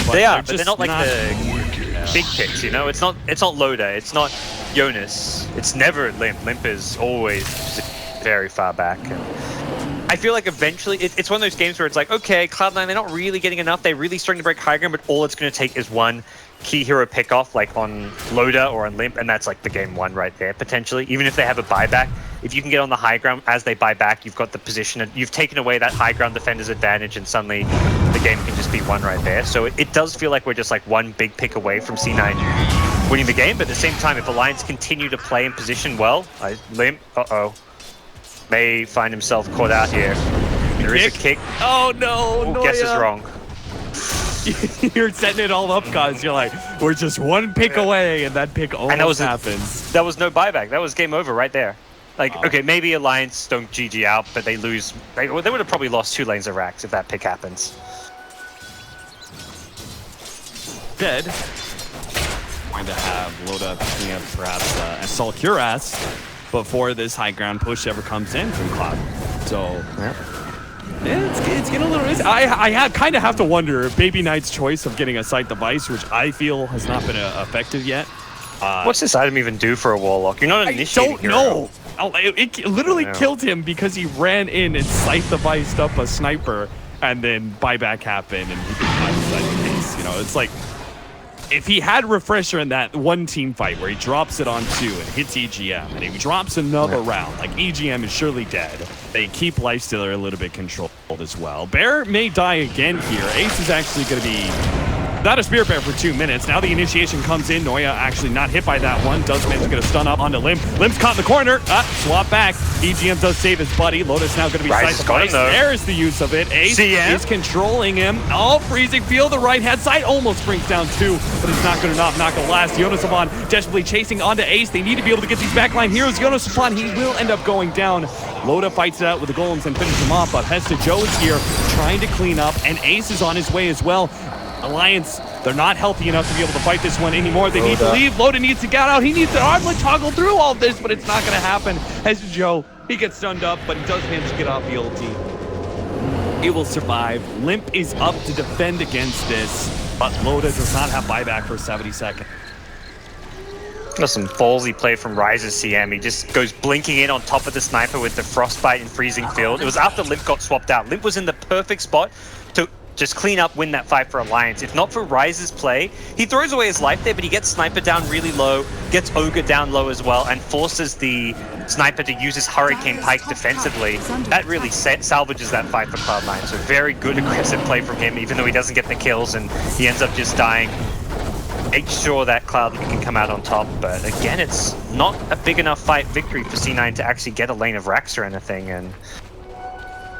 but they are, but they're not like the big picks, you know? It's not Loader, it's not Jonas, it's never Limp. Limp is always very far back. And I feel like eventually, it's one of those games where it's like, okay, Cloud9, they're not really getting enough, they're really starting to break high ground, but all it's going to take is one key hero pick off, like on Loader or on Limp, and that's like the game one right there, potentially. Even if they have a buyback, if you can get on the high ground as they buy back, you've got the position, and you've taken away that high ground defender's advantage, and suddenly the game can just be won right there. So it does feel like we're just like one big pick away from C9 winning the game, but at the same time, if Alliance continue to play in position well, Limp, may find himself caught out here. There is a kick. Oh no, Guess is wrong. You're setting it all up, guys. You're like, we're just one pick away, and that pick almost happens. That was no buyback. That was game over right there. Like, okay, maybe Alliance don't GG out, but they lose. They would have probably lost 2 lanes of racks if that pick happens. Dead. Going to have Loda picking up perhaps Assault Cuirass before this high ground push ever comes in from Cloud. So, yeah, it's getting a little risky. I kind of have to wonder, Baby Knight's choice of getting a sight device, which I feel has not been effective yet. What's this item even do for a Warlock? You're not an initiating hero. I don't know. It literally killed him because he ran in and sight deviced up a sniper, and then buyback happened, and he didn't have the sight device. You know, it's like, if he had Refresher in that one team fight where he drops it on 2 and hits EGM, and he drops another round, like EGM is surely dead, they keep Lifestealer a little bit controlled as well. Bear may die again here. Ace is actually going to be not a Spirit Bear for 2 minutes. Now the initiation comes in. Noya actually not hit by that one. Does manage to get a stun up onto Limp. Limp's caught in the corner. Swap back. EGM does save his buddy. Lotus now going to be sacrificed. There's the use of it. Ace is controlling him. Oh, freezing field. The right-hand side almost brings down 2, but it's not good enough. Not going to last. Yonosapon desperately chasing onto Ace. They need to be able to get these backline heroes. Yonosapon, he will end up going down. Loda fights it out with the golems and finishes him off, but Hesta Joe is here trying to clean up, and Ace is on his way as well. Alliance, they're not healthy enough to be able to fight this one anymore. They need to leave. Loda needs to get out. He needs to armlet toggle through all of this, but it's not going to happen. As Joe, he gets stunned up, but he does manage to get off the ulti. He will survive. Limp is up to defend against this, but Loda does not have buyback for 70 seconds. That's some ballsy play from Rise's CM. He just goes blinking in on top of the sniper with the frostbite and freezing field. It was after Limp got swapped out. Limp was in the perfect spot to just clean up, win that fight for Alliance. If not for Rise's play, he throws away his life there, but he gets Sniper down really low, gets Ogre down low as well, and forces the Sniper to use his Hurricane Pike defensively. That really salvages that fight for Cloud9. So very good aggressive play from him, even though he doesn't get the kills and he ends up just dying. Make sure that Cloud9 can come out on top, but again, it's not a big enough fight victory for C9 to actually get a lane of Rax or anything, and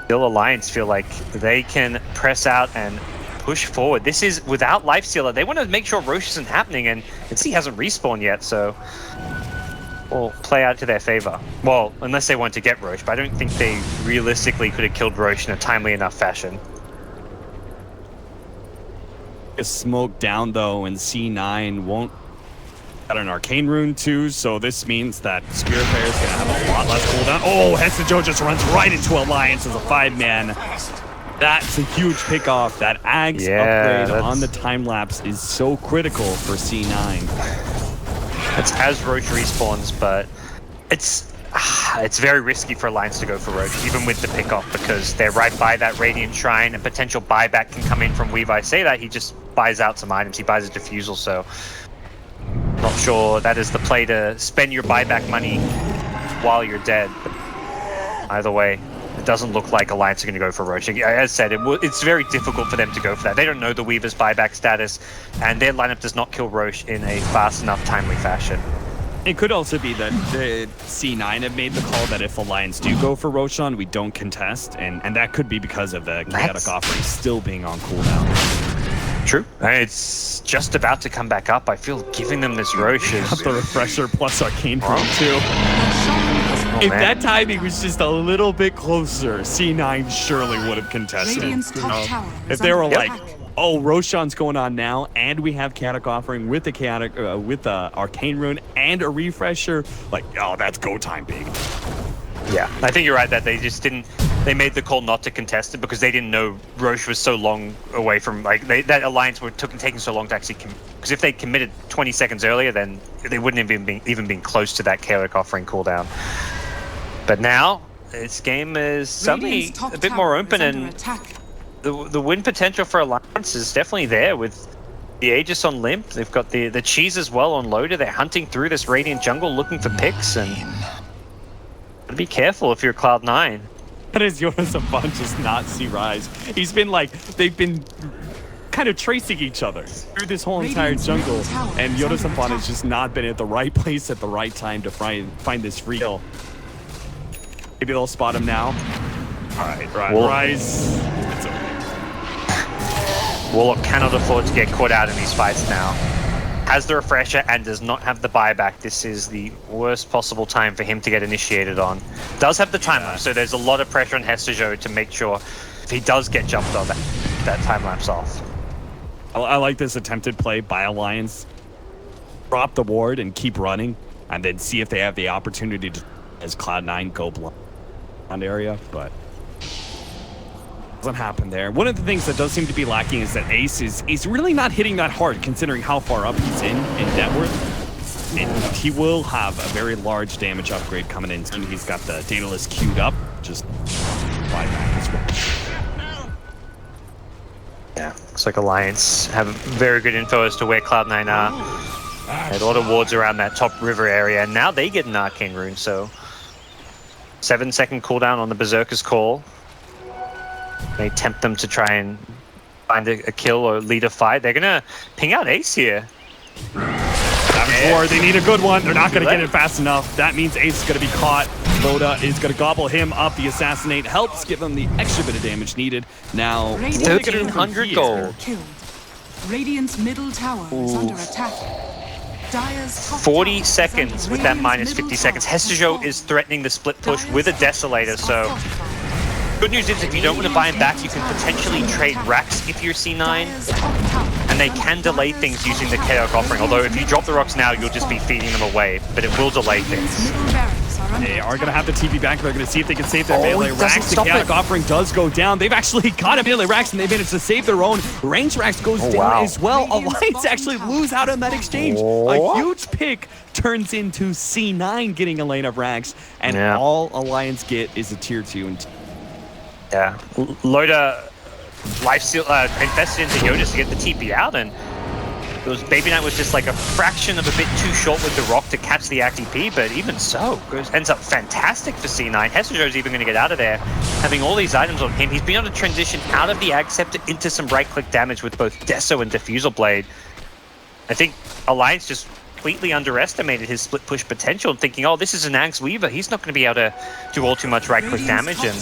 still Alliance feel like they can press out and push forward. This is without Lifestealer. They want to make sure Roche isn't happening, and he hasn't respawned yet, so will play out to their favor. Well, unless they want to get Roche, but I don't think they realistically could have killed Roche in a timely enough fashion. Smoke down though, and C9 won't got an Arcane Rune too, so this means that Spirit Bear is gonna have a lot less cooldown. Oh, Hesta Joe just runs right into Alliance as a 5-man. That's a huge pickoff. That Ags upgrade on the time lapse is so critical for C9. It's as Roche respawns, but it's very risky for Alliance to go for Roche, even with the pickoff, because they're right by that Radiant Shrine. A potential buyback can come in from Weave. I say that, he just buys out some items. He buys a Diffusal, so not sure that is the play to spend your buyback money while you're dead. But either way, it doesn't look like Alliance are going to go for Roche. As said, it's very difficult for them to go for that. They don't know the Weaver's buyback status, and their lineup does not kill Roche in a fast enough, timely fashion. It could also be that the C9 have made the call that if Alliance do go for Roshan, we don't contest, and that could be because of the Chaotic Offering still being on cooldown. True. It's just about to come back up. I feel giving them this Roche is... the Refresher plus Arcane Rune too. If that timing was just a little bit closer, C9 surely would have contested. If they were like, oh, Roshan's going on now, and we have Chaotic Offering with the Chaotic, with the Arcane Rune and a Refresher, like, oh, that's go time, baby. Yeah, I think you're right that they just didn't. They made the call not to contest it because they didn't know Roche was so long away from, like, that Alliance were taking so long to actually because if they committed 20 seconds earlier, then they wouldn't have even been close to that Chaotic Offering cooldown. But now this game is suddenly a bit more open, and the win potential for Alliance is definitely there with the Aegis on Limp. They've got the cheese as well on Loader. They're hunting through this Radiant jungle looking for picks, and be careful if you're Cloud9. That is Yonosapon just not see Rise. He's been like, they've been kind of tracing each other through this whole entire jungle, and Yonosapon has just not been at the right place at the right time to find this free kill. Maybe they'll spot him now. Alright, Rise. It's okay. Warlock cannot afford to get caught out in these fights now. Has the Refresher and does not have the buyback. This is the worst possible time for him to get initiated on. Does have the time lapse, so there's a lot of pressure on Hestajo to make sure if he does get jumped on, that time lapse off. I like this attempted play by Alliance. Drop the ward and keep running, and then see if they have the opportunity to, as Cloud9 go blind area, but doesn't happen there. One of the things that does seem to be lacking is that Ace is really not hitting that hard considering how far up he's in net worth. And he will have a very large damage upgrade coming in soon. He's got the Daedalus queued up, just buy back as well. Yeah, looks like Alliance have very good info as to where Cloud9 are. They had a lot of wards around that top river area, and now they get an Arcane Rune, so 7-second cooldown on the Berserker's Call. May tempt them to try and find a kill or lead a fight. They're gonna ping out Ace here. They need a good one. They're not going to get it fast enough. That means Ace is going to be caught. DOTA is going to gobble him up. The Assassinate helps give him the extra bit of damage needed. Now, 1,300 gold. Killed. Radiant's middle tower is under attack. Dire's top 40 tower is seconds under with that Radiant's minus middle 50 seconds. tower has Hestejo fallen. is threatening the split push Dire's with a top Desolator, towers so are fortified. good news is if you don't want to buy him back, you can potentially trade Rax if you're C9. Dire's top tower And they is can under delay Dire's things top using the tower. Chaos Offering, although if you drop the rocks now, you'll just be feeding them away, but it will delay Radiant's things. middle barracks are under they are going to attack. have the TP back. They're going to see if they can save their Oh, melee. he doesn't Rax, the stop Chaotic it. Offering does go down. They've actually got a melee Rax, and they managed to save their own. Range Rax goes down wow. as well. Radiant's Alliance bottom actually tower lose out on that exchange. What? A huge pick turns into C9 getting a lane of Rax, and Yeah. all Alliance get is a tier 2. And Yeah, Loda lifesteal invested into Yodas to get the TP out, and it was Baby Knight was just like a fraction of a bit too short with the rock to catch the ACTP, but even so, ends up fantastic for C9. Hestejo's even going to get out of there, having all these items on him. He's been able to transition out of the Ag Scepter into some right-click damage with both Deso and Diffusal Blade. I think Alliance just completely underestimated his split push potential and thinking, oh, this is an Axe Weaver. He's not going to be able to do all too much right-click damage, and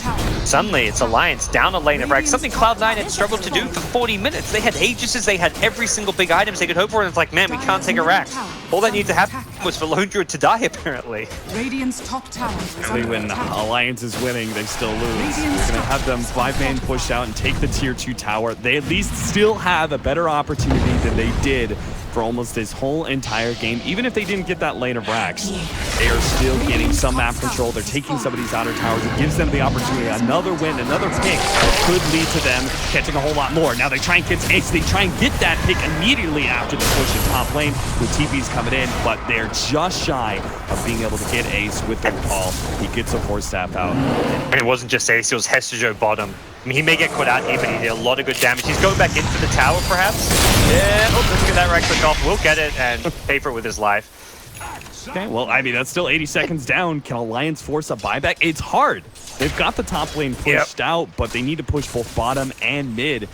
suddenly it's Alliance down a lane of Rax, something Cloud9 had struggled to do for 40 minutes. They had Aegises, they had every single big items they could hope for, and it's like, man, we can't take a Rax. All that needed to happen was for Lone Druid to die, apparently. Radiant's top tower is Really, under when attack. Alliance is winning, they still lose. They're going to have them 5-man push out and take the tier 2 tower. They at least still have a better opportunity than they did for almost this whole entire game. Even if they didn't get that lane of Rax, they are still getting some map control. They're taking some of these outer towers. It gives them the opportunity. Another win, another pick could lead to them catching a whole lot more. Now they try and get Ace. They try and get that pick immediately after the push in top lane with TP's coming in, but they're just shy of being able to get Ace with the recall. He gets a 4-staff out. And it wasn't just Ace, it was Hestejo bottom. I mean, he may get caught out here, but he did a lot of good damage. He's going back in for the tower, perhaps? Yeah, oh, let's get that right click off. We'll get it and pay for it with his life. Okay, well, I mean, that's still 80 seconds down. Can Alliance force a buyback? It's hard. They've got the top lane pushed out, but they need to push both bottom and mid.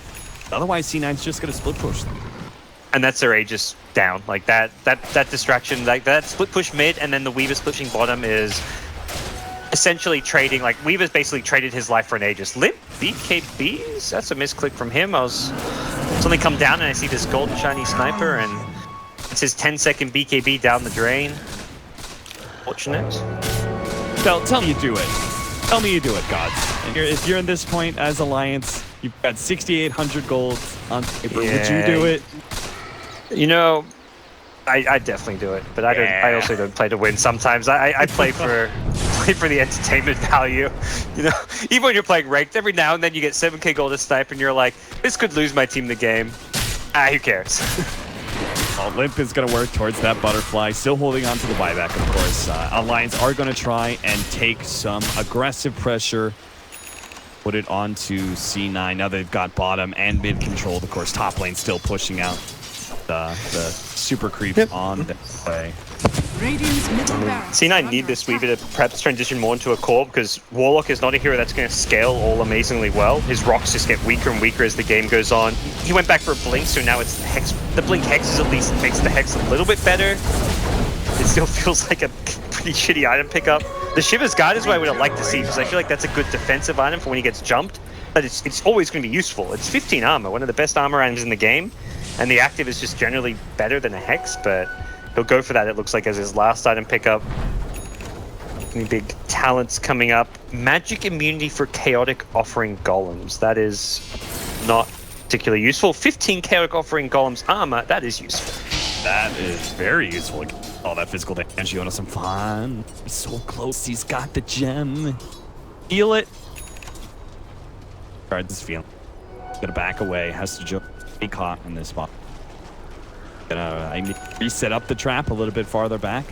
Otherwise, C9's just going to split push them. And that's their Aegis down. Like that distraction, like that split push mid, and then the Weaver splitting bottom is essentially trading, like Weaver's basically traded his life for an Aegis. Limp BKBs? That's a misclick from him. I was suddenly come down and I see this golden shiny sniper, and it's his 10-second BKB down the drain. Fortunate. Tell me you do it. Tell me you do it, gods. And if you're in this point as Alliance, you've got 6,800 gold on paper. Would you do it? You know, I definitely do it, but I don't. I also don't play to win. Sometimes I play for the entertainment value. You know, even when you're playing ranked, every now and then you get 7k gold a snipe, and you're like, this could lose my team the game. Who cares? Well, Limp is going to work towards that butterfly, still holding on to the buyback, of course. Alliance are going to try and take some aggressive pressure, put it onto C9. Now they've got bottom and mid controlled. Of course, top lane still pushing out the super creep on the play. Radiant's middle barracks C9 are need under this attack. Weaver to perhaps transition more into a core, because Warlock is not a hero that's going to scale all amazingly well. His rocks just get weaker and weaker as the game goes on. He went back for a Blink, so now it's the Hex. The Blink Hexes at least makes the Hex a little bit better. It still feels like a pretty shitty item pickup. The Shiver's Guard is what I would have liked to see, because I feel like that's a good defensive item for when he gets jumped. But it's always going to be useful. It's 15 armor, one of the best armor items in the game. And the active is just generally better than a Hex, but he'll go for that, it looks like, as his last item pickup. Any big talents coming up. Magic immunity for chaotic offering golems. That is not particularly useful. 15 chaotic offering golems armor, that is useful. That is very useful. All that physical damage, you want some fun. He's so close, he's got the gem. Feel it. Guard this feeling. Gonna back away, has to be caught in this spot. I need to reset up the trap a little bit farther back.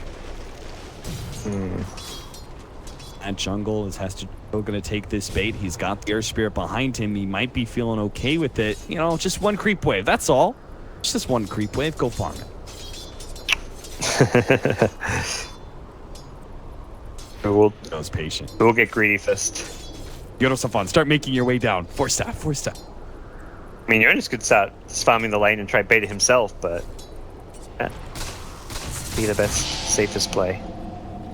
At jungle is Hester going to take this bait. He's got the air spirit behind him. He might be feeling okay with it. You know, just one creep wave. That's all. It's just one creep wave. Go farm it. We'll patient. We'll get greedy first. Yonosafan, start making your way down. 4-step, 4-step. I mean, Jonas could start farming the lane and try bait it himself, but yeah, be the best, safest play.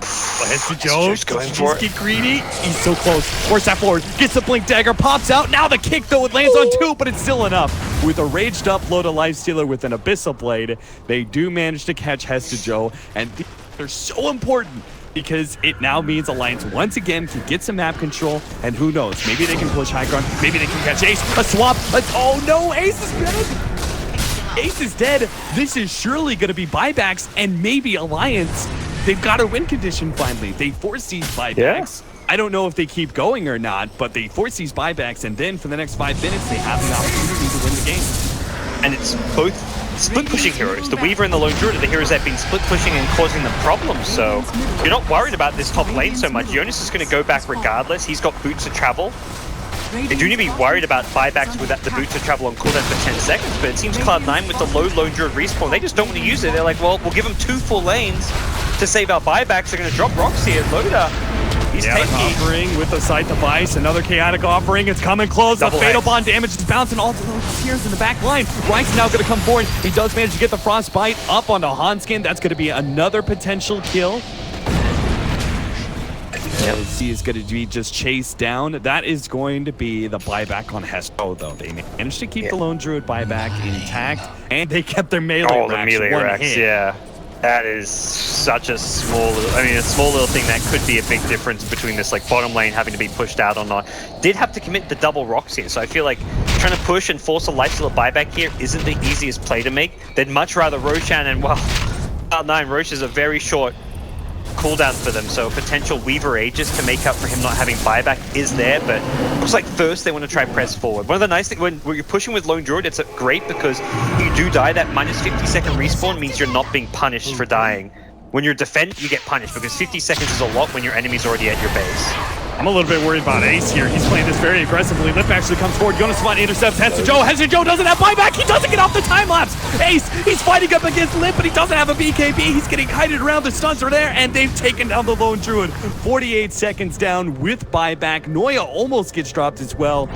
Hester Joe going for it. Get greedy. He's so close. 4-step forward. Gets the blink dagger. Pops out. Now the kick, though. It lands on 2, but it's still enough. With a raged up Loda Lifestealer with an Abyssal Blade, they do manage to catch Hester Joe, and they're so important because it now means Alliance once again can get some map control, and who knows, maybe they can push high ground, maybe they can catch Ace. A swap. Oh no, Ace is dead. Ace is dead. This is surely going to be buybacks, and maybe Alliance. They've got a win condition finally. They force these buybacks. Yeah. I don't know if they keep going or not, but they force these buybacks, and then for the next 5 minutes, they have the opportunity to win the game. And it's both split pushing heroes. The Weaver and the Lone Druid are the heroes that have been split pushing and causing them problems, so you're not worried about this top lane so much. Jonas is going to go back regardless. He's got boots of travel. They do need to be worried about buybacks with the boots of travel on cooldown for 10 seconds, but it seems Cloud9 with the low Lone Druid respawn, they just don't want to use it. They're like, well, we'll give them 2 full lanes to save our buybacks. They're going to drop rocks here. Loda, he's chaotic offering with the sight device. Another chaotic offering. It's coming close. The fatal bond damage is bouncing all the tears in the back line. Ryan's now going to come forward. He does manage to get the frostbite up onto Hanskin. That's going to be another potential kill. He is going to be just chased down. That is going to be the buyback on Hester, though. They managed to keep the Lone Druid buyback intact, and they kept their melee racks. The melee racks, yeah. That is such a small little thing that could be a big difference between this like bottom lane having to be pushed out or not. Did have to commit the double rocks here, so I feel like trying to push and force a lifesteal buyback here isn't the easiest play to make. They'd much rather Roshan, and well, Cloud9, Rosh is a very short cooldown for them, so potential Weaver Aegis to make up for him not having buyback is there, but looks like first they want to try press forward. One of the nice things when you're pushing with Lone Druid, it's great because you do die. That minus 50-second respawn means you're not being punished for dying. When you're defend, you get punished because 50 seconds is a lot when your enemy's already at your base. I'm a little bit worried about Ace here. He's playing this very aggressively. Lip actually comes forward. Yonosafan intercepts Hester Joe. Hester Joe doesn't have buyback. He doesn't get off the time lapse. Ace, he's fighting up against Lip, but he doesn't have a BKB. He's getting kited around. The stuns are there, and they've taken down the Lone Druid. 48 seconds down with buyback. Noya almost gets dropped as well.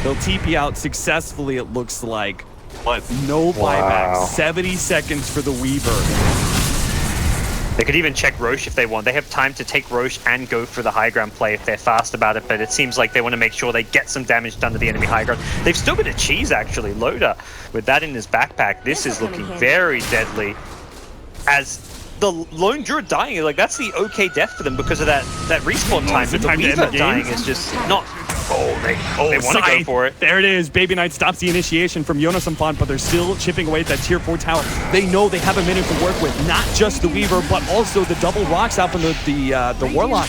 They'll TP out successfully, it looks like, but no buyback. 70 seconds for the Weaver. They could even check Rosh if they want. They have time to take Rosh and go for the high ground play if they're fast about it, but it seems like they want to make sure they get some damage done to the enemy high ground. They've still got a cheese, actually. Loda, with that in his backpack, this is looking very deadly. As the Lone Druid dying, like that's the okay death for them because of that respawn time, but the Weaver dying is just not... they want to go for it. There it is. Baby Knight stops the initiation from Yonosafan, but they're still chipping away at that tier 4 tower. They know they have a minute to work with, not just the Weaver, but also the double rocks out from the Warlock.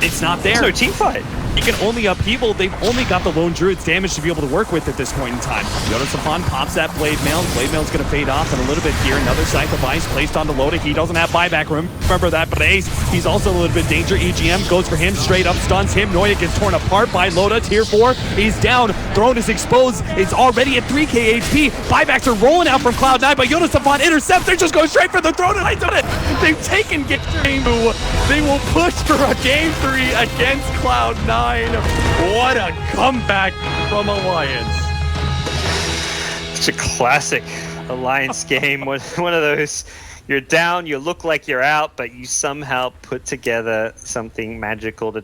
It's not there. There's no team fight. He can only upheaval. They've only got the Lone Druid's damage to be able to work with at this point in time. Yonosafan pops that Blade Mail. Blade Mail's going to fade off in a little bit here. Another sight device placed on the Loda. He doesn't have buyback room. Remember that, but Ace, he's also a little bit danger. EGM goes for him, straight up stuns him. Noya gets torn apart by Loda. Tier 4, he's down. Throne is exposed. It's already at 3k HP. Buybacks are rolling out from Cloud9, but Yonosafan intercepts. They're just going straight for the Throne, and I done it. They've taken game 2. They will push for a game 3 against Cloud9. What a comeback from Alliance. It's a classic Alliance game. One of those, you're down, you look like you're out, but you somehow put together something magical to